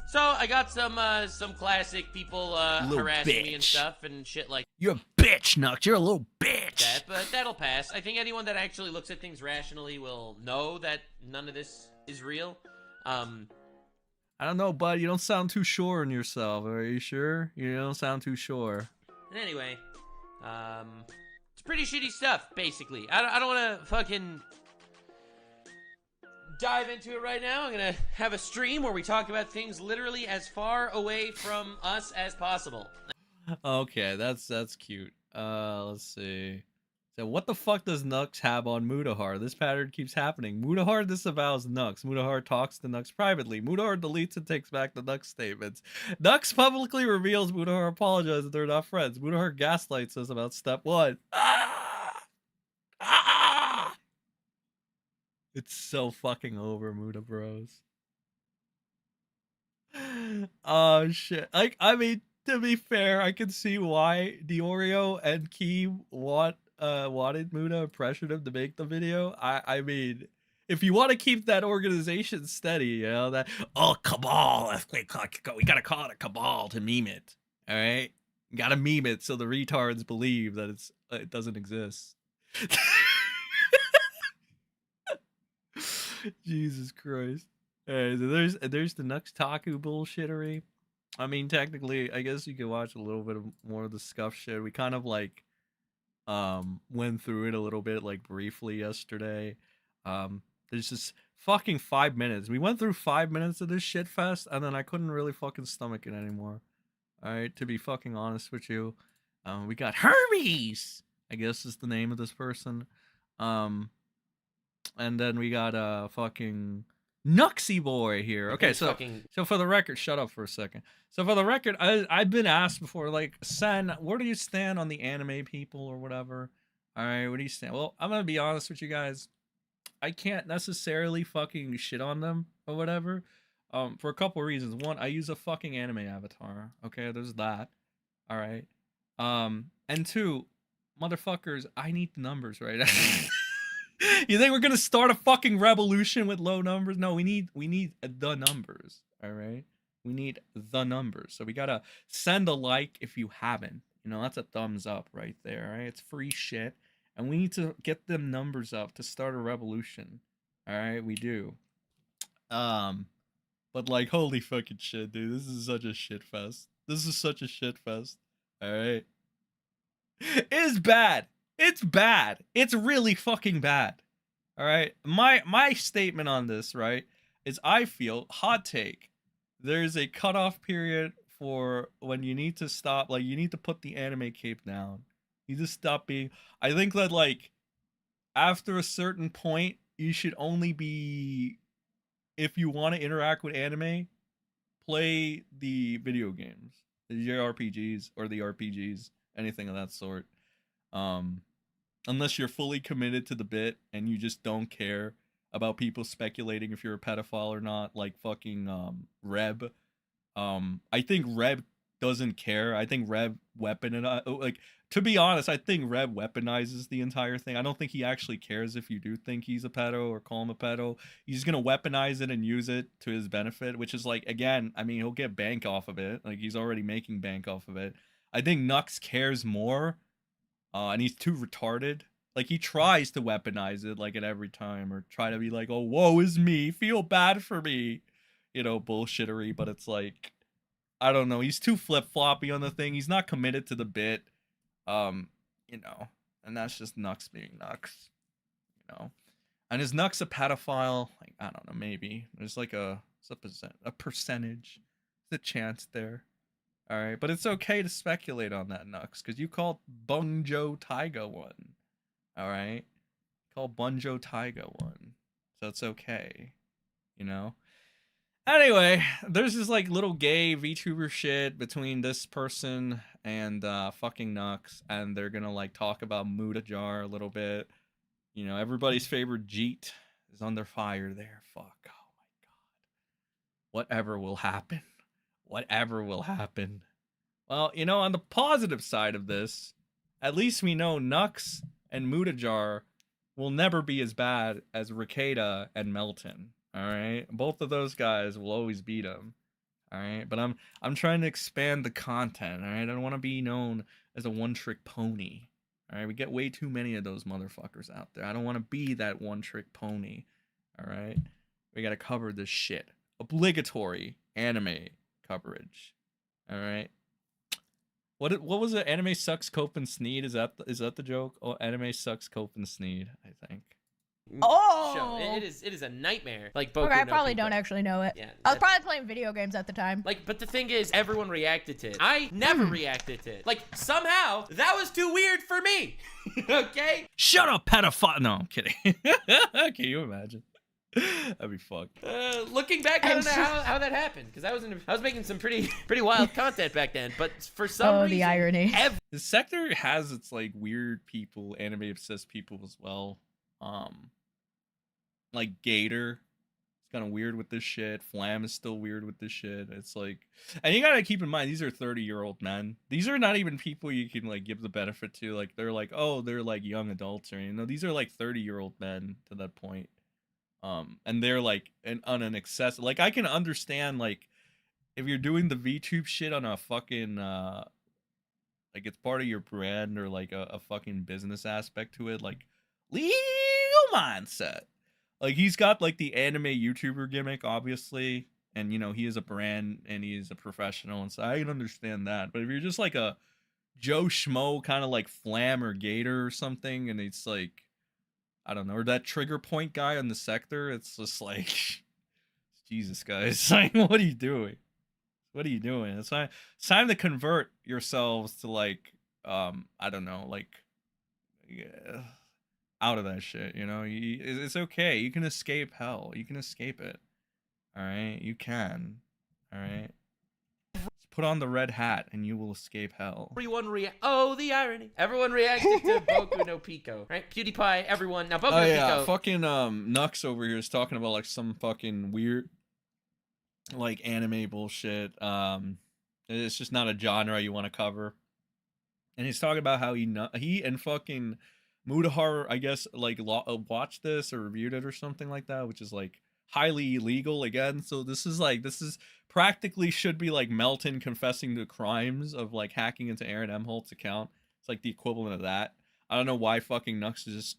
So I got some classic people harassing me and bitch. stuff and shit like You're a bitch, Nux. You're a little bitch. that, but that'll pass. I think anyone that actually looks at things rationally will know that none of this is real. I don't know, bud. You don't sound too sure in yourself. Are you sure? You don't sound too sure. And anyway, it's pretty shitty stuff, basically. I don't want to fucking dive into it right now. I'm gonna have a stream where we talk about things literally as far away from us as possible. Okay, that's cute. Let's see. So what the fuck does Nux have on Mutahar? This pattern keeps happening. Mutahar disavows Nux. Mutahar talks to Nux privately. Mutahar deletes and takes back the Nux statements. Nux publicly reveals Mutahar apologizes that they're not friends. Mutahar gaslights us about step 1. It's so fucking over, Muta bros. Oh shit. Like, I mean, to be fair, I can see why Diorio and Key wanted Muta and pressured him to make the video. I mean, if you want to keep that organization steady, you know, that, oh, cabal, we gotta call it a cabal to meme it. All right? You gotta meme it so the retards believe that it doesn't exist. Jesus Christ. Alright, so there's the Nux Taku bullshittery. I mean, technically, I guess you could watch a little bit more of the scuff shit. We kind of like went through it a little bit like briefly yesterday. There's just fucking 5 minutes. We went through 5 minutes of this shit fest, and then I couldn't really fucking stomach it anymore. Alright, to be fucking honest with you. We got Hermes, I guess is the name of this person. And then we got fucking Nuxy boy here. Okay, so for the record, shut up for a second. So for the record, I've been asked before, like, Sen, where do you stand on the anime people or whatever? All right, where do you stand? Well, I'm gonna be honest with you guys. I can't necessarily fucking shit on them or whatever. For a couple of reasons. One, I use a fucking anime avatar. Okay, there's that. All right. And two, motherfuckers, I need the numbers right. You think we're gonna start a fucking revolution with low numbers? No, we need the numbers. All right, we need the numbers. So we gotta send a like if you haven't. You know, that's a thumbs up right there. All right, it's free shit, and we need to get them numbers up to start a revolution. All right, we do. But like, holy fucking shit, dude, this is such a shit fest. This is such a shit fest. All right, it's bad. It's bad. It's really fucking bad. All right. My statement on this, right, is I feel, hot take, there's a cutoff period for when you need to stop. Like, you need to put the anime cape down. You just stop being. I think that, like, after a certain point, you should only be, if you want to interact with anime, play the video games, the JRPGs or the RPGs, anything of that sort. Unless you're fully committed to the bit and you just don't care about people speculating if you're a pedophile or not, like fucking Reb. I think Reb doesn't care. I think Reb like, to be honest, I think Reb weaponizes the entire thing. I don't think he actually cares if you do think he's a pedo or call him a pedo. He's gonna weaponize it and use it to his benefit, which is like, again, I mean, he'll get bank off of it. Like, he's already making bank off of it. I think Nux cares more. And he's too retarded. Like, he tries to weaponize it, like, at every time, or try to be like, oh, woe is me, feel bad for me, you know, bullshittery. But it's like, I don't know, he's too flip-floppy on the thing. He's not committed to the bit, you know, and that's just Nux being Nux, you know. And is Nux a pedophile? Like, I don't know, maybe. There's like a percentage, there's a chance there. All right, but it's okay to speculate on that, Nux, because you called Bunjo Taiga one. All right, call Bunjo Taiga one, so it's okay, you know. Anyway, there's this like little gay VTuber shit between this person and fucking Nux, and they're gonna like talk about Mutahar a little bit. You know, everybody's favorite Jeet is under fire there. Fuck, oh my god. Whatever will happen. Whatever will happen. Well, you know, on the positive side of this, at least we know Nux and Mutahar will never be as bad as Rekieta and Melton. All right, both of those guys will always beat them. All right, but I'm trying to expand the content. All right, I don't want to be known as a one-trick pony. All right, we get way too many of those motherfuckers out there. I don't want to be that one-trick pony. All right, we gotta cover this shit. Obligatory anime coverage. All right. What was it? Anime sucks, cope, and sneed. Is that the joke? Oh, anime sucks, cope, and sneed. I think. Show. It is a nightmare. Like Boku Okay, I no probably Pico. don't actually know it. Yeah, I was probably playing video games at the time. Like, but the thing is, everyone reacted to it. I never reacted to it. Like, somehow, that was too weird for me. Okay? Shut up, pedophile. No, I'm kidding. Can you imagine? That'd be fucked. Looking back, I don't know how that happened, because I was making some pretty wild content back then. But for some reason, the irony. The sector has its like weird people, anime obsessed people as well. Like Gator, it's kind of weird with this shit. Flam is still weird with this shit. It's like, and you gotta keep in mind, these are 30-year-old men. These are not even people you can like give the benefit to. Like they're like, oh, they're like young adults, or you know, these are like 30-year-old men to that point. And they're like on an excess. Like I can understand like if you're doing the VTube shit on a fucking like it's part of your brand or like a fucking business aspect to it, like legal mindset. Like he's got like the anime YouTuber gimmick, obviously, and you know he is a brand and he is a professional, and so I can understand that. But if you're just like a Joe Schmo kind of like Flam or Gator or something, and it's like I don't know, or that Trigger Point guy on the sector, it's just like Jesus, guys, like what are you doing? What are you doing? It's time to convert yourselves to like I don't know, like out of that shit, you know. It's okay. You can escape hell. You can escape it. All right, you can. All right. Just put on the red hat and you will escape hell. Oh, the irony. Everyone reacted to Boku no Pico, right? PewDiePie, everyone. Now Boku no Pico. Fucking Nux over here is talking about like some fucking weird like anime bullshit. It's just not a genre you want to cover. And he's talking about how he and fucking Mutahar, I guess, like watched this or reviewed it or something like that, which is like highly illegal again. So this is practically should be like Melton confessing to crimes of like hacking into Aaron Emholt's account. It's like the equivalent of that. I don't know why fucking Nux is just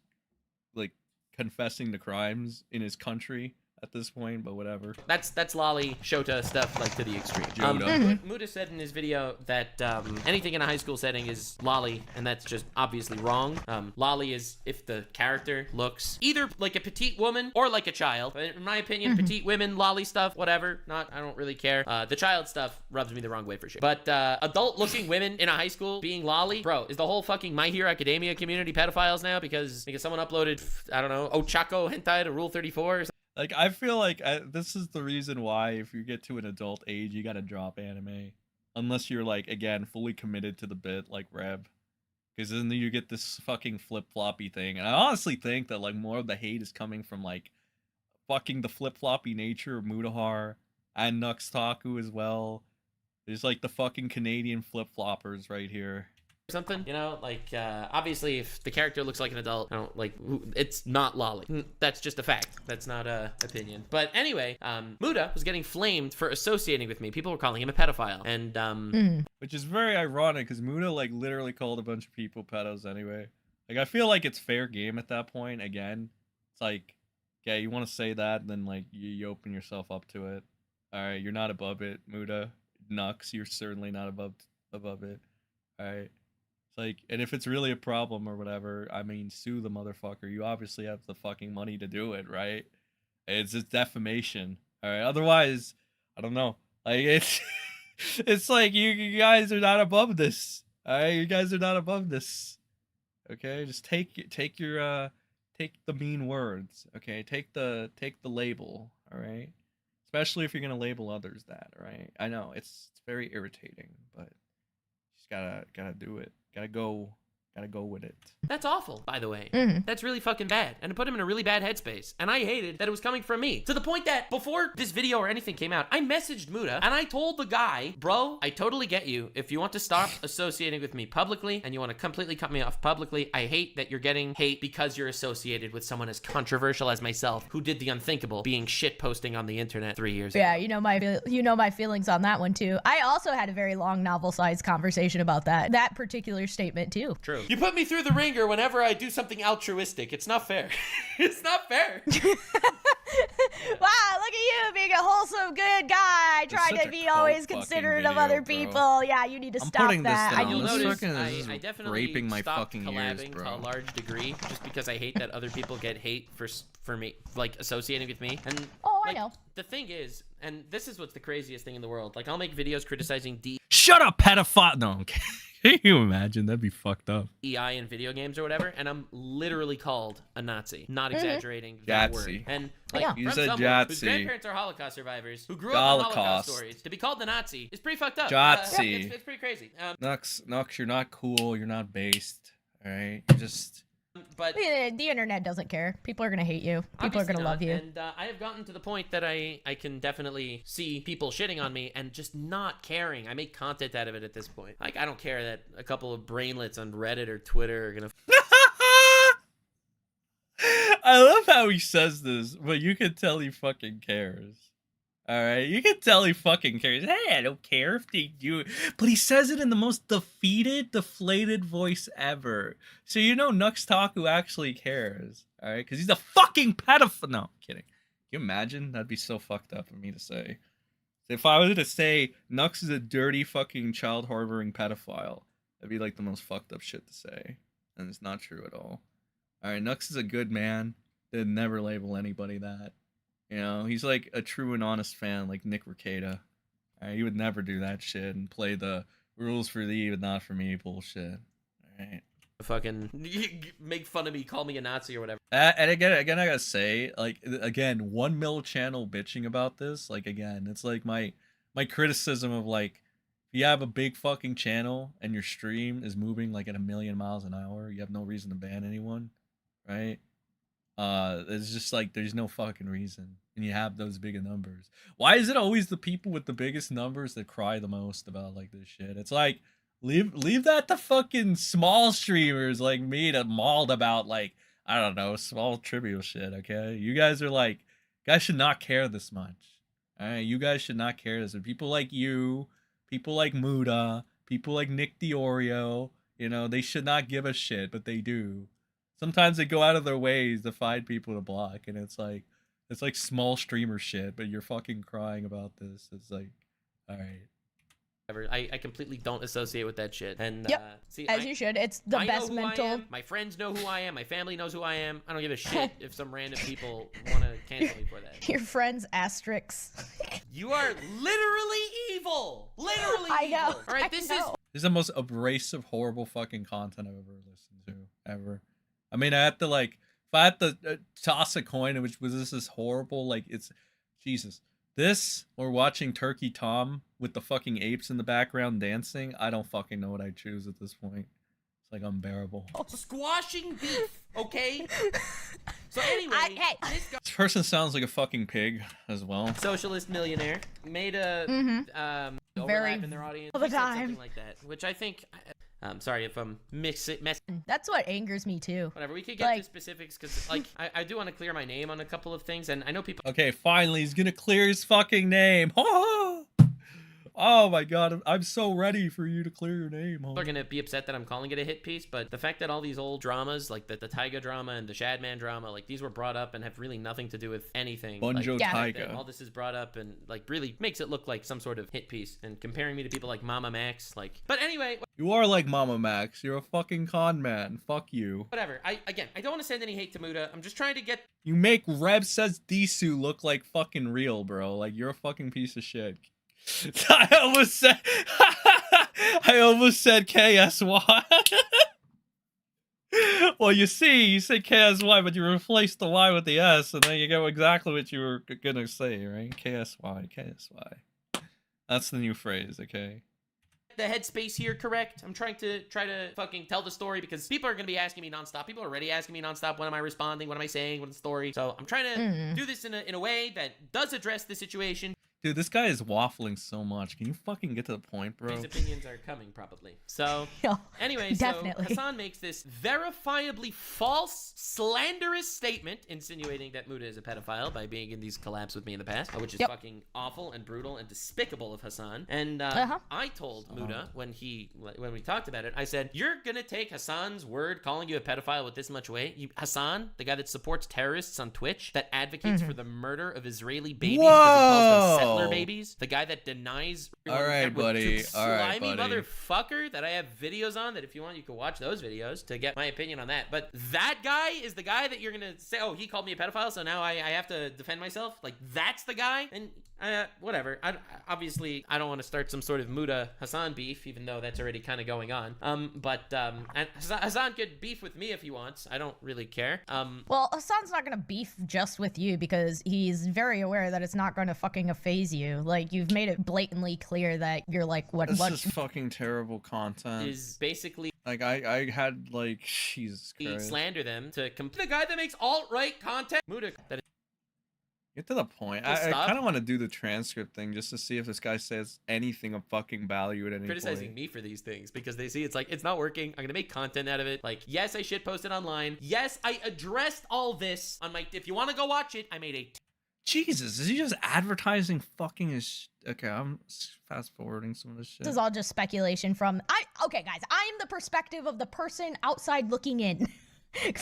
like confessing to crimes in his country at this point, but whatever. That's lolly Shota stuff, like to the extreme. Muta said in his video that anything in a high school setting is lolly, and that's just obviously wrong. Lolly is if the character looks either like a petite woman or like a child. But in my opinion, petite women, lolly stuff, whatever. I don't really care. The child stuff rubs me the wrong way for sure. But adult-looking women in a high school being lolly, bro, is the whole fucking My Hero Academia community pedophiles now because someone uploaded, I don't know, Ochako hentai to Rule 34 or something? Like, I feel like this is the reason why if you get to an adult age, you gotta drop anime. Unless you're, like, again, fully committed to the bit, like Reb. Because then you get this fucking flip-floppy thing. And I honestly think that, like, more of the hate is coming from, like, fucking the flip-floppy nature of Mutahar and Nux Taku as well. There's, like, the fucking Canadian flip-floppers right here. Something, you know, like obviously if the character looks like an adult, I don't like it's not lolly. That's just a fact. That's not a opinion. But anyway, Muta was getting flamed for associating with me. People were calling him a pedophile, and which is very ironic because Muta like literally called a bunch of people pedos anyway. Like I feel like it's fair game at that point. Again, it's like, okay, you want to say that, then like you open yourself up to it. All right, you're not above it, Muta. Nux, you're certainly not above it. All right. Like, and if it's really a problem or whatever, I mean, sue the motherfucker. You obviously have the fucking money to do it, right? It's just defamation, all right? Otherwise, I don't know. Like, it's like you guys are not above this, all right? You guys are not above this, okay? Just take the mean words, okay? Take the label, all right? Especially if you're gonna label others that, right? I know it's very irritating, but you just gotta do it. Gotta Gotta go with it. That's awful, by the way. Mhm. That's really fucking bad. And it put him in a really bad headspace. And I hated that it was coming from me. To the point that before this video or anything came out, I messaged Muta and I told the guy, bro, I totally get you. If you want to stop associating with me publicly and you want to completely cut me off publicly, I hate that you're getting hate because you're associated with someone as controversial as myself who did the unthinkable, being shit posting on the internet 3 years ago. Yeah, you know my feelings on that one too. I also had a very long novel-sized conversation about that particular statement too. True. You put me through the ringer whenever I do something altruistic. It's not fair. It's not fair. Wow, look at you being a wholesome, good guy, trying to be always considerate of other people. Yeah, you need to stop that. Down. You'll notice This I definitely raping my stopped fucking collabing ears, bro. to a large degree just because I hate that other people get hate for me, like associating with me. And I know. The thing is, and this is what's the craziest thing in the world. Like I'll make videos criticizing Shut up, pedophile. No, okay. Can you imagine? That'd be fucked up. DEI in video games or whatever, and I'm literally called a Nazi. Not exaggerating that word. Jatsy. And like You from said someone whose Jatsy. grandparents are Holocaust survivors, who grew up in Holocaust Holocaust. stories, to be called the Nazi is pretty fucked up. Jatsy. It's pretty crazy. Nux, you're not cool. You're not based. All right, you're just. But the internet doesn't care. People are gonna hate you. People are gonna love you. And I have gotten to the point that I can definitely see people shitting on me and just not caring. I make content out of it at this point. Like I don't care that a couple of brainlets on Reddit or Twitter are gonna. I love how he says this, but you can tell he fucking cares. All right, you can tell he fucking cares. Hey, I don't care if they do it, but he says it in the most defeated, deflated voice ever. So you know Nux Taku actually cares. All right, because he's a fucking pedophile. No, I'm kidding. Can you imagine? That'd be so fucked up for me to say. If I was to say Nux is a dirty fucking child harboring pedophile, that'd be like the most fucked up shit to say, and it's not true at all. All right, Nux is a good man. They'd never label anybody that. You know, he's like a true and honest fan, like Nick Rekieta. He would never do that shit and play the rules for thee but not for me bullshit. All right. Fucking make fun of me, call me a Nazi or whatever. And again, I gotta say, like, again, 1 mil channel bitching about this. Like, again, it's like my criticism of like, if you have a big fucking channel and your stream is moving like at 1,000,000 miles an hour, you have no reason to ban anyone, right? It's just like there's no fucking reason, and you have those big numbers. Why is it always the people with the biggest numbers that cry the most about like this shit? It's like leave that to fucking small streamers like me to mauled about like, I don't know, small trivial shit. Okay, you guys are like, guys should not care this much. All right, you guys should not care this. People like you, people like Muta, people like Nick the Oreo, you know, they should not give a shit, but they do. Sometimes they go out of their ways to find people to block, and it's like small streamer shit, but you're fucking crying about this. It's like, all right. I completely don't associate with that shit. And see, as you should. It's the best mental. My friends know who I am. My family knows who I am. I don't give a shit if some random people want to cancel me for that. Your friends asterisks. You are literally evil. Literally I know. evil. All right, this This is the most abrasive, horrible fucking content I've ever listened to, ever. I mean, I had to like, if I had to toss a coin, which was this horrible, like it's, Jesus. This or watching Turkey Tom with the fucking apes in the background dancing, I don't fucking know what I'd choose at this point. It's like unbearable. Squashing beef, okay? So anyway, This person sounds like a fucking pig as well. Socialist millionaire made a overlap Very in their audience. all the He said time. something like that, which I think. I'm sorry if I'm messing. That's what angers me too. Whatever, we could get to specifics because, like, I do want to clear my name on a couple of things, and I know people. Okay, finally, he's gonna clear his fucking name. Oh my god, I'm so ready for you to clear your name. People are gonna be upset that I'm calling it a hit piece, but the fact that all these old dramas, like the Taiga drama and the Shadman drama, like these were brought up and have really nothing to do with anything. Bunjo Taiga. All this is brought up and like really makes it look like some sort of hit piece. And comparing me to people like Mama Max, like. But anyway. You are like Mama Max. You're a fucking con man. Fuck you. Whatever. I don't want to send any hate to Muta. I'm just trying to get. You make Rev Says Disu look like fucking real, bro. Like you're a fucking piece of shit. I almost said KSY. Well, you said KSY, but you replaced the Y with the S, and then you get exactly what you were gonna say, right? KSY. That's the new phrase, okay? the headspace here correct. I'm trying to fucking tell the story because people are going to be asking me nonstop. People are already asking me nonstop. When am I responding? What am I saying? What's the story? So I'm trying to do this in a way that does address the situation. Dude, this guy is waffling so much. Can you fucking get to the point, bro? His opinions are coming, probably. So, anyway, definitely. so Hassan makes this verifiably false, slanderous statement insinuating that Muta is a pedophile by being in these collabs with me in the past, which is fucking awful and brutal and despicable of Hassan. And I told Muta when we talked about it, I said, you're gonna take Hassan's word calling you a pedophile with this much weight? Hassan, the guy that supports terrorists on Twitch, that advocates for the murder of Israeli babies because he calls them settler babies, the guy that denies. All right, buddy. All right, slimy buddy. Motherfucker that I have videos on that if you want you can watch those videos to get my opinion on that. But that guy is the guy that you're gonna say, oh, he called me a pedophile, so now I have to defend myself. Like that's the guy. And whatever. Obviously I don't want to start some sort of Muta Hassan beef, even though that's already kind of going on. And Hassan could beef with me if he wants. I don't really care. Well, Hassan's not gonna beef just with you because he's very aware that it's not gonna fucking phase you. Like you've made it blatantly clear that you're like what This is fucking terrible content. Is basically like I had like Jesus Christ. Slander them to the guy that makes alt-right content. Muta. Get to the point. I kind of want to do the transcript thing just to see if this guy says anything of fucking value at any criticizing point. me for these things because they see it's like it's not working. I'm gonna make content out of it. Like yes, I shit posted online. Yes, I addressed all this on my. If you want to go watch it, I made a. Jesus, is he just advertising fucking his? Okay, I'm fast forwarding some of this shit. This is all just speculation from okay, guys. I'm the perspective of the person outside looking in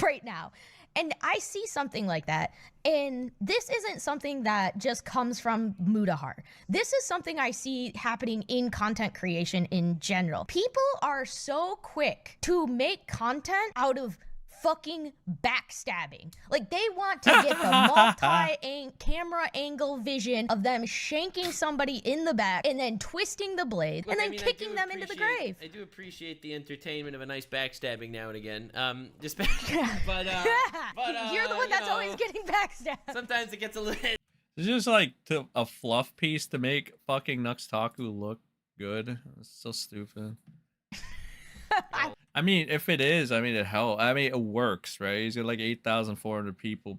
right now. And I see something like that, and this isn't something that just comes from Mutahar. This is something I see happening in content creation in general. People are so quick to make content out of fucking backstabbing. Like they want to get the multi-camera angle vision of them shanking somebody in the back and then twisting the blade and then kicking them into the grave. I do appreciate the entertainment of a nice backstabbing now and again. But you're the one that's always getting backstabbed. Sometimes it gets a little. It's just like a fluff piece to make fucking Nux Taku look good. It's so stupid. I mean, if it is, I mean, it helps. I mean, it works, right? He's got like 8,400 people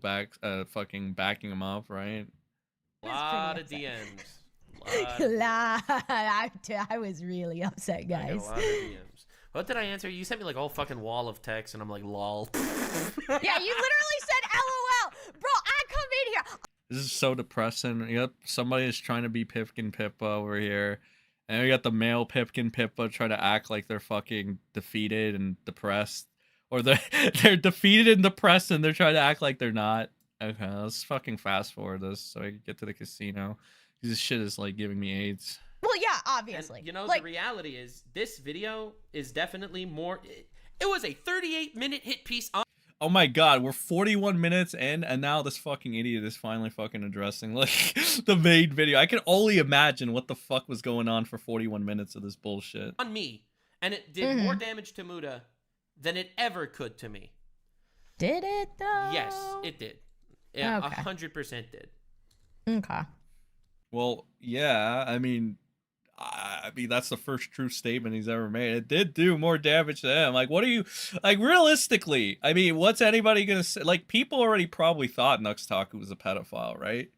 fucking backing him up, right? A lot of DMs. I was really upset, guys. I got a lot of DMs. What did I answer? You sent me like a whole fucking wall of text, and I'm like, lol. Yeah, you literally said LOL. Bro, I come in here. This is so depressing. Yep, somebody is trying to be Pipkin Pippa over here. And we got the male Pipkin Pippa trying to act like they're fucking defeated and depressed. Or they're defeated and depressed and they're trying to act like they're not. Okay, let's fucking fast forward this so I can get to the casino. This shit is like giving me AIDS. Well, yeah, obviously. And, you know, the reality is this video is definitely more... It was a 38-minute hit piece on... Oh my god, we're 41 minutes in, and now this fucking idiot is finally fucking addressing, like, the main video. I can only imagine what the fuck was going on for 41 minutes of this bullshit. On me, and it did more damage to Muta than it ever could to me. Did it, though? Yes, it did. Yeah, 100% did. Okay. Well, yeah, I mean, that's the first true statement he's ever made. It did do more damage to him. Like, what are you, like, realistically, I mean, what's anybody gonna say? Like, people already probably thought Nux Taku was a pedophile, right?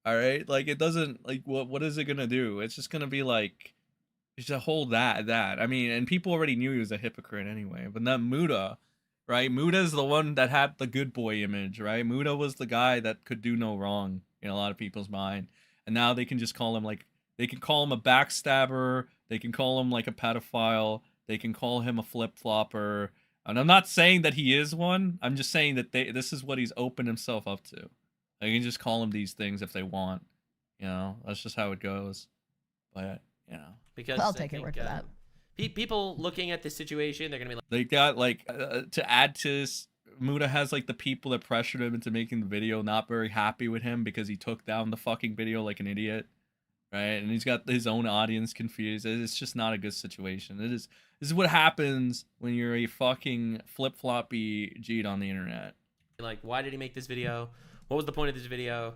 All right, like, it doesn't, like, what is it gonna do? It's just gonna be like, just a whole that. I mean, and people already knew he was a hypocrite anyway. But not Muta, right? Muta's the one that had the good boy image, right? Muta was the guy that could do no wrong in a lot of people's mind, and now they can just call him like. They can call him a backstabber. They can call him like a pedophile. They can call him a flip-flopper. And I'm not saying that he is one. I'm just saying that this is what he's opened himself up to. They can just call him these things if they want. You know, that's just how it goes. But, you know. Because I'll take your word for that. People looking at this situation, they're going to be like... They got, like, to add to this, Muta has, like, the people that pressured him into making the video not very happy with him because he took down the fucking video like an idiot. Right, and he's got his own audience confused. It's just not a good situation. This is what happens when you're a fucking flip-floppy Jeet on the internet. Like, why did he make this video? What was the point of this video?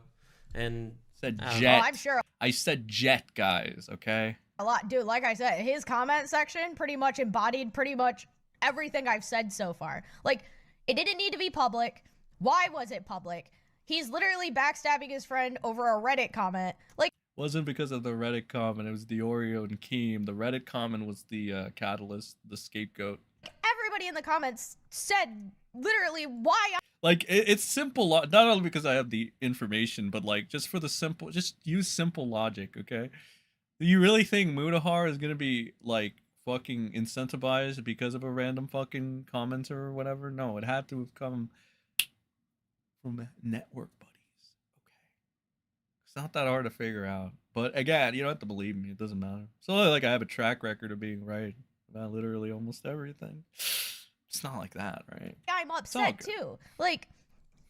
And said jet. Oh, I'm sure. I said jet, guys. Okay. A lot, dude. Like I said, his comment section pretty much embodied pretty much everything I've said so far. Like, it didn't need to be public. Why was it public? He's literally backstabbing his friend over a Reddit comment. Like, Wasn't because of the Reddit comment. It was the Oreo and Keem. The Reddit comment was the catalyst, the scapegoat. everybody in the comments said literally why Like, it's simple, not only because I have the information, but like just for the simple, just use simple logic, okay? Do you really think Mutahar is gonna be like fucking incentivized because of a random fucking commenter or whatever? No, it had to have come from network buddies, okay? It's not that hard to figure out. But again, you don't have to believe me, it doesn't matter. So like I have a track record of being right about literally almost everything. It's not like that, right? I'm upset too. Like,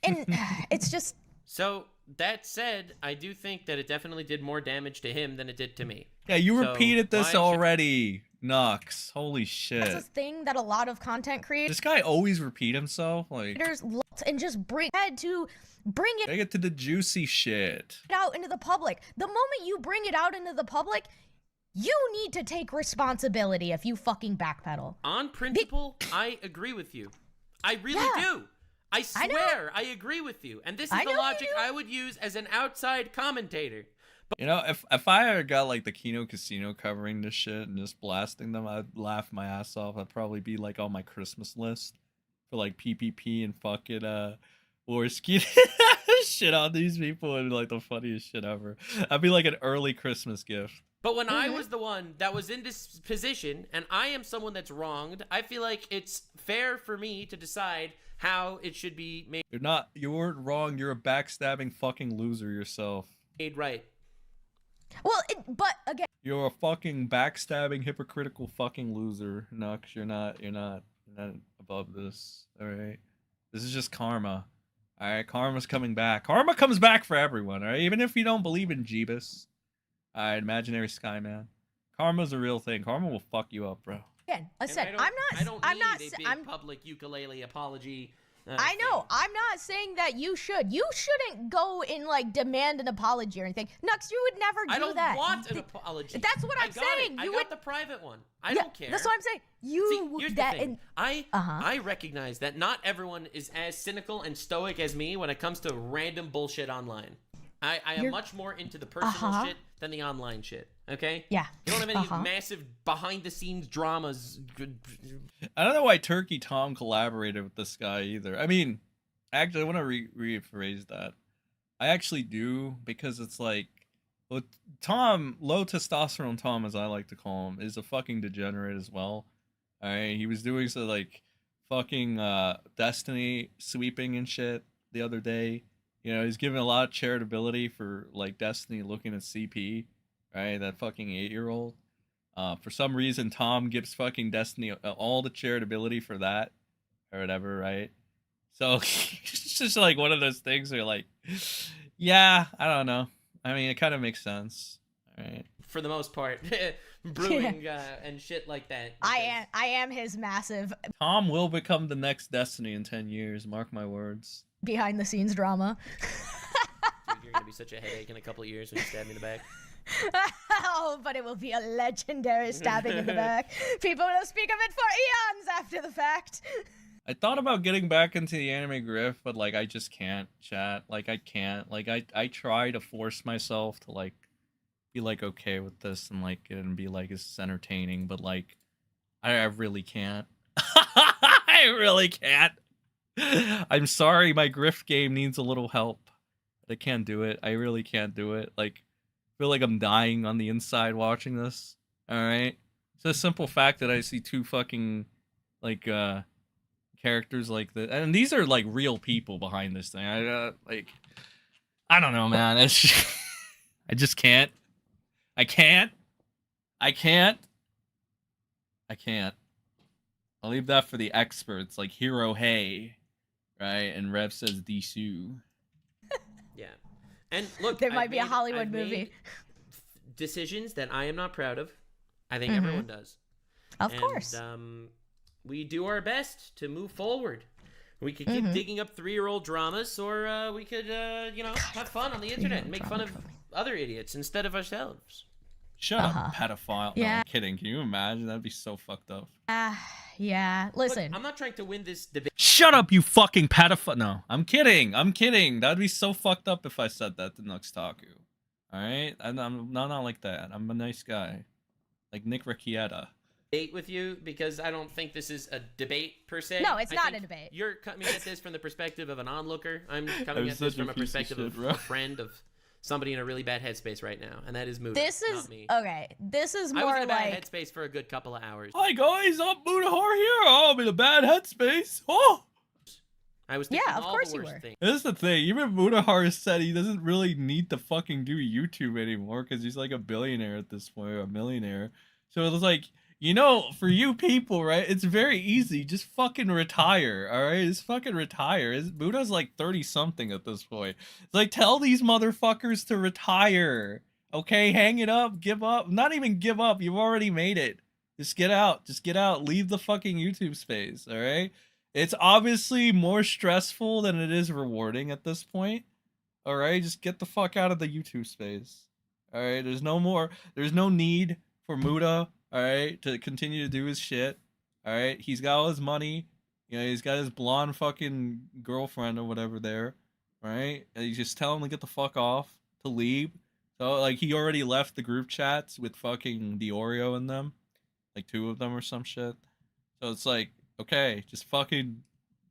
and it's just. So that said, I do think that it definitely did more damage to him than it did to me. Yeah, you So repeated this why should- already, Nux. Holy shit. That's a thing that a lot of content creators This guy always repeat himself? Like, and just had to bring gotta get to the juicy shit. it out into the public. The moment you bring it out into the public, you need to take responsibility if you fucking backpedal. On principle, I agree with you. I really do. I swear, I agree with you. And this is the logic I would use as an outside commentator. You know, if I ever got like the Kino Casino covering this shit and just blasting them, I'd laugh my ass off. I'd probably be like on my Christmas list for like PPP and fucking or shit on these people and like the funniest shit ever. I'd be like an early Christmas gift. But when I was the one that was in this position, and I am someone that's wronged, I feel like it's fair for me to decide how it should be made. You weren't wrong. You're a backstabbing fucking loser yourself. Made right. Well, but again, You're a fucking backstabbing, hypocritical fucking loser, Nux. You're not above this. All right, this is just karma. All right, karma's coming back. Karma comes back for everyone. All right, even if you don't believe in Jeebus. All right, imaginary Skyman. Karma's a real thing. Karma will fuck you up, bro. again, I And said I don't need a big public ukulele apology. I know. I'm not saying that you should. You shouldn't go and like demand an apology or anything. Nux, you would never do I don't that. want an apology. That's what I'm saying. I You got would the private one. I don't care. That's what I'm saying. You Here's that the thing. and I recognize that not everyone is as cynical and stoic as me when it comes to random bullshit online. I am much more into the personal shit than the online shit. Okay? Yeah. You don't have any massive behind-the-scenes dramas. I don't know why Turkey Tom collaborated with this guy either. I mean, actually, I want to rephrase that. I actually do, because it's like, well, Tom, low testosterone Tom, as I like to call him, is a fucking degenerate as well. All right, he was doing so like fucking Destiny sweeping and shit the other day. You know, he's giving a lot of charitability for like Destiny looking at CP, right? That fucking 8-year-old. For some reason, Tom gives fucking Destiny all the charitability for that or whatever, right? So it's just like one of those things where like, yeah, I don't know. I mean, it kind of makes sense, right? For the most part, brewing and shit like that. I am his massive Tom will become the next Destiny in 10 years. Mark my words. behind the scenes drama. Dude, you're gonna be such a headache in a couple of years when you stab me in the back. Oh, but it will be a legendary stabbing in the back. People will speak of it for eons after the fact. I thought about getting back into the anime grift, but like I just can't, chat. Like I can't. Like I try to force myself to like be like okay with this and like it and be like it's entertaining, but like I really can't. I really can't. I'm sorry, my grift game needs a little help. I can't do it. I really can't do it. Like I feel like I'm dying on the inside watching this. All right. It's a simple fact that I see two fucking like characters like that, and these are like real people behind this thing. I don't know, man. It's just, I just can't. I can't. I'll leave that for the experts like Hero Hey, right? And Rev says Disu. Yeah, and look, There might be a Hollywood I've movie. made decisions that I am not proud of. I think Mhm. everyone does. Of course. We do our best to move forward. We could keep digging up 3-year-old dramas, or we could, have fun on the internet and make fun of other idiots instead of ourselves. Shut up, pedophile. No, I'm kidding. Can you imagine? That'd be so fucked up. Yeah. Listen. Look, I'm not trying to win this debate. Shut up, you fucking pedophile. No, I'm kidding. I'm kidding. That'd be so fucked up if I said that to Nux Taku. Alright? I'm not like that. I'm a nice guy. Like Nick Rekieta. With you because I don't think this is a debate per se. No, it's I not think a debate. You're coming at this from the perspective of an onlooker. I'm coming at this from a perspective of a friend, of somebody in a really bad headspace right now, and that is Muta, not me. Okay. This is more I was in a like bad headspace for a good couple of hours. Hi guys, I'm Mutahar here. I'm in a bad headspace. Oh! I was thinking of all course the you worst were. things. This is the thing. Even Mutahar said he doesn't really need to fucking do YouTube anymore because he's like a billionaire at this point, or a millionaire. So it's like, you know, for you people, right? It's very easy. Just fucking retire, all right? Just fucking retire. Buddha's like 30-something at this point. It's like, tell these motherfuckers to retire, okay? Hang it up, give up. Not even give up. You've already made it. Just get out. Just get out. Leave the fucking YouTube space, all right? It's obviously more stressful than it is rewarding at this point, all right? Just get the fuck out of the YouTube space, all right? There's no need for Muta, all right, to continue to do his shit. All right, he's got all his money. You know, he's got his blonde fucking girlfriend or whatever there, right? And you just tell him to get the fuck off, to leave. So like he already left the group chats with fucking the Oreo in them, like 2 of them or some shit. So it's like, okay, just fucking,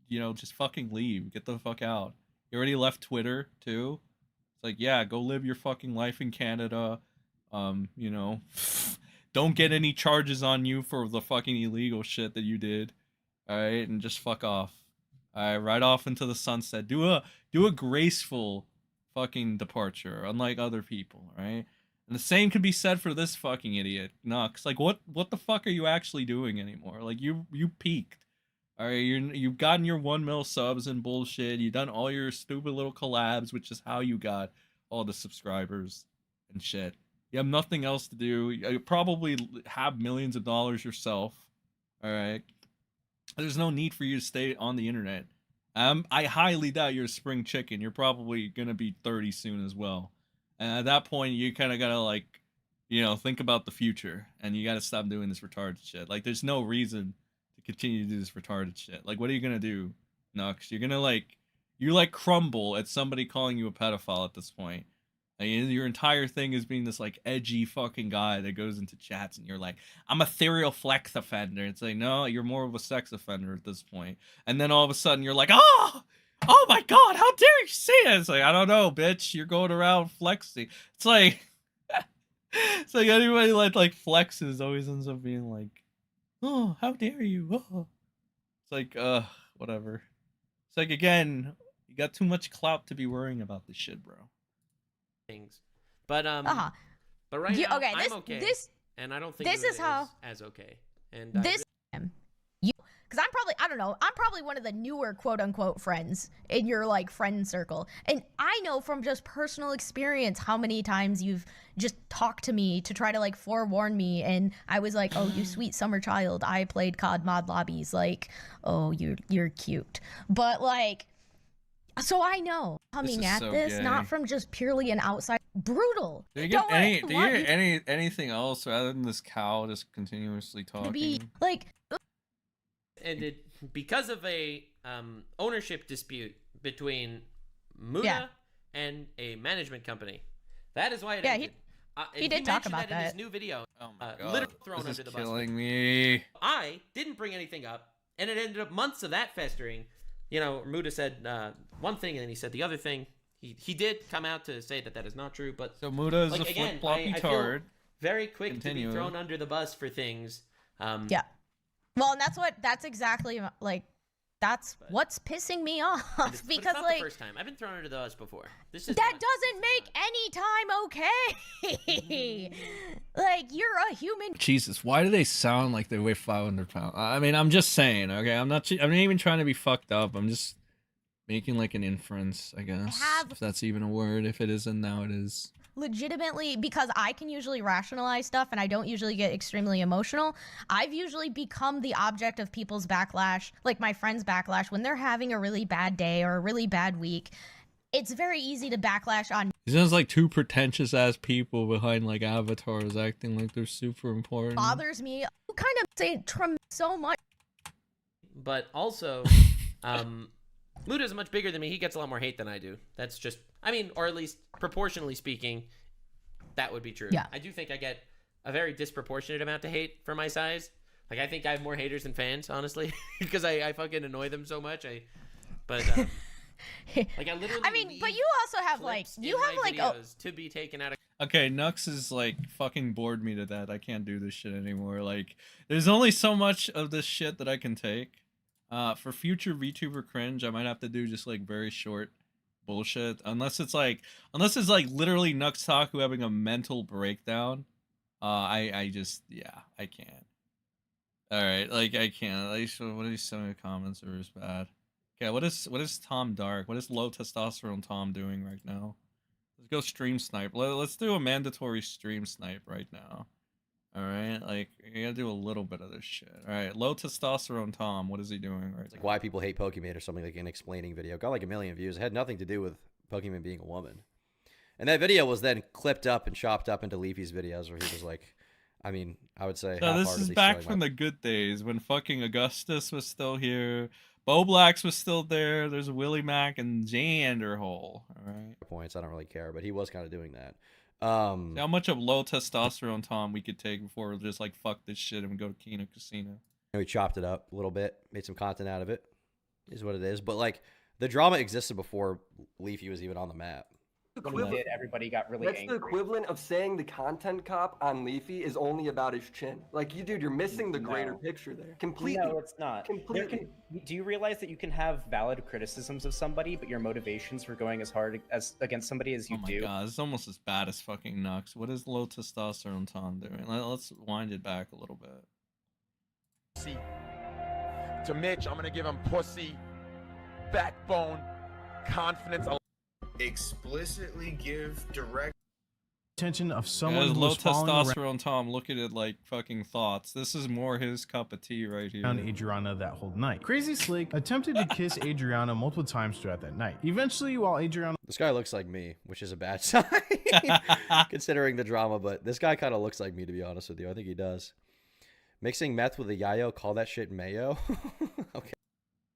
you know, just fucking leave, get the fuck out. He already left Twitter too. It's like, yeah, go live your fucking life in Canada. You know. Don't get any charges on you for the fucking illegal shit that you did. Alright, and just fuck off. Alright, right off into the sunset. Do a graceful fucking departure, unlike other people, right? And the same could be said for this fucking idiot, Nux. Like, what the fuck are you actually doing anymore? Like, you peaked. Alright, you've gotten your 1 mil subs and bullshit. You've done all your stupid little collabs, which is how you got all the subscribers and shit. You have nothing else to do. You probably have millions of dollars yourself. All right. There's no need for you to stay on the internet. I highly doubt you're a spring chicken. You're probably going to be 30 soon as well. And at that point, you kind of got to, like, you know, think about the future. And you got to stop doing this retarded shit. Like, there's no reason to continue to do this retarded shit. Like, what are you going to do, Nux? You're going to, like, you, like, crumble at somebody calling you a pedophile at this point. Your entire thing is being this like edgy fucking guy that goes into chats and you're like, I'm a serial flex offender. It's like, no, you're more of a sex offender at this point. And then all of a sudden you're like, oh my God, how dare you say it? It's like, I don't know, bitch. You're going around flexing. It's like, it's like anybody that like flexes always ends up being like, oh, how dare you? Oh. It's like, whatever. It's like, again, you got too much clout to be worrying about this shit, bro. Things, but but right now I'm okay, and I don't think this is how as okay. And this because I'm probably one of the newer quote unquote friends in your like friend circle, and I know from just personal experience how many times you've just talked to me to try to like forewarn me, and I was like, oh, you sweet summer child, I played COD mod lobbies, like, oh, you're cute, but like. So I know coming at this, not from just purely an outside brutal. Do you get anything else rather than this cow just continuously talking? To be like, and because of a ownership dispute between Muta and a management company. That is why it ended. He did talk about that in his new video. Oh my God, literally thrown this under the is bus. killing me. I didn't bring anything up, and it ended up months of that festering. You know, Muta said one thing, and then he said the other thing. He did come out to say that is not true, but so Muta is like, a again, flip-floppy I tard. feel very quick to be thrown under the bus for things. Yeah. Well, and that's exactly like what's pissing me off because it's not like the first time I've been thrown under the bus before. This is that doesn't make any time okay. Like you're a human. Jesus, why do they sound like they weigh 500 pounds? I mean, I'm just saying, okay. I'm not even trying to be fucked up. I'm just making like an inference, I guess. If that's even a word. If it isn't, now it is. Legitimately, because I can usually rationalize stuff and I don't usually get extremely emotional, I've usually become the object of people's backlash, like my friends' backlash, when they're having a really bad day or a really bad week. it's very easy to backlash on. He sounds like two pretentious ass people behind like avatars acting like they're super important. Bothers me. You kind of say Trump so much. But also, Muda's much bigger than me. He gets a lot more hate than I do. That's just, I mean, or at least proportionally speaking, that would be true. Yeah. I do think I get a very disproportionate amount of hate for my size. Like, I think I have more haters than fans, honestly, because I fucking annoy them so much. Like, I literally. I mean, but you also have like, you have like to be taken out of. Okay, Nux is like fucking bored me to death. I can't do this shit anymore. Like, there's only so much of this shit that I can take. For future VTuber cringe, I might have to do just like very short bullshit. Unless it's like literally Nux Taku having a mental breakdown. I just, yeah, I can't. All right, like I can't. Like, what are these some of the comments are just bad. Okay, what is Tom Dark? What is low testosterone Tom doing right now? Let's go stream snipe. Let's do a mandatory stream snipe right now. All right, like you gotta do a little bit of this shit. All right, low testosterone Tom, what is he doing right now? Like why people hate Pokemon or something, like an explaining video. Got like 1 million views. It had nothing to do with Pokemon being a woman. And that video was then clipped up and chopped up into Leafy's videos where he was like, I mean, I would say. So this is back from the good days when fucking Augustus was still here, Boblax was still there. There's Willie Mac and Janderhole. All right. Points. I don't really care, but he was kind of doing that. How much of low testosterone Tom we could take before we're just like fuck this shit and go to Kino Casino? And we chopped it up a little bit, made some content out of it. Is what it is. But like the drama existed before Leafy was even on the map. When he did, everybody got really angry. That's the equivalent of saying the content cop on Leafy is only about his chin. Like, you, dude, you're missing the greater picture there. Completely. No, it's not. Completely. Do you realize that you can have valid criticisms of somebody, but your motivations for going as hard as against somebody as you do? Oh my god, it's almost as bad as fucking Nux. What is low testosterone Tom doing? Let's wind it back a little bit. See, to Mitch, I'm gonna give him pussy, backbone, confidence. Explicitly give direct attention of someone who low was following around testosterone Tom looking at like fucking thoughts. This is more his cup of tea right here. Adriana that whole night. Crazy Slick attempted to kiss Adriana multiple times throughout that night. Eventually, while Adriana... This guy looks like me, which is a bad sign, considering the drama, but this guy kind of looks like me, to be honest with you. I think he does. Mixing meth with a yayo, call that shit mayo? Okay.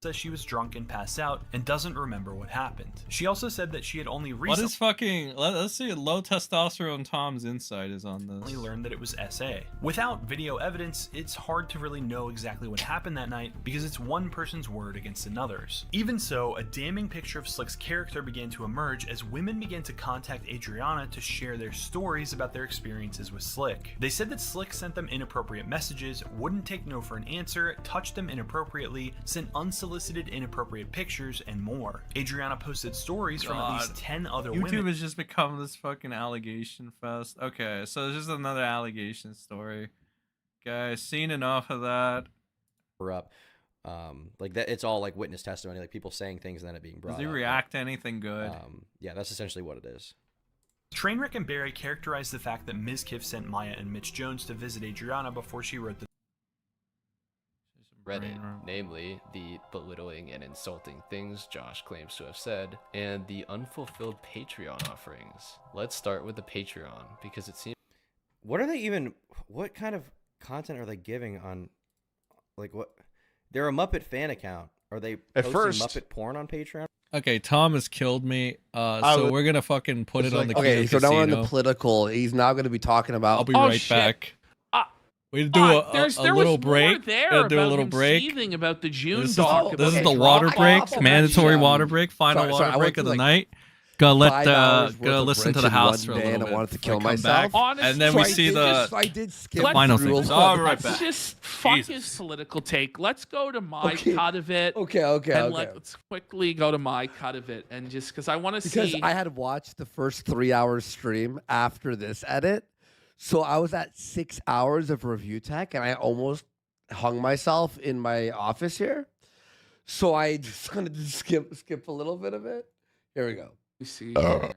Says she was drunk and passed out and doesn't remember what happened. She also said that she had only What recently is fucking... Let's see, low testosterone Tom's insight is on this. learned that it was SA. Without video evidence, it's hard to really know exactly what happened that night because it's one person's word against another's. Even so, a damning picture of Slick's character began to emerge as women began to contact Adriana to share their stories about their experiences with Slick. They said that Slick sent them inappropriate messages, wouldn't take no for an answer, touched them inappropriately, sent unsolicited inappropriate pictures, and more. Adriana posted stories from at least 10 other YouTube women. has just become this fucking allegation fest. Okay, so it's just another allegation story. Guys, seen enough of that. Up. Like that, it's all like witness testimony, like people saying things and then it being brought up. Does he react to anything good? Yeah, that's essentially what it is. Trainwreck and Barry characterized the fact that Ms. Kiff sent Maya and Mitch Jones to visit Adriana before she wrote the Reddit, namely the belittling and insulting things Josh claims to have said, and the unfulfilled Patreon offerings. Let's start with the Patreon, because it seems... What are they even... What kind of content are they giving on... Like, what... They're a Muppet fan account. Are they posting Muppet porn on Patreon? Okay, Tom has killed me. So we're gonna fucking put it on the Okay, so Kino now we're on the Casino. political. He's now going to be talking about... I'll be right back. We do a little break. There do a about little him break. seething about the June This doc. is the water break, mandatory water break, final water break of the night. Gotta listen to the house for a little bit. I wanted to kill before I come back. myself. And then we see the final things. All right, let's back. just fuck his political take. Let's go to my cut of it. Okay. Let's quickly go to my cut of it, and just because I want to see. Because I had watched the first 3 hours stream after this edit. So I was at 6 hours of review tech, and I almost hung myself in my office here. So I just gonna skip a little bit of it. Here we go. You see. All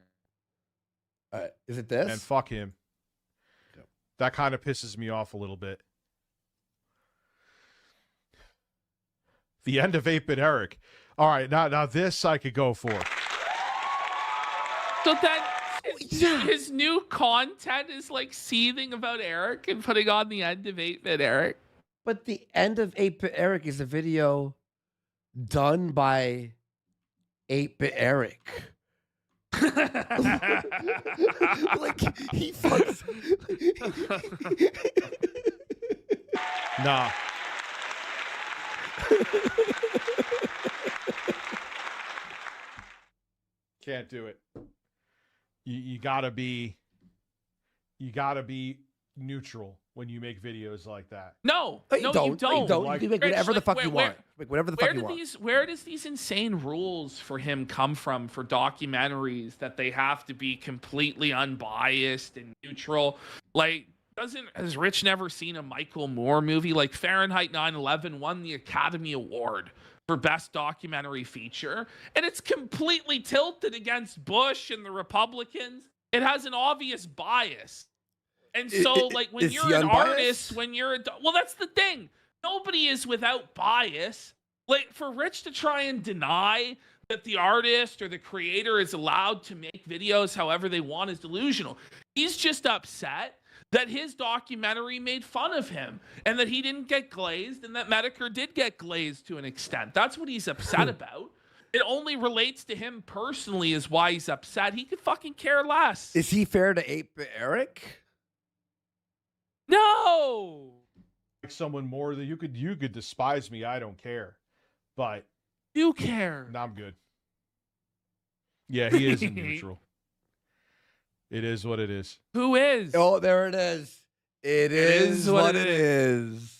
right, is it this? And fuck him. That kind of pisses me off a little bit. The end of 8-Bit Eric. All right, now this I could go for. So then his new content is like seething about Eric and putting on the end of 8-Bit Eric. But the end of 8-Bit Eric is a video done by 8-Bit Eric. Like he fucks. Nah. Can't do it. You gotta be neutral when you make videos like that. No, you no, don't. you don't. You don't. You can make whatever the fuck you want. Make whatever the fuck you want. Where does these insane rules for him come from for documentaries that they have to be completely unbiased and neutral? Like, has Rich never seen a Michael Moore movie? Like Fahrenheit 9/11 won the Academy Award for Best Documentary Feature, and it's completely tilted against Bush and the Republicans. It has an obvious bias. And so, like, when you're an artist, when you're well, that's the thing. Nobody is without bias. Like, for Rich to try and deny that the artist or the creator is allowed to make videos however they want is delusional. He's just upset that his documentary made fun of him and that he didn't get glazed and that Metokur did get glazed to an extent. That's what he's upset about. It only relates to him personally is why he's upset. He could fucking care less. Is he fair to 8-Bit Eric? No. Like someone more that you could despise me. I don't care, but you care. No, I'm good. Yeah, he isn't neutral. It is what it is. Who is? Oh, there it is. It is what it is.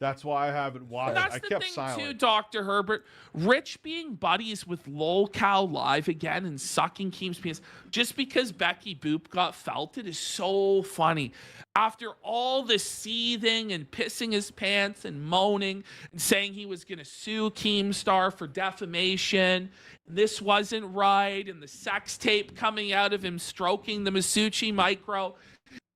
That's why I haven't watched. That's I the kept thing silent. too, Dr. Herbert. Rich being buddies with LolCow live again and sucking Keem's penis just because Becky Boop got felted is so funny. After all the seething and pissing his pants and moaning and saying he was going to sue Keemstar for defamation, this wasn't right, and the sex tape coming out of him stroking the Masucci micro.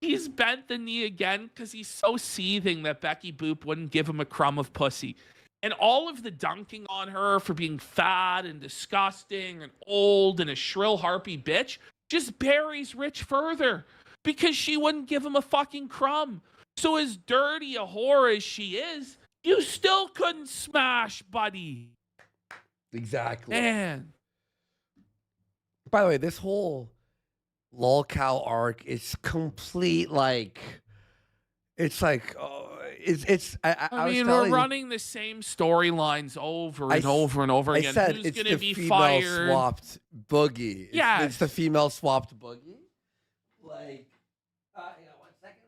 He's bent the knee again because he's so seething that Becky Boop wouldn't give him a crumb of pussy. And all of the dunking on her for being fat and disgusting and old and a shrill harpy bitch just buries Rich further because she wouldn't give him a fucking crumb. So as dirty a whore as she is, you still couldn't smash, buddy. Exactly. Man. By the way, this whole LolCow arc is complete, like, it's like, I mean, we're running the same storylines over and over and over again. I said Who's it's gonna the be female fired? swapped boogie. Yeah. It's the female swapped boogie. Like,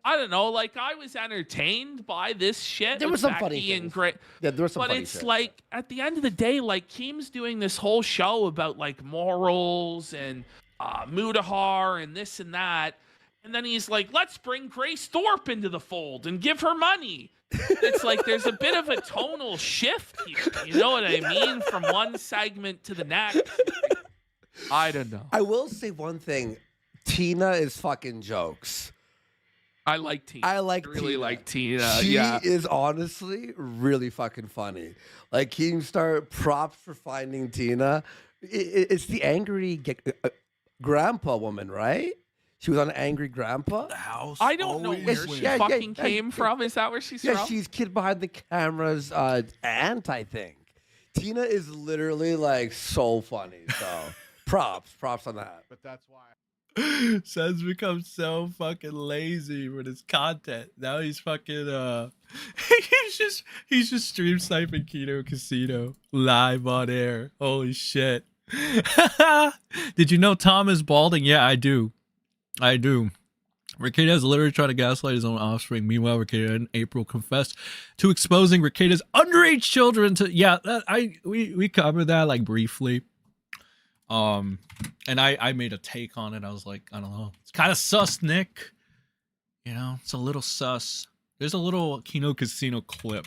I don't know. Like, I was entertained by this shit. There with was some Becky funny and things. Great. Yeah, there was some But funny it's shit. like, at the end of the day, like, Keem's doing this whole show about, like, morals and Mutahar and this and that. And then he's like, let's bring Grace Thorpe into the fold and give her money. It's like there's a bit of a tonal shift here. You know what I mean? From one segment to the next. I don't know. I will say one thing. Tina is fucking jokes. I like Tina. I really like Tina. She Yeah. is honestly really fucking funny. Like, Keemstar, props for finding Tina. It's the angry grandpa woman, right? She was on Angry Grandpa. The house. I don't know where she fucking came from. Is that where she's from? Yeah, she's kid behind the camera's aunt, I think. Tina is literally like so funny. So props on that. But that's why. Sen's become so fucking lazy with his content. Now he's fucking he's just stream sniping Kino Casino live on air. Holy shit. Did you know Tom is balding? Yeah, I do. Rekieta is literally trying to gaslight his own offspring. Meanwhile, Rekieta and April confessed to exposing Rekieta's underage children to we covered that like briefly. And I made a take on it. I was like, I don't know. It's kind of sus, Nick. You know, it's a little sus. There's a little Kino Casino clip.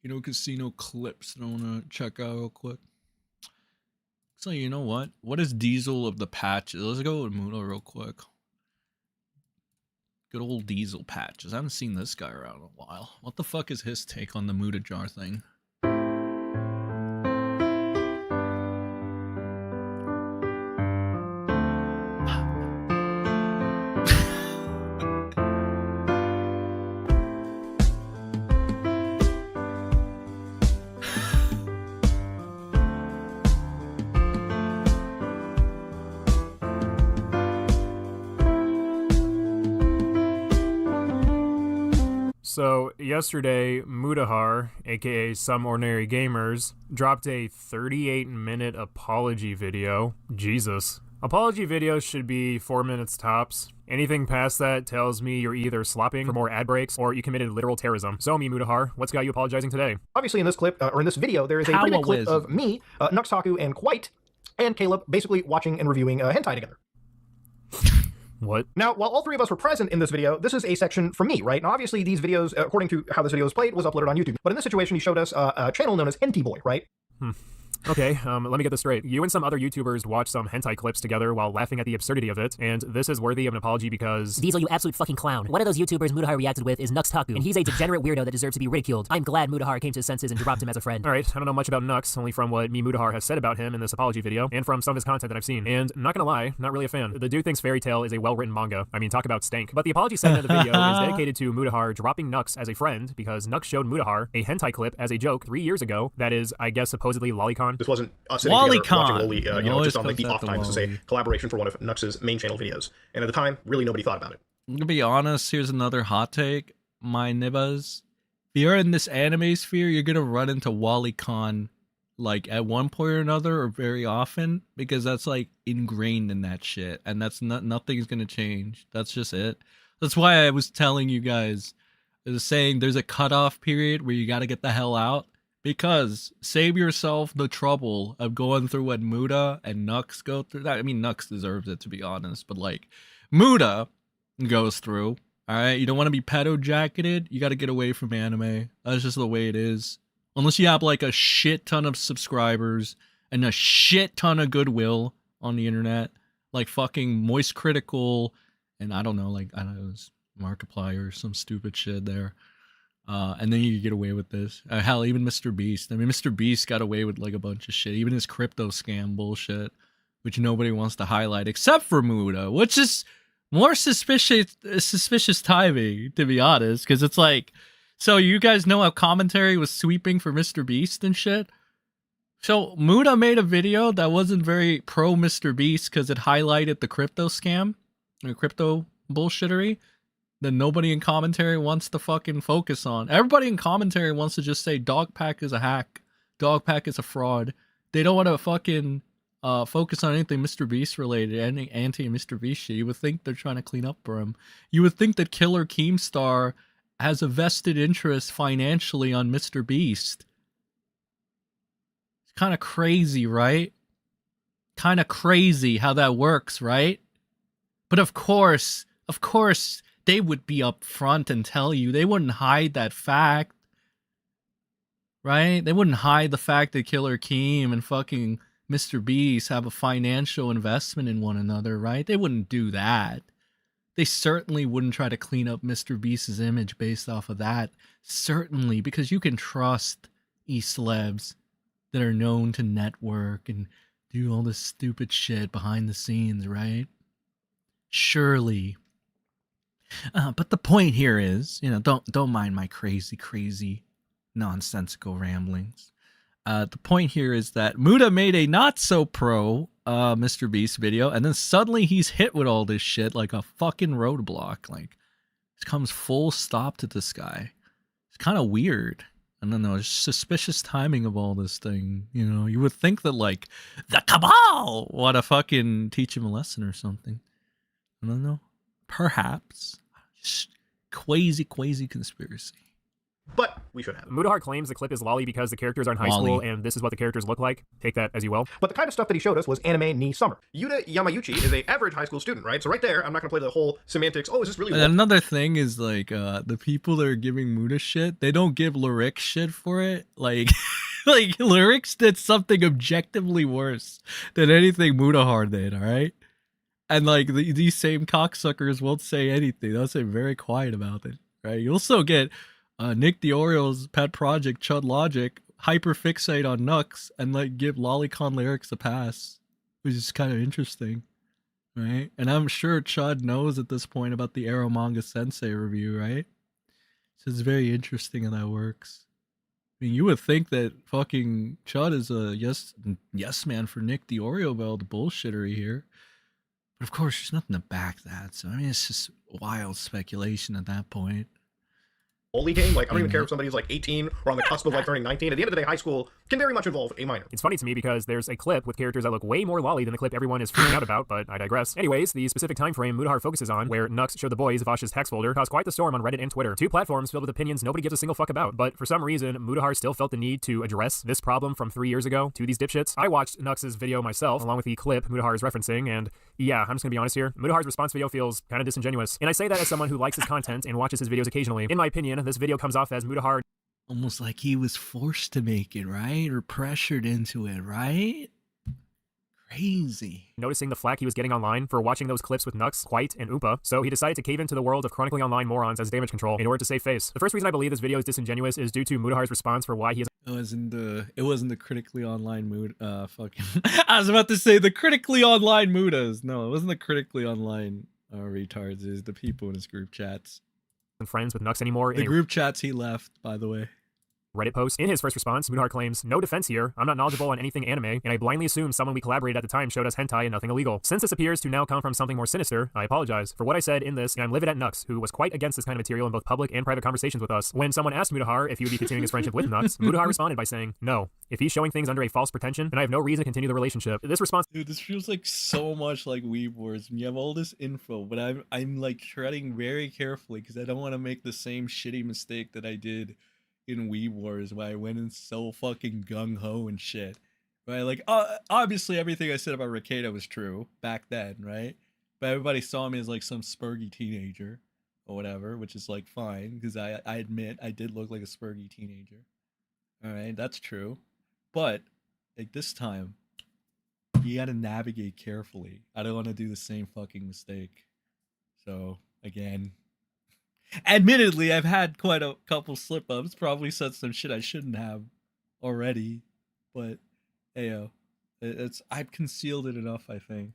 Kino Casino clips that I want to check out real quick. So you know what? What is Diesel of the Patches? Let's go with Muto real quick. Good old Diesel Patches. I haven't seen this guy around in a while. What the fuck is his take on the Muta jar thing? So, yesterday, Mutahar, aka Some Ordinary Gamers, dropped a 38-minute apology video. Jesus. Apology videos should be 4 minutes tops. Anything past that tells me you're either slopping for more ad breaks or you committed literal terrorism. So, me, Mutahar, what's got you apologizing today? Obviously, in this clip, or in this video, there is a pretty big clip of me, Nux Taku, and Quite, and Caleb basically watching and reviewing hentai together. What? Now, while all three of us were present in this video, this is a section from me, right? Now, obviously, these videos, according to how this video was played, was uploaded on YouTube. But in this situation, he showed us a channel known as Henty Boy, right? Okay, let me get this straight. You and some other YouTubers watched some hentai clips together while laughing at the absurdity of it, and this is worthy of an apology because... Diesel, you absolute fucking clown. One of those YouTubers Mutahar reacted with is Nux Taku, and he's a degenerate weirdo that deserves to be ridiculed. I'm glad Mutahar came to his senses and dropped him as a friend. Alright, I don't know much about Nux, only from what me, Mutahar, has said about him in this apology video, and from some of his content that I've seen. And, not gonna lie, not really a fan. The dude thinks Fairy Tail is a well-written manga. I mean, talk about stank. But the apology segment of the video is dedicated to Mutahar dropping Nux as a friend, because Nux showed Mutahar a hentai clip as a joke 3 years ago that is, I guess, supposedly lolicon. This wasn't us sitting together watching Loli, you know, just on like the off times. This is a collaboration for one of Nux's main channel videos. And at the time, really nobody thought about it. I'm gonna be honest, here's another hot take. My nibbas. If you're in this anime sphere, you're gonna run into WallyCon like at one point or another or very often, because that's like ingrained in that shit. And that's nothing's gonna change. That's just it. That's why I was telling you guys, I was saying there's a cutoff period where you gotta get the hell out. Because save yourself the trouble of going through what Muda and Nux go through. I mean, Nux deserves it, to be honest. But, like, Muda goes through. All right? You don't want to be pedo-jacketed. You got to get away from anime. That's just the way it is. Unless you have, like, a shit ton of subscribers and a shit ton of goodwill on the internet. Like, fucking Moist Critical and, I don't know, like, I don't know, Markiplier or some stupid shit there. And then you get away with this. Hell, even Mr. Beast. I mean, Mr. Beast got away with like a bunch of shit. Even his crypto scam bullshit, which nobody wants to highlight except for Muda, which is more suspicious timing, to be honest. Because it's like, so you guys know how commentary was sweeping for Mr. Beast and shit? So Muda made a video that wasn't very pro Mr. Beast because it highlighted the crypto scam, or crypto bullshittery. That nobody in commentary wants to fucking focus on. Everybody in commentary wants to just say Dogpack is a hack. Dogpack is a fraud. They don't want to fucking focus on anything Mr. Beast related, any anti-Mr. Beast shit. You would think they're trying to clean up for him. You would think that Killer Keemstar has a vested interest financially on Mr. Beast. It's kind of crazy, right? Kind of crazy how that works, right? But of course, they would be up front and tell you. They wouldn't hide that fact. Right? They wouldn't hide the fact that Killer Keem and fucking Mr. Beast have a financial investment in one another, right? They wouldn't do that. They certainly wouldn't try to clean up Mr. Beast's image based off of that. Certainly, because you can trust e-celebs that are known to network and do all this stupid shit behind the scenes, right? Surely. But the point here is, you know, don't mind my crazy, nonsensical ramblings. The point here is that Muda made a not so pro Mr. Beast video, and then suddenly he's hit with all this shit like a fucking roadblock. Like, it comes full stop to this guy. It's kind of weird. I don't know, it's suspicious timing of all this thing. You know, you would think that like the cabal want to fucking teach him a lesson or something. I don't know. Perhaps. Crazy conspiracy. But we should have. Mutahar claims the clip is lolly because the characters are in high school and this is what the characters look like. Take that as you will. But the kind of stuff that he showed us was anime ni summer. Yuta Yamayuchi is an average high school student, right? So right there, I'm not going to play the whole semantics. Oh, is this really... And another thing is like the people that are giving Muda shit, they don't give Lyrics shit for it. Like, like Lyrics did something objectively worse than anything Mutahar did, all right? And like these same cocksuckers won't say anything. They'll say very quiet about it, right? You also get Nick the Oriole's pet project, Chud Logic, hyperfixate on Nux and like give Lolicon Lyrics a pass, which is kind of interesting, right? And I'm sure Chud knows at this point about the Arrow Manga Sensei review, right? So it's very interesting how that works. I mean, you would think that fucking Chud is a yes man for Nick the Oreo about the bullshittery here. But of course, there's nothing to back that. So, I mean, it's just wild speculation at that point. lolly game. Like, I don't even care if somebody's like 18 or on the cusp of like turning 19. At the end of the day, high school can very much involve a minor. It's funny to me because there's a clip with characters that look way more lolly than the clip everyone is freaking out about, but I digress. Anyways, the specific time frame Mutahar focuses on, where Nux showed the boys Vash's text folder, caused quite the storm on Reddit and Twitter. Two platforms filled with opinions nobody gives a single fuck about. But for some reason, Mutahar still felt the need to address this problem from 3 years ago to these dipshits. I watched Nux's video myself, along with the clip Mutahar is referencing, and yeah, I'm just gonna be honest here. Mutahar's response video feels kind of disingenuous. And I say that as someone who likes his content and watches his videos occasionally. In my opinion, this video comes off as Mutahar almost like he was forced to make it, right? Or pressured into it, right? Crazy. Noticing the flack he was getting online for watching those clips with Nux, Quite, and Oompa, so he decided to cave into the world of chronically online morons as damage control in order to save face. The first reason I believe this video is disingenuous is due to Mutahar's response for why he is. It wasn't the critically online mood. Fucking. I was about to say the critically online Mudas. No, it wasn't the critically online retards. It was the people in his group chats. Friends with Nux anymore. The group chats he left, by the way. Reddit post. In his first response, Mutahar claims, "No defense here. I'm not knowledgeable on anything anime, and I blindly assume someone we collaborated at the time showed us hentai and nothing illegal. Since this appears to now come from something more sinister, I apologize for what I said in this, and I'm livid at Nux, who was quite against this kind of material in both public and private conversations with us. When someone asked Mutahar if he would be continuing his friendship with Nux, Mutahar responded by saying, no. If he's showing things under a false pretension, then I have no reason to continue the relationship." This response— Dude, this feels like so much like Weeb Wars. You have all this info, but I'm like treading very carefully because I don't want to make the same shitty mistake that I did in Weeb Wars, where I went in so fucking gung-ho and shit, right? Like, obviously everything I said about Rekieta was true back then, right? But everybody saw me as like some spurgy teenager or whatever, which is like fine, because I admit I did look like a spurgy teenager. All right, that's true. But like this time, you gotta navigate carefully. I don't want to do the same fucking mistake. So again, admittedly, I've had quite a couple slip-ups, probably said some shit I shouldn't have already, but hey, I've concealed it enough, I think.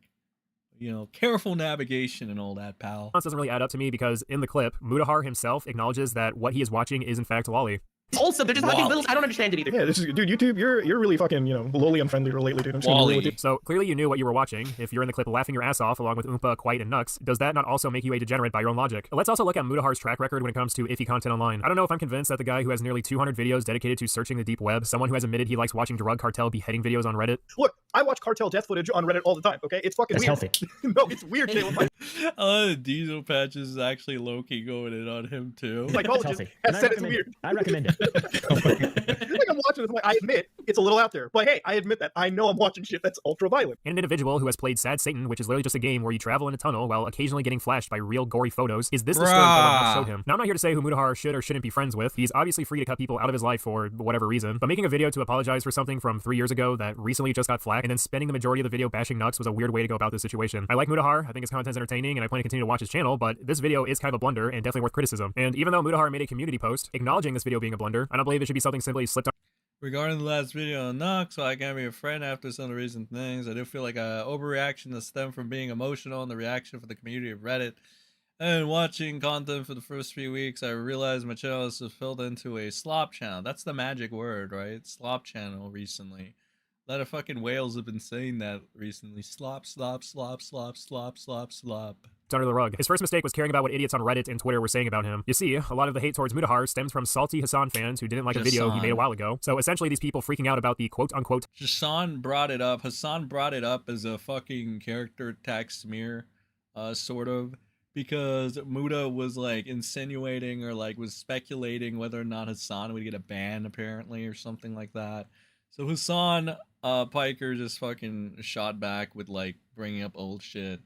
You know, careful navigation and all that, pal. This doesn't really add up to me because in the clip, Mutahar himself acknowledges that what he is watching is in fact lolly. Also, they're just fucking little. I don't understand it either. Yeah, this is, dude, YouTube, you're really fucking, you know, lowly unfriendly lately, dude. I'm just gonna be real with you. So clearly you knew what you were watching. If you're in the clip laughing your ass off along with Oompa, Quite, and Nux, does that not also make you a degenerate by your own logic? Let's also look at Mutahar's track record when it comes to iffy content online. I don't know if I'm convinced that the guy who has nearly 200 videos dedicated to searching the deep web, someone who has admitted he likes watching drug cartel beheading videos on Reddit. Look, I watch cartel death footage on Reddit all the time, okay? It's fucking That's weird. healthy. No, it's weird, Caleb. Diesel Patches is actually low-key going in on him too. Psychologist has said it's weird. I recommend it. Like I'm watching this, I'm like, I admit it's a little out there, but hey, I admit that I know I'm watching shit that's ultra violent. And an individual who has played Sad Satan, which is literally just a game where you travel in a tunnel while occasionally getting flashed by real gory photos, is this disturbed by what showed him? Now I'm not here to say who Mutahar should or shouldn't be friends with. He's obviously free to cut people out of his life for whatever reason, but making a video to apologize for something from 3 years ago that recently just got flagged and then spending the majority of the video bashing Nux was a weird way to go about this situation. I like Mutahar, I think his content's entertaining, and I plan to continue to watch his channel, but this video is kind of a blunder and definitely worth criticism. And even though Mutahar made a community post acknowledging this video being a blunder, I don't believe it should be something simply slipped on. Regarding the last video on Nux, so I can't be a friend after some of the recent things. I do feel like a overreaction that stemmed from being emotional and the reaction from the community of Reddit. And watching content for the first few weeks, I realized my channel is filled into a slop channel. That's the magic word, right? Slop channel recently. A lot of fucking whales have been saying that recently. Slop, slop, slop, slop, slop, slop, slop. Under the rug. His first mistake was caring about what idiots on Reddit and Twitter were saying about him. You see, a lot of the hate towards Mutahar stems from salty Hassan fans who didn't like a video he made a while ago. So essentially these people freaking out about the quote-unquote Hassan brought it up as a fucking character attack smear, sort of, because Muta was like insinuating or like was speculating whether or not Hassan would get a ban apparently or something like that. So Hassan Piker just fucking shot back with like bringing up old shit.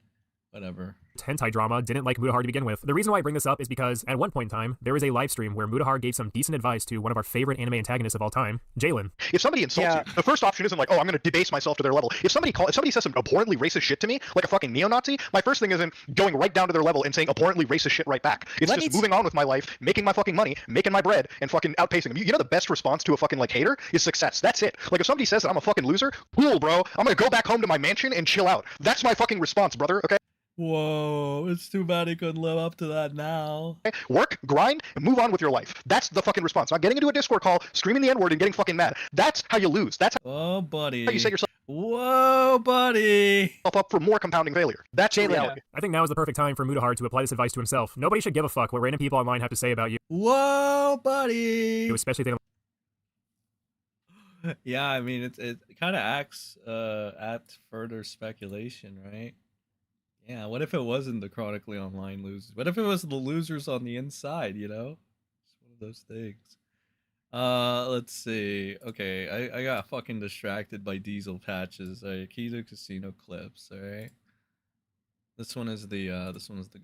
Whatever. hentai drama didn't like Mutahar to begin with. The reason why I bring this up is because at one point in time, there was a live stream where Mutahar gave some decent advice to one of our favorite anime antagonists of all time, Jalen. If somebody insults you, the first option isn't like, oh, I'm going to debase myself to their level. If somebody says some abhorrently racist shit to me, like a fucking neo-Nazi, my first thing isn't going right down to their level and saying abhorrently racist shit right back. It's just moving on with my life, making my fucking money, making my bread, and fucking outpacing them. You know the best response to a fucking like hater is success. That's it. Like if somebody says that I'm a fucking loser, cool, bro. I'm going to go back home to my mansion and chill out. That's my fucking response, brother, okay? Whoa, it's too bad he couldn't live up to that now. Work, grind, and move on with your life. That's the fucking response. Not getting into a Discord call, screaming the N-word, and getting fucking mad. That's how you lose. That's Oh, buddy. how you set yourself Whoa, buddy. up for more compounding failure. That's the reality. I think now is the perfect time for Mutahar to apply this advice to himself. Nobody should give a fuck what random people online have to say about you. Whoa, buddy. Especially if they Yeah, I mean, it kind of acts at further speculation, right? Yeah, what if it wasn't the chronically online losers? What if it was the losers on the inside, you know? It's one of those things. Let's see. Okay, I got fucking distracted by diesel patches. Alright, Kino Casino clips, alright? This one is the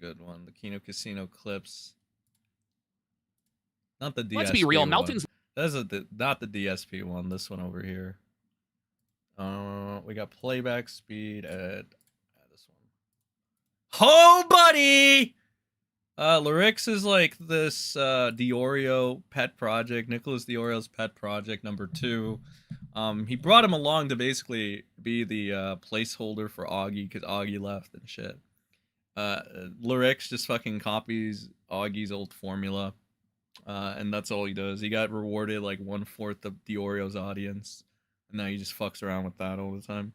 good one. The Kino Casino clips. Not the DSP Let's be real, one. Melton's That's not the DSP one, this one over here. We got playback speed at this one. Oh, buddy! Lyrics is like this Diorio pet project, Nicholas Diorio's pet project #2. He brought him along to basically be the placeholder for Augie because Augie left and shit. Lyrics just fucking copies Augie's old formula. And that's all he does. He got rewarded like 1/4 of Diorio's audience. And now he just fucks around with that all the time.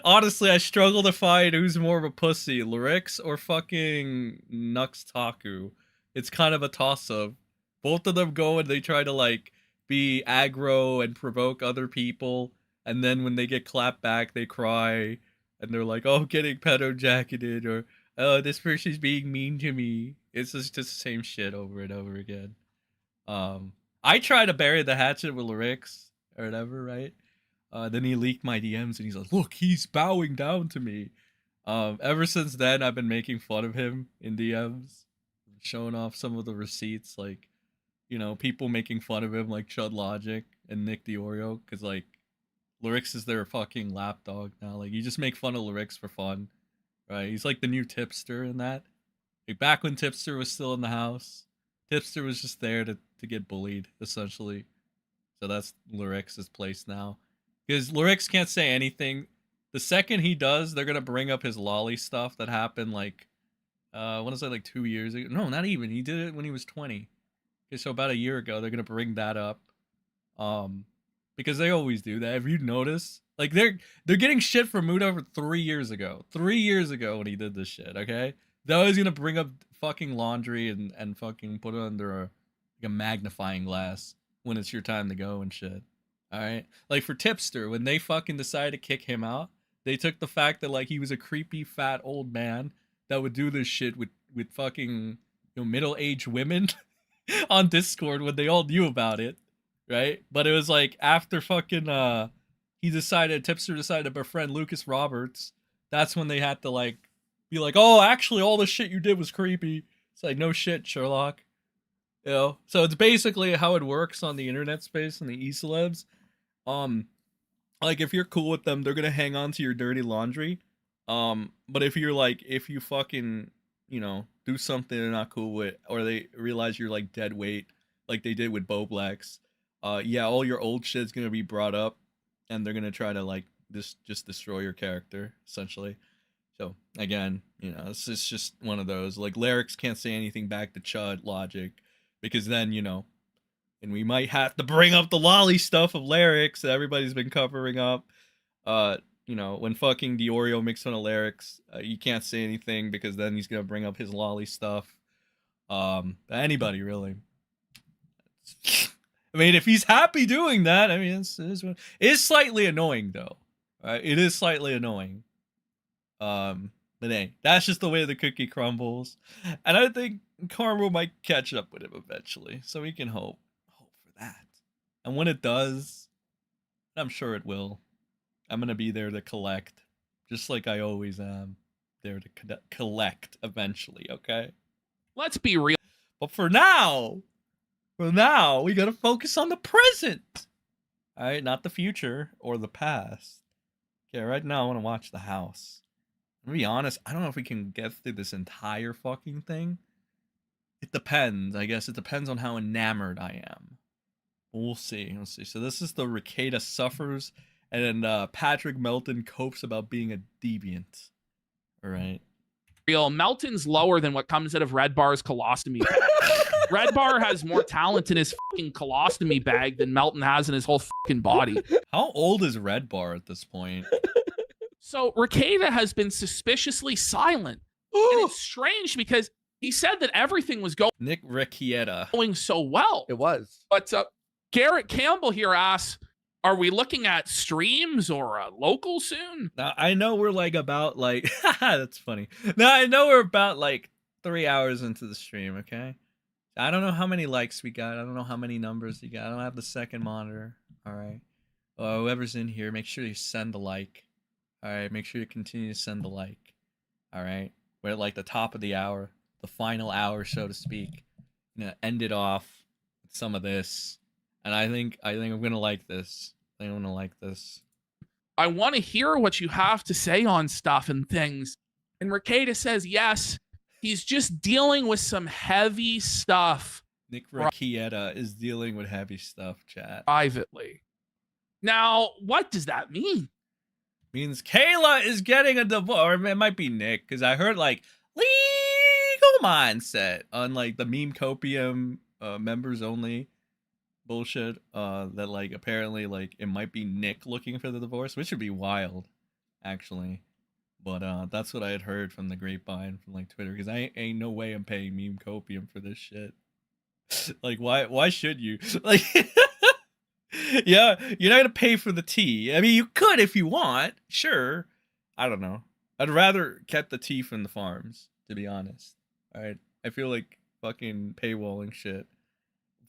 Honestly, I struggle to find who's more of a pussy, Lyrics or fucking Nux Taku. It's kind of a toss-up. Both of them go and they try to like be aggro and provoke other people. And then when they get clapped back, they cry. And they're like, oh, getting pedo-jacketed, or oh, this person's being mean to me. It's just the same shit over and over again. I try to bury the hatchet with Lyrics or whatever, right? Then he leaked my DMs and he's like, look, he's bowing down to me. Ever since then, I've been making fun of him in DMs, showing off some of the receipts, like, you know, people making fun of him like Chud Logic and Nick Diorio, because like Lyrics is their fucking lapdog now. Like, you just make fun of Lyrics for fun, right? He's like the new Tipster in that. Like, back when Tipster was still in the house, Tipster was just there to get bullied, essentially. So that's Lyrics' place now. Because Lyrics can't say anything. The second he does, they're going to bring up his lolly stuff that happened like, I want to say like 2 years ago. No, not even. He did it when he was 20. Okay, so about a year ago, they're going to bring that up. Because they always do that. If you notice, like they're getting shit from Mutahar 3 years ago. 3 years ago when he did this shit, okay? They're always going to bring up fucking laundry and fucking put it under a magnifying glass when it's your time to go and shit. Alright? Like for Tipster, when they fucking decided to kick him out, they took the fact that like he was a creepy fat old man that would do this shit with fucking, you know, middle-aged women on Discord when they all knew about it, right? But it was like after fucking Tipster decided to befriend Lucas Roberts, that's when they had to like be like, oh, actually all the shit you did was creepy. It's like, no shit, Sherlock. You know? So it's basically how it works on the internet space and the e-celebs. Like if you're cool with them, they're gonna hang on to your dirty laundry. But if you fucking, you know, do something they're not cool with, or they realize you're like dead weight, like they did with Boblex, yeah, all your old shit's gonna be brought up, and they're gonna try to like just destroy your character, essentially. So again, you know, it's just one of those. Like Lyrics can't say anything back to Chud Logic, because then, you know, and we might have to bring up the lolly stuff of Lyrics that everybody's been covering up. You know, when fucking Diorio makes fun of Lyrics, you can't say anything because then he's gonna bring up his lolly stuff. Anybody really. I mean, if he's happy doing that, I mean, it is slightly annoying though. It is slightly annoying. But hey, that's just the way the cookie crumbles, and I think karma might catch up with him eventually. So we can hope for that. And when it does, I'm sure it will, I'm gonna be there to collect, just like I always am, there to collect eventually. Okay. Let's be real. But for now, we gotta focus on the present. All right, not the future or the past. Okay, right now I want to watch The House. To be honest, I don't know if we can get through this entire fucking thing. It depends, I guess. It depends on how enamored I am. We'll see. So this is the Rekieta Suffers And then Patrick Melton copes about being a deviant. All right. Real Melton's lower than what comes out of Red Bar's colostomy bag. Red Bar has more talent in his fucking colostomy bag than Melton has in his whole fucking body. How old is Red Bar at this point? So Rekieta has been suspiciously silent. And it's strange because he said that everything was going so well. It was. But Garrett Campbell here asks, are we looking at streams or a local soon? Now, I know we're like about like, that's funny. Now, I know we're about like 3 hours into the stream, okay? I don't know how many likes we got. I don't know how many numbers you got. I don't have the second monitor. All right. Whoever's in here, make sure you send a like. All right. Make sure you continue to send the like. All right. We're at like the top of the hour, the final hour, so to speak. I'm gonna end it off with some of this, and I think I'm gonna like this. I think I'm gonna like this. I want to hear what you have to say on stuff and things. And Rekieta says yes. He's just dealing with some heavy stuff. Nick Rekieta is dealing with heavy stuff, chat. Privately. Now, what does that mean? Means Kayla is getting a divorce. Or it might be Nick, because I heard like legal mindset on like the meme copium members only bullshit. That like apparently like it might be Nick looking for the divorce, which would be wild, actually. But that's what I had heard from the grapevine from like Twitter, because I ain't no way I'm paying meme copium for this shit. Like why should you? Like yeah, you're not gonna pay for the tea. I mean, you could if you want, sure. I don't know. I'd rather get the tea from the farms, to be honest. All right, I feel like fucking paywalling shit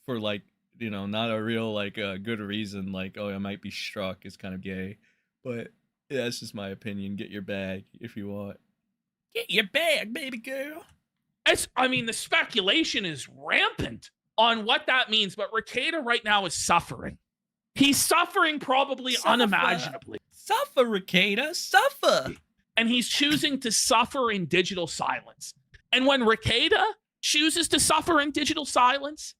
for like, you know, not a real like good reason, like, oh, I might be struck is kind of gay, but yeah, that's just my opinion. Get your bag if you want. Get your bag, baby girl. I mean, the speculation is rampant on what that means, but Rekieta right now is suffering. He's suffering probably unimaginably. Suffer, Rekieta, suffer. And he's choosing to suffer in digital silence. And when Rekieta chooses to suffer in digital silence,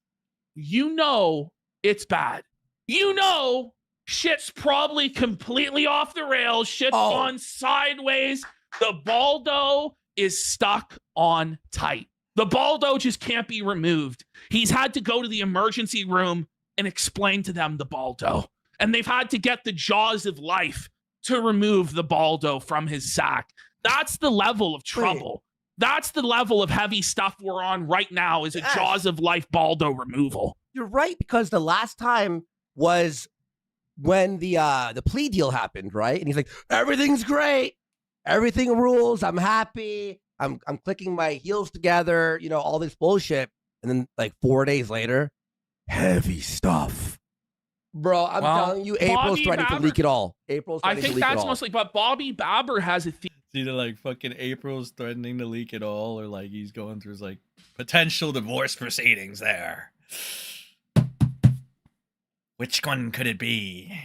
you know it's bad. You know shit's probably completely off the rails. Shit's gone sideways. The Baldo is stuck on tight. The Baldo just can't be removed. He's had to go to the emergency room and explain to them the Baldo. And they've had to get the jaws of life to remove the Baldo from his sack. That's the level of trouble. That's the level of heavy stuff we're on right now, is a jaws of life Baldo removal. You're right, because the last time was when the plea deal happened, right? And he's like, everything's great. Everything rules. I'm happy. I'm clicking my heels together, you know, all this bullshit. And then like 4 days later, heavy stuff. Bro, I'm telling you, April's threatening to leak it all. April's threatening to leak it all. I think that's mostly, but Bobby Babber has a theme. It's either like fucking April's threatening to leak it all, or like he's going through his like potential divorce proceedings there. Which one could it be?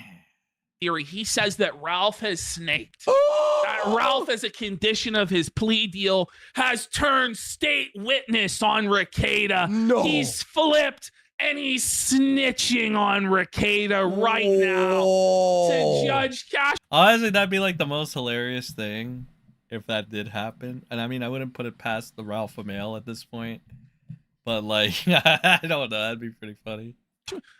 He says that Ralph has snaked. That Ralph, as a condition of his plea deal, has turned state witness on Rekieta. No. He's flipped and he's snitching on Rekieta right now to Judge Cash. Honestly, that'd be like the most hilarious thing if that did happen. And I mean, I wouldn't put it past the Ralph male at this point. But like, I don't know. That'd be pretty funny.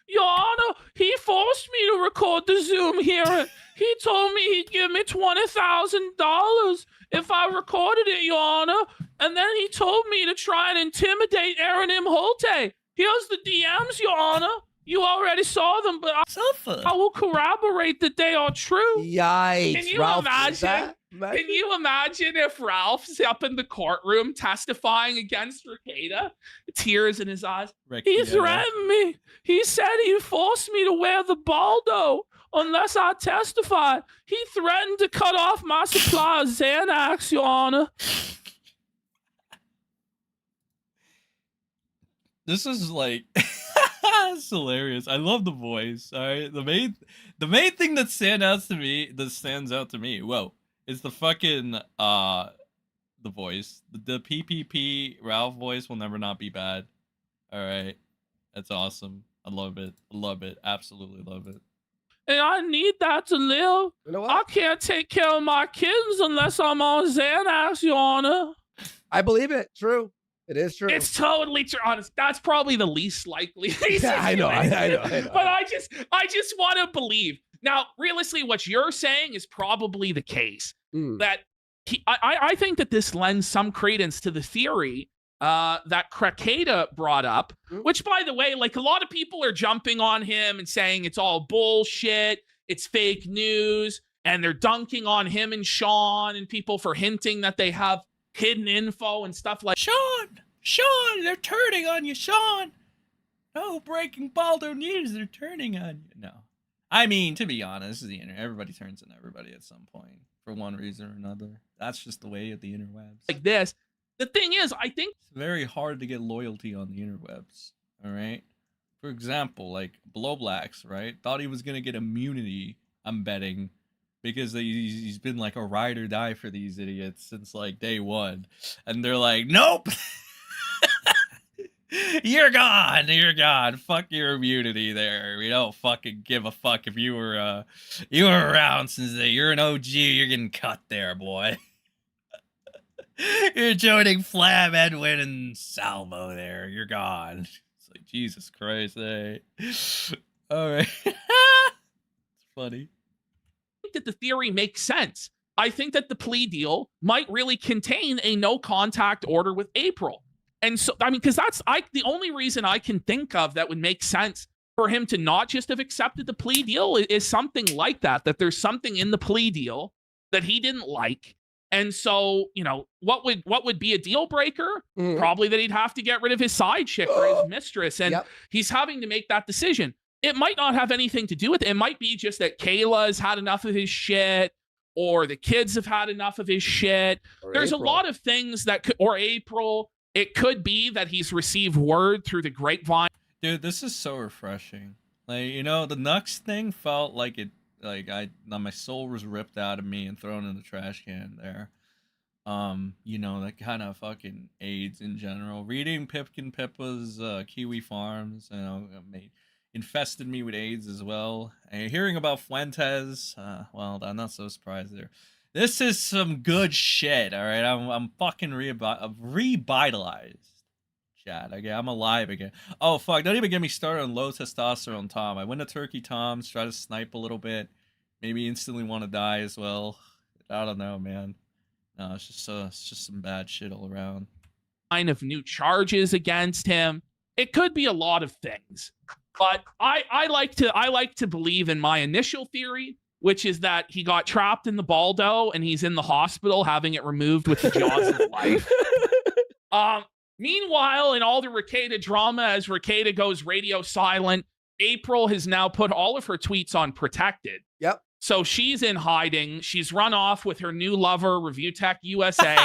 Your Honor, he forced me to record the Zoom hearing. He told me he'd give me $20,000 if I recorded it, Your Honor. And then he told me to try and intimidate Aaron M. Holte. Here's the DMs, Your Honor. You already saw them, but I will corroborate that they are true. Yikes. Can you Ralph, imagine? Can you imagine if Ralph's up in the courtroom testifying against Rekieta? Tears in his eyes. He threatened me. He said he forced me to wear the Baldo unless I testified. He threatened to cut off my supply of Xanax, Your Honor. This is like, it's hilarious. I love the voice. All right, the main thing that stands out to me. Whoa, is the fucking the voice. The PPP Ralph voice will never not be bad. All right, that's awesome. I love it. Love it. Absolutely love it. and I need that to live. You know what? I can't take care of my kids unless I'm on Xanax, Your Honor. I believe it. True. It is true. It's totally true. Honest. That's probably the least likely. Yeah, I know. But I just want to believe. Now, realistically, what you're saying is probably the case. That I think that this lends some credence to the theory that Rekieta brought up, which, by the way, like, a lot of people are jumping on him and saying it's all bullshit, it's fake news, and they're dunking on him and Sean and people for hinting that they have hidden info and stuff like Sean, they're turning on you, Sean. No, breaking Baldo news, they're turning on you. No. I mean, to be honest, the internet, everybody turns on everybody at some point for one reason or another. That's just the way of the interwebs. like this. The thing is, I think It's very hard to get loyalty on the interwebs, all right? For example, like, Blowblacks, right? Thought he was going to get immunity, I'm betting, because he's been like a ride or die for these idiots since like day one. And they're like, nope! You're gone. Fuck your immunity there. We don't fucking give a fuck if you were around since you're an OG, you're getting cut there, boy. You're joining Flam, Edwin, and Salvo there. You're gone. It's like, Jesus Christ, hey. All right. It's funny. that the theory makes sense. I think that the plea deal might really contain a no contact order with April. And so, I mean, because that's the only reason I can think of that would make sense for him to not just have accepted the plea deal is something like that there's something in the plea deal that he didn't like. And so, you know, what would be a deal breaker? Probably that he'd have to get rid of his side chick or his mistress. And he's having to make that decision. It might not have anything to do with it. It might be just that Kayla has had enough of his shit, or the kids have had enough of his shit. There's a lot of things that could, or April. It could be that he's received word through the grapevine. Dude, this is so refreshing. Like, you know, the Nux thing felt like it, like my soul was ripped out of me and thrown in the trash can there. You know, that kind of fucking AIDS in general. Reading Pipkin Pippa's Kiwifarms, you know, infested me with AIDS as well. And hearing about Fuentes, well, I'm not so surprised there. This is some good shit, all right? I'm fucking revitalized, chat. Okay, I'm alive again. Oh, fuck, don't even get me started on low testosterone Tom. I went to Turkey Tom's, try to snipe a little bit. Maybe instantly want to die as well. I don't know, man. No, it's just some bad shit all around. Kind of new charges against him. It could be a lot of things. But I like to believe in my initial theory, which is that he got trapped in the Baldo and he's in the hospital having it removed with the jaws of life. Meanwhile, in all the Rekieta drama, as Rekieta goes radio silent, April has now put all of her tweets on protected. Yep. So she's in hiding. She's run off with her new lover, Review Tech USA.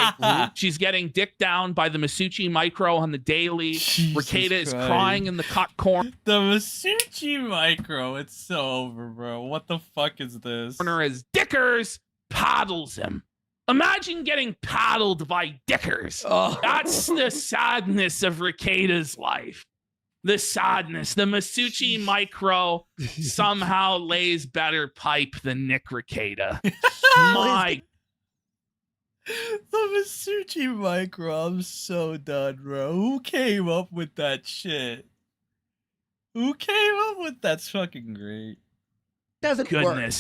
She's getting dicked down by the Masucci Micro on the daily. Rekieta is crying in the cut corner. The Masucci Micro, it's so over, bro. What the fuck is this? As Dickers paddles him. Imagine getting paddled by Dickers. That's the sadness of Rekieta's life. The sadness. The Masucci Micro somehow lays better pipe than Nick Rekieta. My. The Masucci Micro, I'm so done, bro. Who came up with that shit? Who came up with that's fucking great. Doesn't work.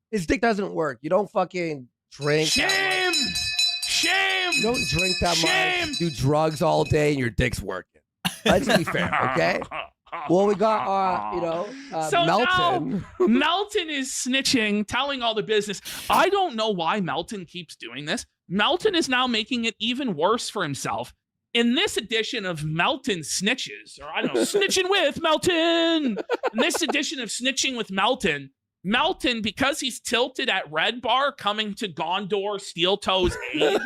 His dick doesn't work. You don't fucking drink. Shame! Shame! You don't drink that much. Do drugs all day and your dick's working. Let's be fair, okay? Well, we got, so Melton. Now, Melton is snitching, telling all the business. I don't know why Melton keeps doing this. Melton is now making it even worse for himself. In this edition of Melton Snitches, or I don't know, Snitching with Melton. In this edition of Snitching with Melton, because he's tilted at Red Bar coming to Gondor Steel Toe's aid,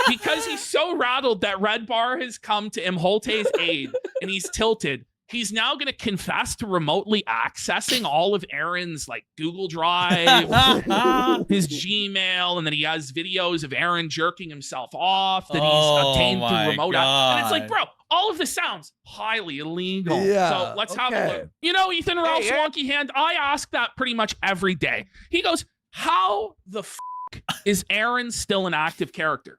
because he's so rattled that Red Bar has come to Imholte's aid and he's tilted, he's now going to confess to remotely accessing all of Aaron's like Google Drive, his Gmail, and then he has videos of Aaron jerking himself off that he's obtained through remote. And it's like, bro, all of this sounds highly illegal. Yeah, so let's have a look. You know, Ethan Ralph's wonky hand, I ask that pretty much every day. He goes, how the is Aaron still an active character?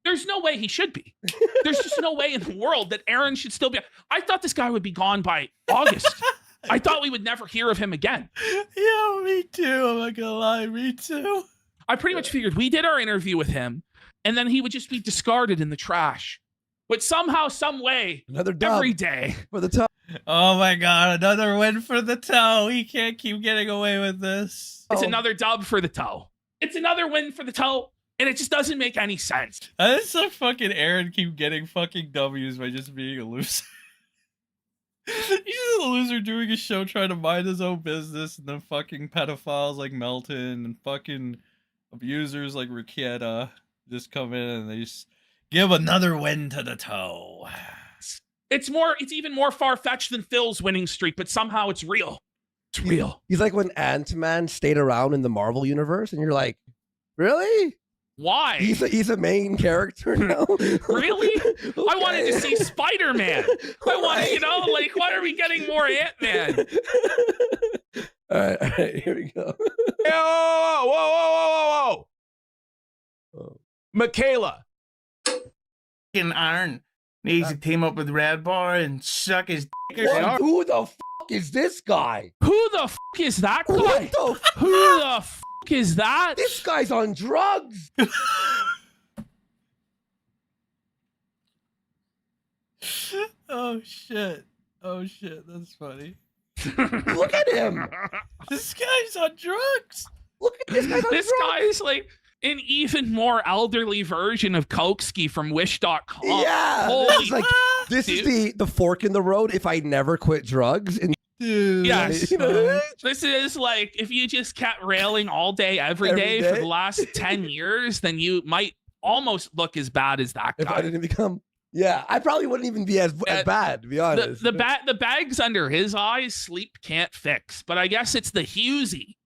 There's no way he should be. There's just no way in the world that Aaron should still be. I thought this guy would be gone by August. I thought we would never hear of him again. Yeah, me too. I'm not gonna lie, me too. I pretty much figured we did our interview with him, and then he would just be discarded in the trash. But somehow, some way, every day for the toe. Oh my god, another win for the toe. He can't keep getting away with this. It's another dub for the toe. It's another win for the toe. And it just doesn't make any sense. That's so fucking Aaron keep getting fucking W's by just being a loser. He's just a loser doing a show trying to mind his own business, and then fucking pedophiles like Melton and fucking abusers like Rekieta just come in and they just give another win to the toe. It's even more far-fetched than Phil's winning streak, but somehow it's real. It's real. He's like when Ant-Man stayed around in the Marvel universe, and you're like, really? Why? He's a main character now. Really? Okay. I wanted to see Spider-Man. I wanted, you know, like, why are we getting more Ant-Man? All right, here we go. Hey, whoa. Michaela. Fucking Aaron needs to team up with Red Bar and suck his dick. Who the fuck is this guy? Who the fuck is that guy? What the fuck? Who the fuck is that? This guy's on drugs. Oh shit. Oh shit, that's funny. Look at him. This guy's on drugs. Look at this guy's on This drugs. guy's like an even more elderly version of Koksky from Wish.com. Yeah. Holy This is the fork in the road if I never quit drugs. And dude. Yes. You know what I mean? This is like if you just kept railing all day, every day for the last 10 years, then you might almost look as bad as that guy. If I didn't become, yeah, I probably wouldn't even be as bad, to be honest. The bags under his eyes, sleep can't fix. But I guess it's the Husey.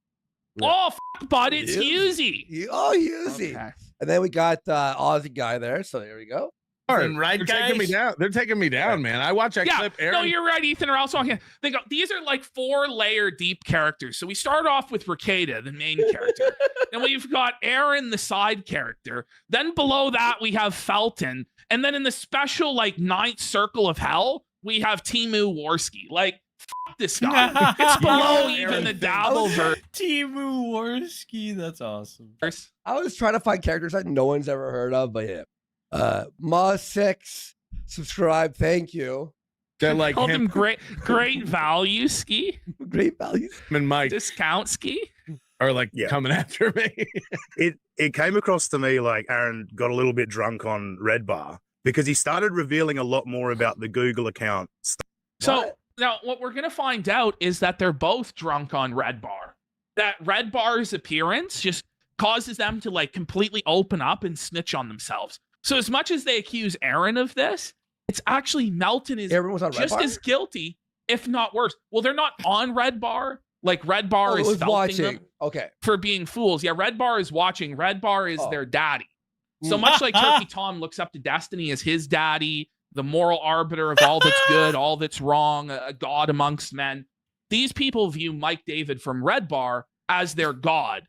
Yeah. Oh, fuck, bud, it's Husey. Oh, Husey. Okay. And then we got Aussie guy there, so there we go. Right, they're taking me down. They're taking me down, man. I watch that clip. Aaron. No, you're right, Ethan. Or else they go. These are like 4-layer deep characters. So we start off with Rekieta, the main character. Then we've got Aaron, the side character. Then below that we have Felton, and then in the special like 9th circle of hell we have Timu Warski. Like fuck this guy. It's below even the Dabbleverse. Timu Warski, that's awesome. I was trying to find characters that no one's ever heard of, but yeah. Ma6 subscribe, thank you. They're like called him great value ski. Great value. And Mike discount ski are like coming after me. It came across to me like Aaron got a little bit drunk on Red Bar because he started revealing a lot more about the Google account stuff. So now what we're gonna find out is that they're both drunk on Red Bar. That Red Bar's appearance just causes them to like completely open up and snitch on themselves. So as much as they accuse Aaron of this, it's actually Melton is just as guilty, if not worse. Well, they're not on Red Bar. Like Red Bar is felting them for being fools. Yeah, Red Bar is watching. Red Bar is their daddy. So much like Turkey Tom looks up to Destiny as his daddy, the moral arbiter of all that's good, all that's wrong, a god amongst men. These people view Mike David from Red Bar as their god.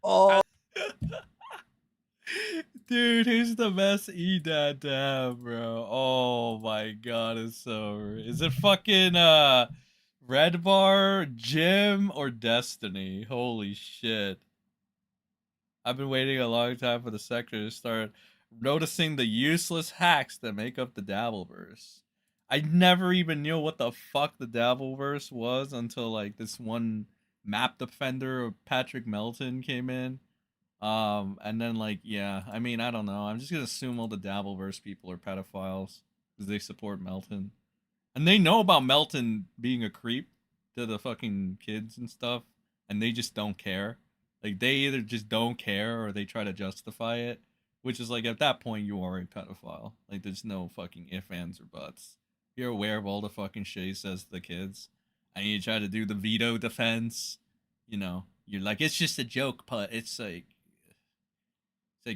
Dude, who's the best E-Dad to have, bro? Oh my god, it's so... Is it fucking, Red Bar, Jim, or Destiny? Holy shit. I've been waiting a long time for the sector to start noticing the useless hacks that make up the Dabbleverse. I never even knew what the fuck the Dabbleverse was until, like, this one map defender of Patrick Melton came in. And then like, yeah, I mean, I don't know. I'm just gonna assume all the Dabbleverse people are pedophiles because they support Melton. And they know about Melton being a creep to the fucking kids and stuff, and they just don't care. Like, they either just don't care or they try to justify it, which is like, at that point, you are a pedophile. Like, there's no fucking ifs, ands, or buts. you're aware of all the fucking shit he says to the kids, and you try to do the veto defense, you know, you're like, it's just a joke, but it's like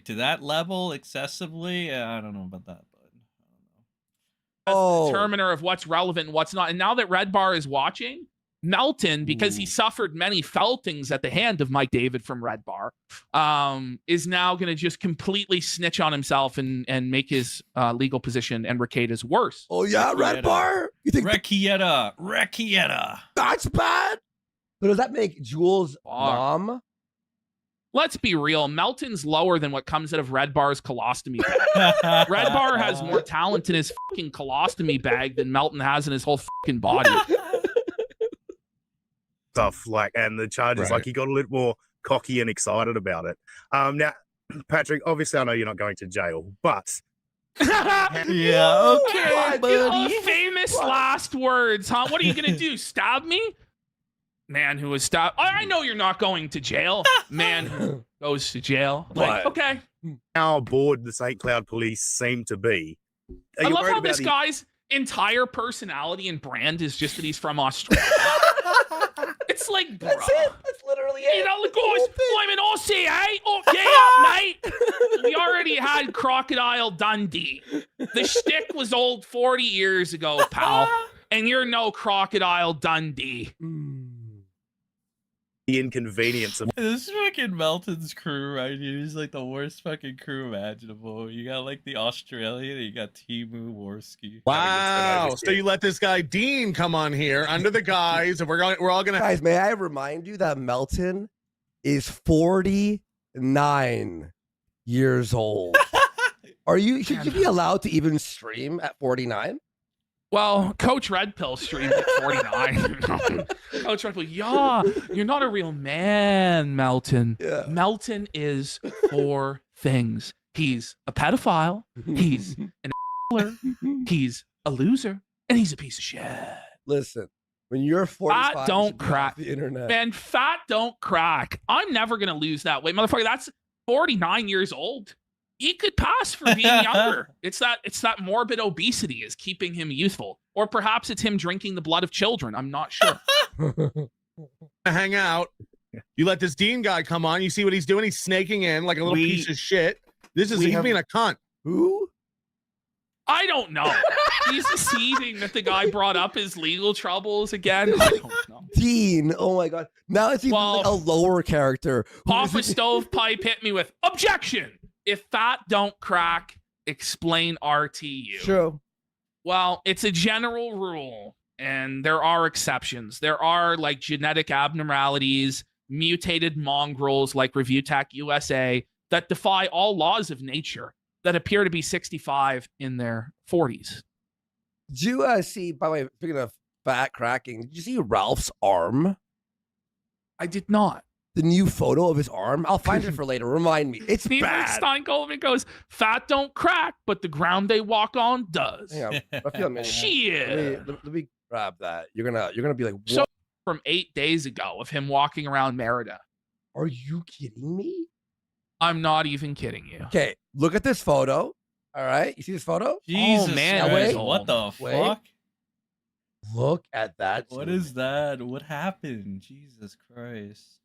to that level excessively. I don't know about that, but as the determiner of what's relevant and what's not. And now that Red Bar is watching, Melton, because he suffered many feltings at the hand of Mike David from Red Bar, is now going to just completely snitch on himself and make his legal position and Rekieta's worse. Oh yeah, Red Bar. You think Rekieta? That's bad. But does that make Jules' mom? Let's be real. Melton's lower than what comes out of Red Bar's colostomy bag. Red Bar has more talent in his fucking colostomy bag than Melton has in his whole fucking body. Stuff like, and the charges, like he got a little more cocky and excited about it. Now, Patrick, obviously I know you're not going to jail, but yeah, okay, buddy. Famous last words, huh? What are you gonna do? Stab me? Man who was stabbed. I know you're not going to jail. Man who goes to jail. Like, okay. How bored the St. Cloud police seem to be. I love how this guy's entire personality and brand is just that he's from Australia. It's like, bro. That's it. That's literally it. You know, the guys, I'm an Aussie, eh? Oh, yeah, mate. We already had Crocodile Dundee. The shtick was old 40 years ago, pal. And you're no Crocodile Dundee. The inconvenience of this fucking Melton's crew right here is like the worst fucking crew imaginable. You got like the Australian, and you got Timu Worski. Wow! So you let this guy Dean come on here under the guise, and we're all gonna. Guys, may I remind you that Melton is 49 years old. Should you be allowed to even stream at 49? Well, Coach Red Pill streamed at 49. Coach Red Pill, yeah, you're not a real man, Melton. Yeah. Melton is 4 things. He's a pedophile, he's an he's a loser, and he's a piece of shit. Listen, when you're 45, fat don't crack. The internet. Man, fat don't crack. I'm never going to lose that weight. Motherfucker, that's 49 years old. He could pass for being younger. It's that morbid obesity is keeping him youthful. Or perhaps it's him drinking the blood of children. I'm not sure. Hang out. You let this Dean guy come on. You see what he's doing? He's snaking in like a little piece of shit. He's being a cunt. Who? I don't know. He's deceiving that the guy brought up his legal troubles again. I don't know. Dean. Oh my god. Now it's even like a lower character. Papa Stovepipe hit me with objection. If fat don't crack, explain RTU. True. Well, it's a general rule, and there are exceptions. There are like genetic abnormalities, mutated mongrels like ReviewTech USA that defy all laws of nature that appear to be 65 in their 40s. Did you see, by the way, speaking of fat cracking, did you see Ralph's arm? I did not. The new photo of his arm? I'll find it for later. Remind me. It's bad. Stein Goldman goes, fat don't crack, but the ground they walk on does. Hang on. I feel like, shit. Let me grab that. You're gonna be like, what? So from 8 days ago of him walking around Merida. Are you kidding me? I'm not even kidding you. Okay, look at this photo. All right, you see this photo? Jesus, oh man, wait, what the fuck? Look at that. What is that? What happened? Jesus Christ.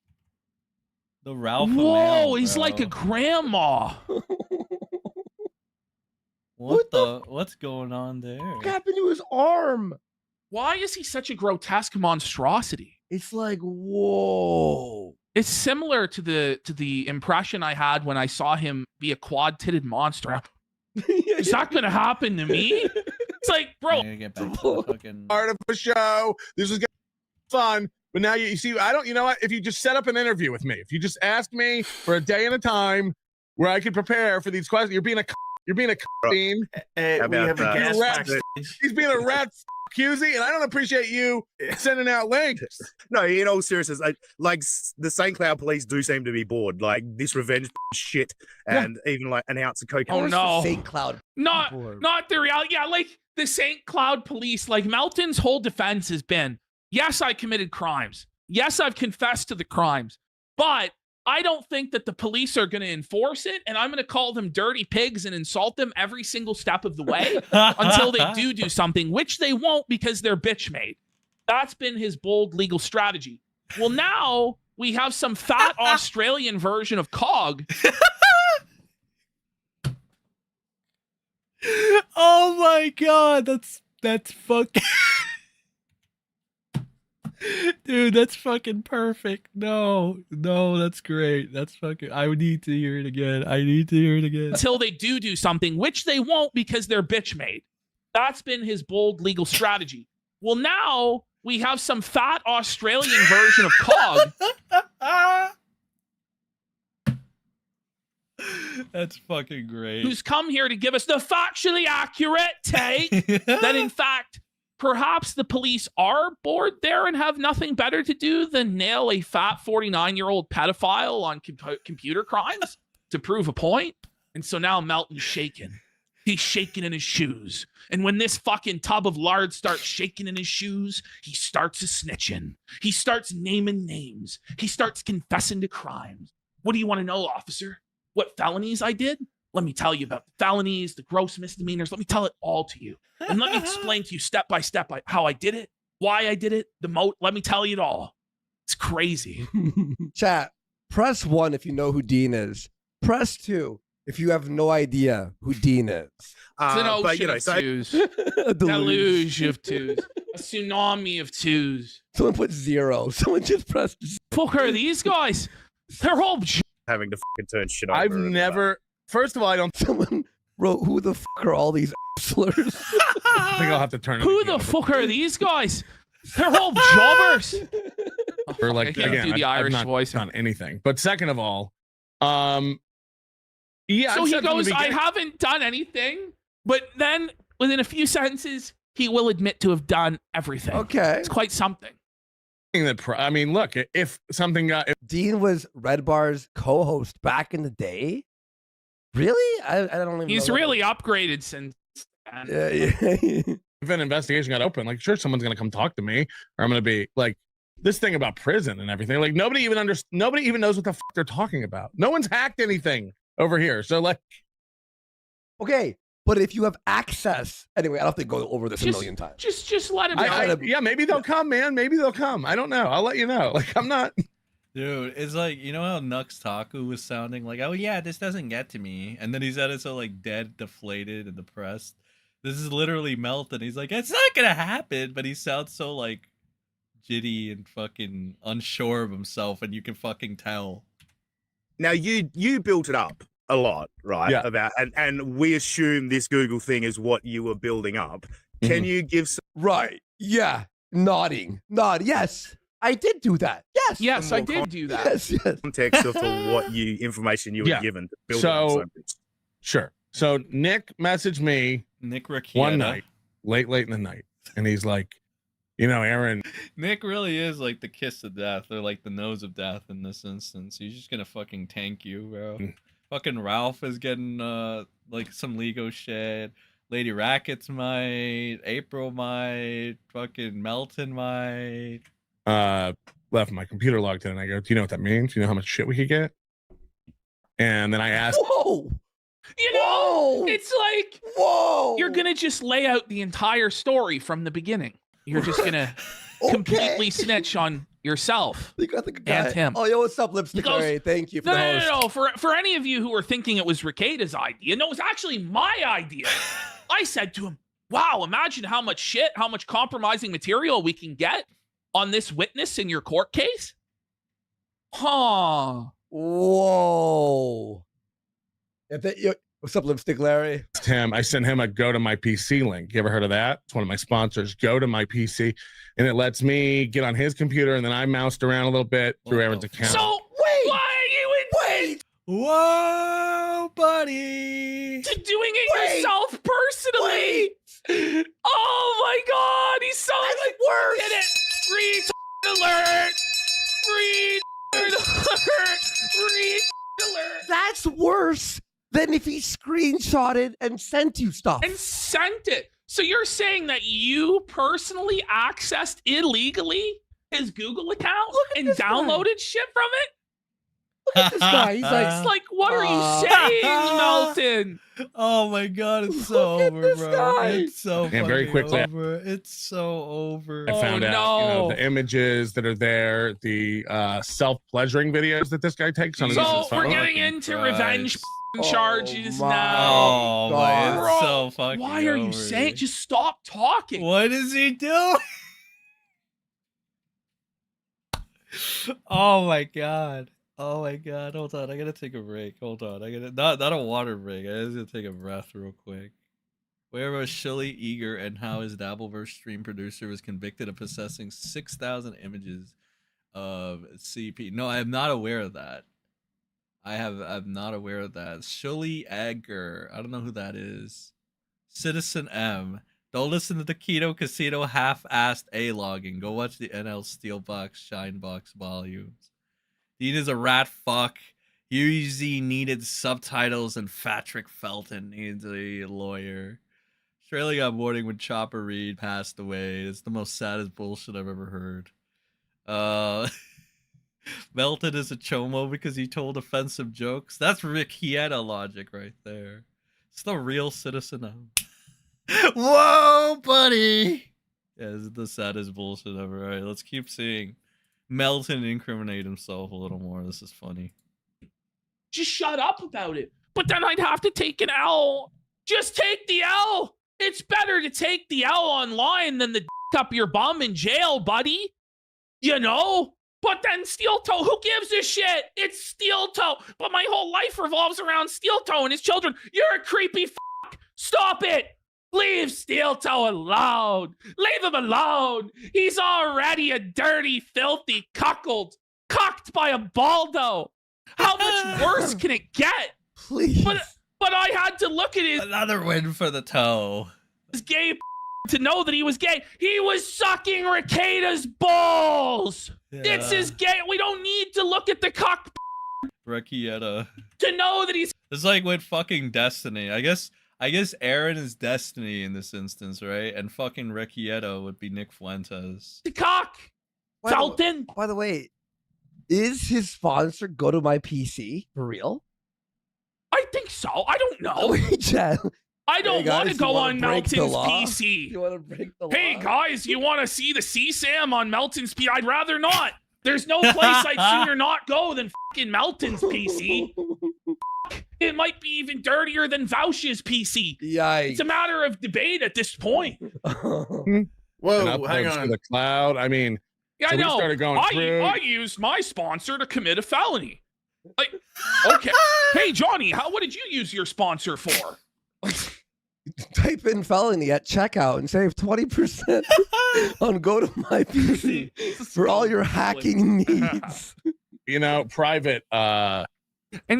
The Ralph. Whoa, he's like a grandma. What's going on there? What happened to his arm? Why is he such a grotesque monstrosity? It's like, whoa. It's similar to the impression I had when I saw him be a quad-titted monster. Is that gonna happen to me? It's like, bro. Get back to the fucking... Part of the show. This is gonna be fun. But now you see, you know what? If you just set up an interview with me, if you just ask me for a day and a time where I can prepare for these questions, you're being a Dean. Hey, we have a guest backstage. He's being a rat QZ, and I don't appreciate you sending out links. No, in all seriousness, like the St. Cloud police do seem to be bored. Like this revenge shit, and even like an ounce of cocaine. Oh no, St. Cloud. Not the reality. Yeah, like the St. Cloud police. Like Melton's whole defense has been, yes, I committed crimes. Yes, I've confessed to the crimes, but I don't think that the police are going to enforce it, and I'm going to call them dirty pigs and insult them every single step of the way until they do something, which they won't because they're bitch made. That's been his bold legal strategy. Well, now we have some fat Australian version of COG. Oh my god, that's fucking dude, that's fucking perfect. No, that's great. That's fucking, I need to hear it again. Until they do something, which they won't because they're bitch made. That's been his bold legal strategy. Well, now we have some fat Australian version of COG. That's fucking great. Who's come here to give us the factually accurate take that, in fact, perhaps the police are bored there and have nothing better to do than nail a fat 49-year-old pedophile on computer crimes to prove a point. And so now Melton's shaking. He's shaking in his shoes. And when this fucking tub of lard starts shaking in his shoes, he starts snitching. He starts naming names. He starts confessing to crimes. What do you want to know, officer? What felonies I did? Let me tell you about the felonies, the gross misdemeanors. Let me tell it all to you. And let me explain to you step by step how I did it, why I did it, let me tell you it all. It's crazy. Chat, press 1 if you know who Dean is. Press 2 if you have no idea who Dean is. It's an ocean of twos. A deluge of twos. A tsunami of twos. Someone put 0. Someone just pressed. Fuck are these guys? They're all having to fucking turn shit over. I've never. First of all, I don't. Someone wrote, "Who the fuck are all these slurs?" I think I'll have to turn it. Who the fuck are these guys? They're all jobbers. Or like, I can't again, do the I've Irish not voice on anything. But second of all, yeah. So I've he said from the goes, I beginning- haven't done anything, but then within a few sentences, he will admit to have done everything. Okay. It's quite something. I mean, look, if something got... Dean was Red Bar's co-host back in the day. Really? I don't even He's know really upgraded since then. Yeah. If an investigation got open, like, sure, someone's going to come talk to me, or I'm going to be like, this thing about prison and everything. Like, nobody even knows what the fuck they're talking about. No one's hacked anything over here. So, like... Okay, but if you have access... Anyway, I don't have to go over this a million times. Just let him know. Yeah, maybe they'll come, man. Maybe they'll come. I don't know. I'll let you know. Like, I'm not... Dude, it's like, you know how Nux Taku was sounding like, oh yeah, this doesn't get to me. And then he said it so like dead, deflated, and depressed. This is literally Melton. He's like, it's not gonna happen, but he sounds so like jitty and fucking unsure of himself, and you can fucking tell. Now you built it up a lot, right? Yeah. About and we assume this Google thing is what you were building up. Can you give some Right. Yeah. Nod. Yes. I did do that. Yes. Yes, I did do that. Yes. context of what information you were given to build So, on sure. So Nick messaged me Nick Rekieta. one night, late in the night, and he's like, you know, Aaron. Nick really is like the kiss of death, or like the nose of death in this instance. He's just gonna fucking tank you, bro. Fucking Ralph is getting like some Lego shit. Lady Rackets might. April might. Fucking Melton might. Left my computer logged in, and I go, do you know what that means? Do you know how much shit we could get? And then I asked, Whoa! You know, it's like, you're gonna just lay out the entire story from the beginning. You're just gonna completely snitch on yourself You got the guy. and him. Oh, yo, what's up, Lipstick He goes, Larry? Thank you for the host. No. For any of you who were thinking it was Rekieta's idea, no, it was actually my idea. I said to him, wow, imagine how much compromising material we can get on this witness in your court case. Huh. Whoa. What's up, Lipstick Larry? Tim, I sent him a Go to My PC link. You ever heard of that? It's one of my sponsors, Go to My PC, and it lets me get on his computer, and then I moused around a little bit through Aaron's account. So why are you Wait! Whoa, buddy! to doing it yourself personally? Oh my God, he's so like worse. Did it? Alert! Alert! That's worse than if he screenshotted and sent you stuff. And sent it. So you're saying that you personally accessed illegally his Google account and downloaded shit from it? at this guy. He's like, It's like, what are you saying, Melton? Oh my god, it's so over, this bro. guy. It's so And very fucking quickly- over. It's so over. I found out, no. the images that are there, the self-pleasuring videos that this guy takes on his So we're phone. getting into revenge Christ. charges my now. Oh my, God. it's so fucking Why are you over. saying? Just stop talking. What is he doing? Oh my god. Oh my god. Hold on. I gotta take a break. Hold on. I gotta not a water break. I just gotta take a breath real quick. Where was Shilly Eager and how his Dabbleverse stream producer was convicted of possessing 6,000 images of CP? No, I am not aware of that. I'm not aware of that. Shilly Egger. I don't know who that is. Citizen M. Don't listen to the Keto Casino half-assed A-logging. Go watch the NL Steelbox Shinebox volumes. Dean is a rat fuck. UZ needed subtitles and Patrick Felton needs a lawyer. Australia got warning when Chopper Reed passed away. It's the most saddest bullshit I've ever heard. Melton is a chomo because he told offensive jokes. That's Rekieta logic right there. It's the real Citizen M. Whoa, buddy! Yeah, this is the saddest bullshit ever. Alright, let's keep seeing Melton incriminate himself a little more. This is funny. Just shut up about it. But then I'd have to take an L. Just take the L. It's better to take the L online than the up your bum in jail, buddy. You know? But then Steel Toe, who gives a shit? It's Steel Toe. But my whole life revolves around Steel Toe and his children. You're a creepy fuck. Stop it. Leave Steel Toe alone. Leave him alone. He's already a dirty, filthy cuckold. Cucked by a baldo. How much worse can it get? Please. But I had to look at his Another win for the toe. gay to know that he was gay. He was sucking Rekieta's balls. It's his gay. We don't need to look at the cock Rekieta. to know that he's It's like with fucking Destiny. I guess Aaron is Destiny in this instance, right? And fucking Rekieta would be Nick Fuentes. the cock. Felton. By the way, is his sponsor Go to My PC for real? I think so. I don't know. Chad, I don't Hey, want guys, to go you wanna on break the Melton's law? PC. You want to break the Hey law? guys, you want to see the CSAM on Melton's PC? I'd rather not. There's no place I'd sooner not go than fucking Melton's PC. It might be even dirtier than Vouch's PC. Yikes. It's a matter of debate at this point. Whoa, And hang uploads to on. the cloud. I mean, Yeah, so I we know. started going through. I used my sponsor to commit a felony. Like, okay. Hey, Johnny, what did you use your sponsor for? Type in felony at checkout and save 20% on Go to My PC for all your hacking needs. You know, private. And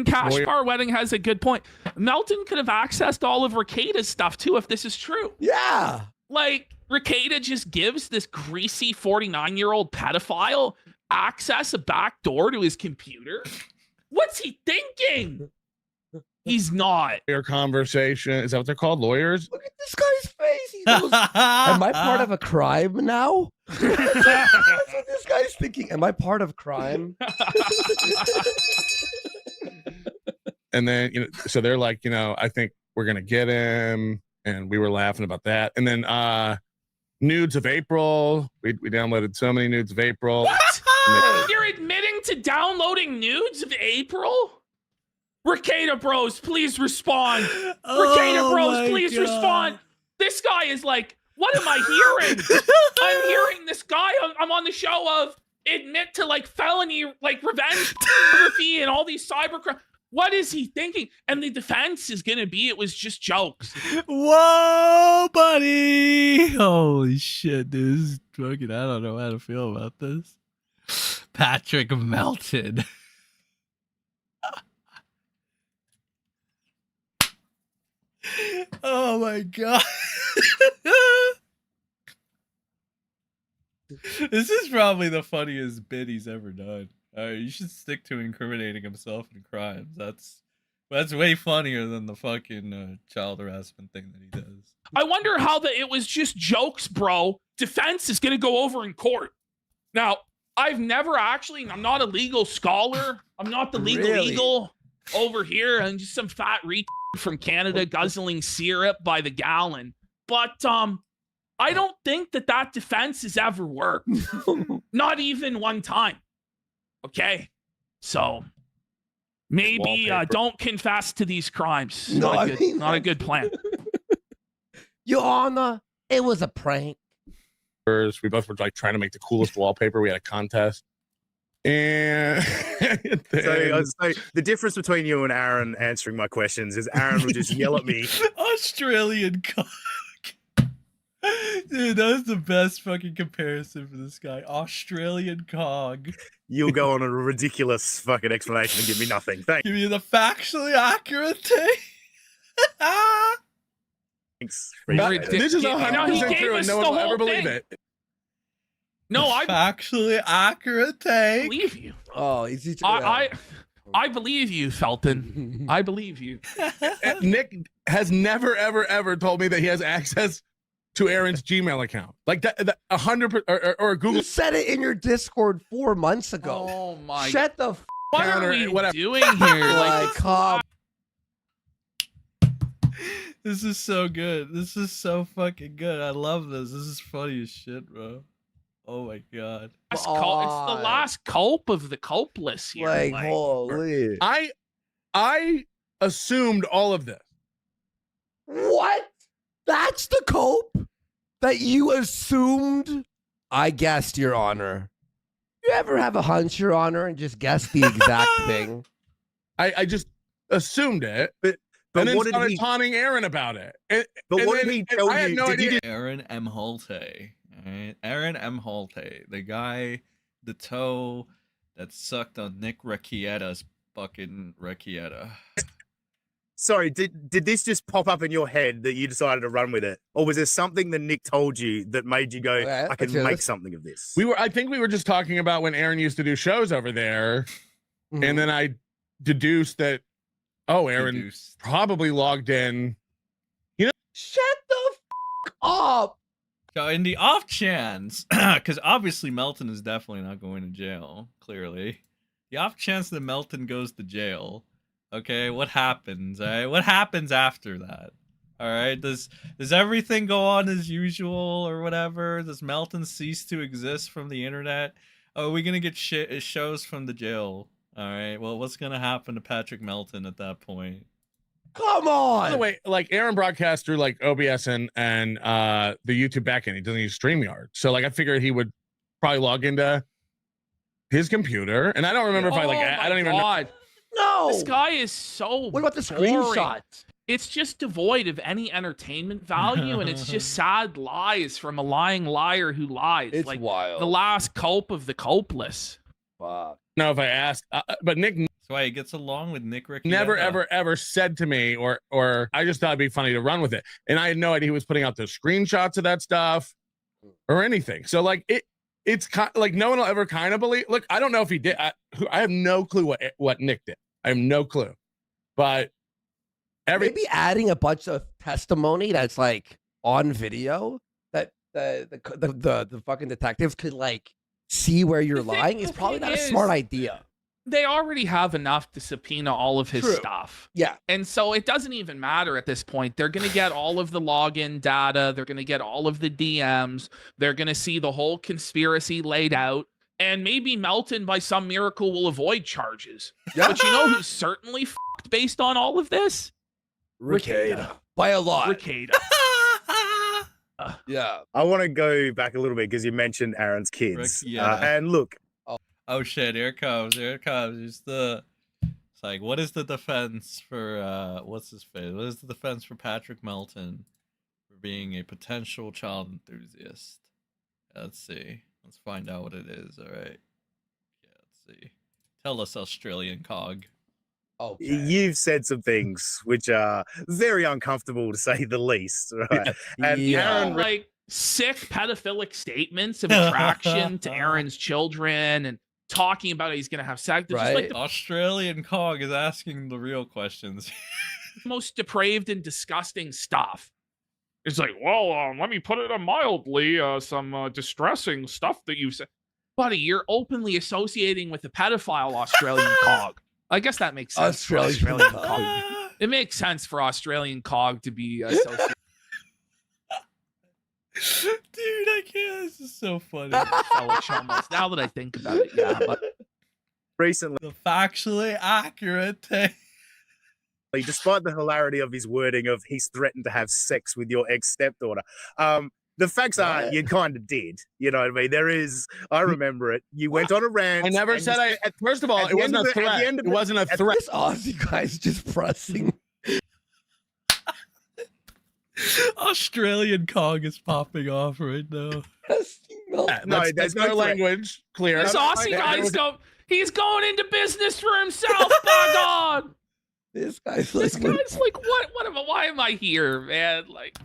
Cash Lawyer- Bar Wedding has a good point. Melton could have accessed all of Rekieta's stuff too if this is true. Yeah. Like, Rekieta just gives this greasy 49-year-old pedophile access a back door to his computer. What's he thinking? He's not. Lawyer conversation. Is that what they're called? Lawyers? Look at this guy's face. He goes, am I part of a crime now? That's what this guy's thinking. Am I part of crime? And then, you know, so they're like, you know, I think we're going to get him. And we were laughing about that. And then nudes of April. We downloaded so many nudes of April. What? You're admitting to downloading nudes of April? Rekieta Bros, please respond. Rekieta Bros, please respond. This guy is like, what am I hearing? I'm hearing this guy I'm on the show of admit to like felony, like revenge pornography and all these cybercrime. What is he thinking? And the defense is going to be, it was just jokes. Whoa, buddy! Holy shit, dude. This is fucking, I don't know how to feel about this. Patrick Melton. Oh my god. This is probably the funniest bit he's ever done. You should stick to incriminating himself in crimes. That's way funnier than the fucking child harassment thing that he does. I wonder how it was just jokes, bro. Defense is going to go over in court. Now, I've never actually, I'm not a legal scholar. I'm not the legal eagle over here. I'm just some fat from Canada guzzling syrup by the gallon. But I don't think that defense has ever worked. Not even one time. Okay? So maybe don't confess to these crimes. No, not a good plan. Your Honor, it was a prank. We both were like trying to make the coolest wallpaper. We had a contest. And so the difference between you and Aaron answering my questions is Aaron would just yell at me. Australian cock. Dude, that was the best fucking comparison for this guy. Australian cog. You'll go on a ridiculous fucking explanation and give me nothing. Thanks. Give me the factually accurate take. Thanks. This is 100% true, and no one will ever believe it. No, I factually accurate take. Believe you. Oh, easy to I believe you, Felton. I believe you. Nick has never, ever told me that he has access to Aaron's Gmail account. Like that 100% or Google. You said it in your Discord 4 months ago. Oh my! Shut the. What are we doing here? Like, come. This is so good. This is so fucking good. I love this. This is funny as shit, bro. Oh my god. It's the last culp of the culpless here. Like holy. I assumed all of this. What? That's the cope that you assumed? I guessed, Your Honor. You ever have a hunch, Your Honor, and just guess the exact thing? I just assumed it, but and then started taunting Aaron about it. But what did he tell you? I had no idea. Aaron M. Holte. Right? Aaron M. Holte, the guy, the toe that sucked on Nick Rekieta's fucking Rekieta. Sorry, did this just pop up in your head that you decided to run with it, or was there something that Nick told you that made you go, "I can make something of this"? I think we were just talking about when Aaron used to do shows over there, and then I deduced that, Aaron probably logged in. You know, shut the up. So in the off chance, because obviously Melton is definitely not going to jail, clearly. The off chance that Melton goes to jail, okay, what happens? All right, what happens after that? All right, does everything go on as usual or whatever? Does Melton cease to exist from the internet? Are we gonna get shows from the jail? All right, well, what's gonna happen to Patrick Melton at that point? Come on. By the way, like Aaron broadcasts through like OBS and the YouTube backend. He doesn't use StreamYard. So like I figured he would probably log into his computer. And I don't remember if I don't even know. No. This guy is so What about the boring. screenshot? It's just devoid of any entertainment value, and it's just sad lies from a lying liar who lies. It's like wild. The last culp of the culpless. Wow. No, if I asked, but Nick That's why he gets along with Nick Rekieta. never, ever said to me, or I just thought it'd be funny to run with it. And I had no idea he was putting out the screenshots of that stuff or anything. So like it's kind like no one will ever kind of believe. Look, I don't know if he did. I have no clue what Nick did. I have no clue. But maybe adding a bunch of testimony that's like on video that the fucking detectives could like see where you're lying is probably not a smart idea. They already have enough to subpoena all of his stuff. Yeah. And so it doesn't even matter at this point. They're going to get all of the login data. They're going to get all of the DMs. They're going to see the whole conspiracy laid out. And maybe Melton, by some miracle, will avoid charges. Yeah. But you know who's certainly fucked based on all of this? Rekieta. By a lot. Rekieta. Yeah. I want to go back a little bit because you mentioned Aaron's kids. And look. Oh shit, here it comes. It's like, what is the defense for what's his face? What is the defense for Patrick Melton for being a potential child enthusiast? Let's see. Let's find out what it is. All right. Yeah, let's see. Tell us, Australian cog. Okay. You've said some things which are very uncomfortable to say the least, right? And Aaron, like sick pedophilic statements of attraction to Aaron's children and talking about how he's gonna have sex. Just like the Australian cog is asking the real questions. most depraved and disgusting stuff. It's like, well, let me put it mildly, some distressing stuff that you said. Buddy, you're openly associating with a pedophile Australian cog. I guess that makes sense. Australian cog. It makes sense for Australian cog to be associated. Dude, I can't. This is so funny. Fellow chumos. Now that I think about it, yeah. But Recently, the factually accurate thing. Despite the hilarity of his wording of he's threatened to have sex with your ex-stepdaughter, the facts are you kind of did. You know what I mean? There is, I remember it. You went on a rant. I never said I. First of all, it wasn't a threat. It wasn't a threat. This Aussie guy's just pressing. Australian cog is popping off right now. No, there's no language. Clear. This Aussie guy's he's going into business for himself. By God. This guy's like, why am I here, man? Like,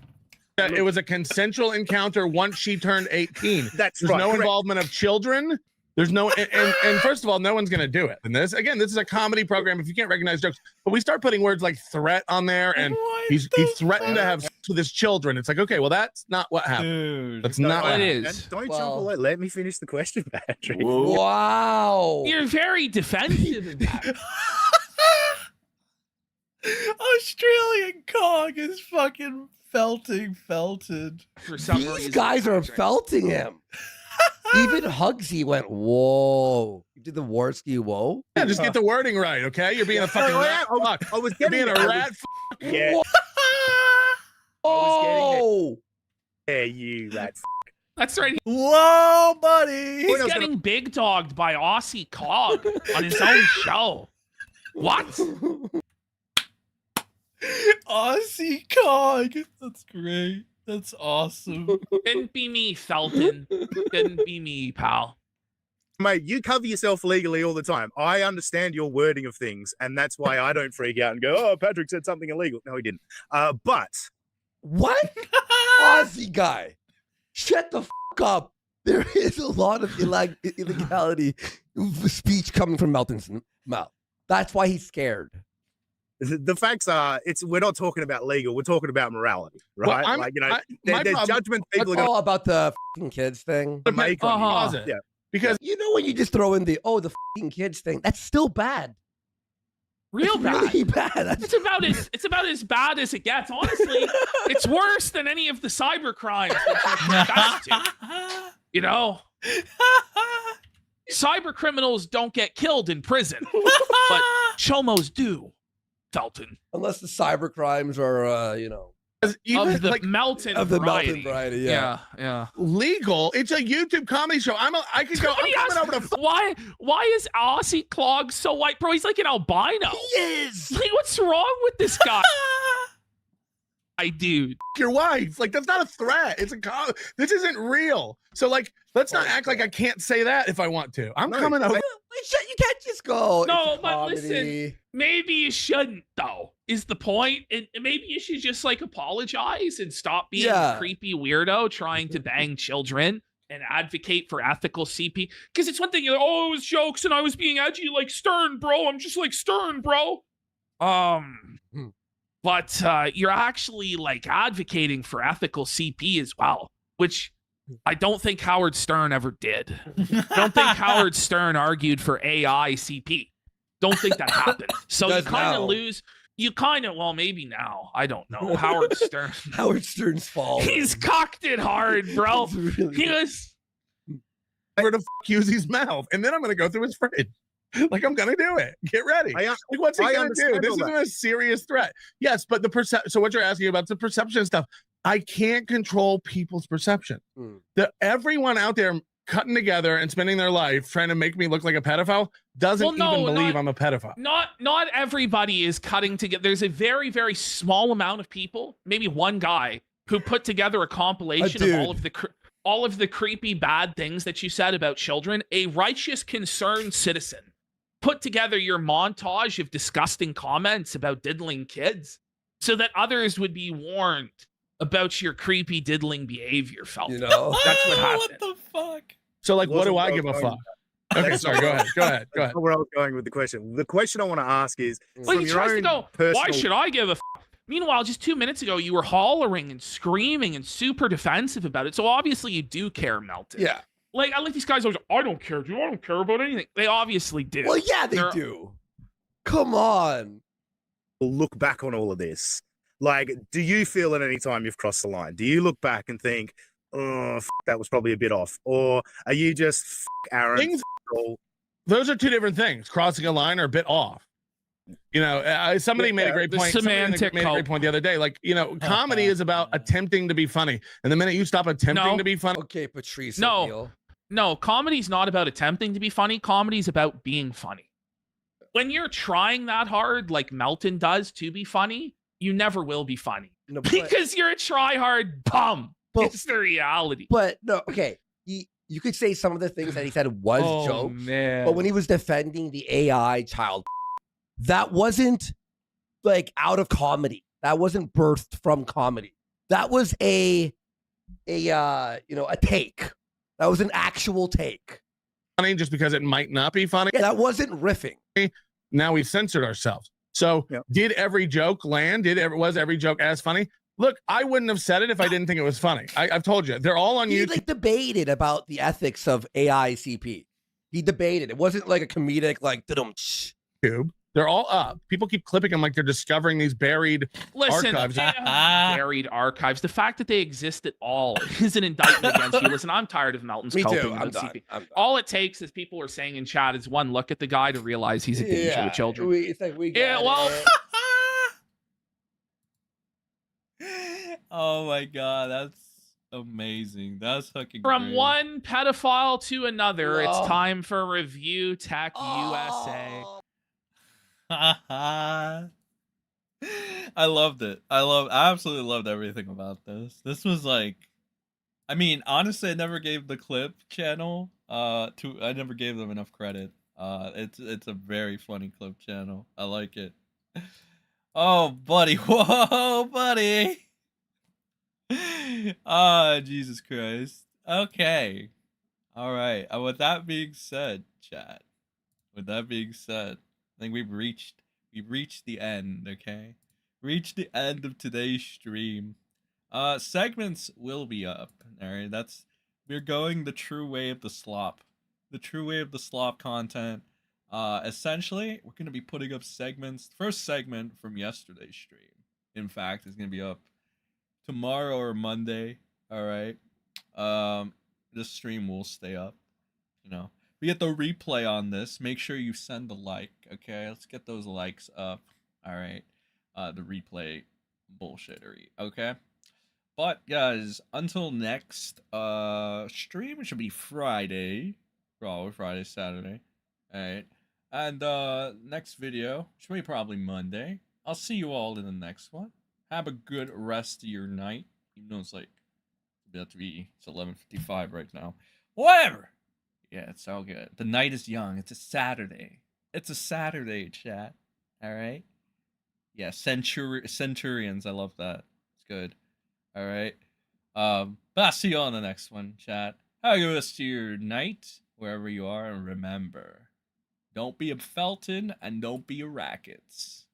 it was a consensual encounter once she turned 18. There's no involvement of children. There's no, and first of all, no one's gonna do it. And this is a comedy program. If you can't recognize jokes, but we start putting words like threat on there, and he threatened to have sex with his children. It's like, okay, well, that's not what happened. Dude, that's not what it happened. is. Don't jump away. Let me finish the question, Patrick. Wow. You're very defensive in that. Australian cog is fucking felted. For some These reason, guys are felting him. Even Hugsy went, whoa. You did the Warski, whoa? Yeah, just get the wording right, okay? You're being a fucking rat fuck. I was You're getting being a rat fuck. Yeah. Oh. Yeah, you rat fuck. That's right. Whoa, buddy. He's getting big dogged by Aussie Cog on his own show. What? Aussie cog. That's great. That's awesome. Couldn't be me, Felton. Couldn't be me, pal. Mate, you cover yourself legally all the time. I understand your wording of things, and that's why I don't freak out and go, oh, Patrick said something illegal. No, he didn't. But... What? Aussie guy. Shut the fuck up. There is a lot of illegality speech coming from Melton's mouth. That's why he's scared. The facts are, we're not talking about legal. We're talking about morality, right? Well, like, you know, there's judgment. People are all about the fucking kids thing. Yeah. Because you know when you just throw in the fucking kids thing, that's still bad. Real bad. Really bad. It's about as bad as it gets. Honestly, it's worse than any of the cyber crimes that you're confessed to. You know, cyber criminals don't get killed in prison, but chomos do. Felton. Unless the cyber crimes are, even of the Melton variety. Yeah. Legal. It's a YouTube comedy show. I'm coming over to. Why is Aussie Clog so white, bro? He's like an albino. He is. Like, what's wrong with this guy? Dude. Your wife. Like, that's not a threat. It's this isn't real. So, like, let's not act like I can't say that if I want to. I'm coming over. You can't just go. No, but listen, maybe you shouldn't, though, is the point. And maybe you should just, like, apologize and stop being a creepy weirdo trying to bang children and advocate for ethical CP. Because it's one thing, you're like, oh, it was jokes and I was being edgy, like, Stern, bro. I'm just like, Stern, bro. But you're actually, like, advocating for ethical CP as well, which I don't think Howard Stern ever did. I don't think Howard Stern argued for AI CP. Don't think that happened. So you kind of lose. You kind of, well, maybe now. I don't know. Howard Stern. Howard Stern's fault. He's cocked it hard, bro. Really he was. Where to use his mouth, and then I'm gonna go through his fridge. Like, I'm gonna do it. Get ready. Like, what's he gonna do? This isn't a serious threat. Yes, but so what you're asking about the perception stuff. I can't control people's perception. Everyone out there cutting together and spending their life trying to make me look like a pedophile doesn't even believe I'm a pedophile. Not everybody is cutting together. There's a very, very small amount of people, maybe one guy, who put together a compilation of all of the creepy bad things that you said about children. A righteous, concerned citizen put together your montage of disgusting comments about diddling kids so that others would be warned about your creepy diddling behavior, Felton. You know, that's what happened. What the fuck? So, like, what do I give a fuck? Okay, sorry. Go ahead. That's where I was going with the question. The question I want to ask is, well, he tries to go, why should I give a fuck? Meanwhile, just 2 minutes ago, you were hollering and screaming and super defensive about it. So obviously you do care, Melton. Yeah. Like, I like these guys always, I don't care, dude. I don't care about anything. They obviously do. Well, yeah, they do. Come on. Look back on all of this. Like, do you feel at any time you've crossed the line? Do you look back and think, oh, that was probably a bit off? Or are you just, Aaron? Those are two different things. Crossing a line or a bit off. You know, somebody made a great point. Somebody made a great point the other day. Like, you know, comedy is about attempting to be funny. And the minute you stop attempting to be funny. Okay, Patrice. No, comedy's not about attempting to be funny. Comedy's about being funny. When you're trying that hard, like Melton does, to be funny, you never will be funny. No, because you're a try-hard bum. It's the reality. But, no, okay. You could say some of the things that he said was jokes. Man. But when he was defending the AI child, that wasn't, like, out of comedy. That wasn't birthed from comedy. That was a take. That was an actual take. Funny just because it might not be funny. Yeah, that wasn't riffing. Now we've censored ourselves. So did every joke land? Was every joke as funny? Look, I wouldn't have said it if I didn't think it was funny. I've told you. They're all on YouTube. He debated about the ethics of AI CP. He debated. It wasn't like a comedic, like, YouTube. They're all up. People keep clipping them like they're discovering these buried archives. Buried archives. The fact that they exist at all is an indictment against you. Listen, I'm tired of Melton's coping about CP. All it takes, as people are saying in chat, is one look at the guy to realize he's a danger to children. Oh my god, that's amazing. That's fucking From great. one pedophile to another, it's time for Review Tech USA. I loved it. I absolutely loved everything about this. This was like, I mean, honestly, I never gave the clip channel I never gave them enough credit. It's a very funny clip channel. I like it. Oh, buddy. Whoa, buddy. Ah, Jesus Christ. Okay. All right. With that being said, chat. With that being said, I think we've reached the end, okay? Reached the end of today's stream. Segments will be up. Alright, we're going the true way of the slop. The true way of the slop content. Essentially, we're gonna be putting up segments. First segment from yesterday's stream, in fact, is gonna be up tomorrow or Monday. Alright. This stream will stay up, you know. We get the replay on this. Make sure you send a like, okay? Let's get those likes up. All right. The replay bullshittery, okay? But guys, until next stream, it should be Friday. Probably Friday, Saturday. All right. And next video should be probably Monday. I'll see you all in the next one. Have a good rest of your night. Even though it's like it's 11:55 right now. Whatever. Yeah, it's all good. The night is young. It's a Saturday. It's a Saturday, chat. All right? Yeah, Centurions. I love that. It's good. All right? But I'll see you all in the next one, chat. Have a good rest of your night, wherever you are. And remember, don't be a Felton and don't be a Rackets.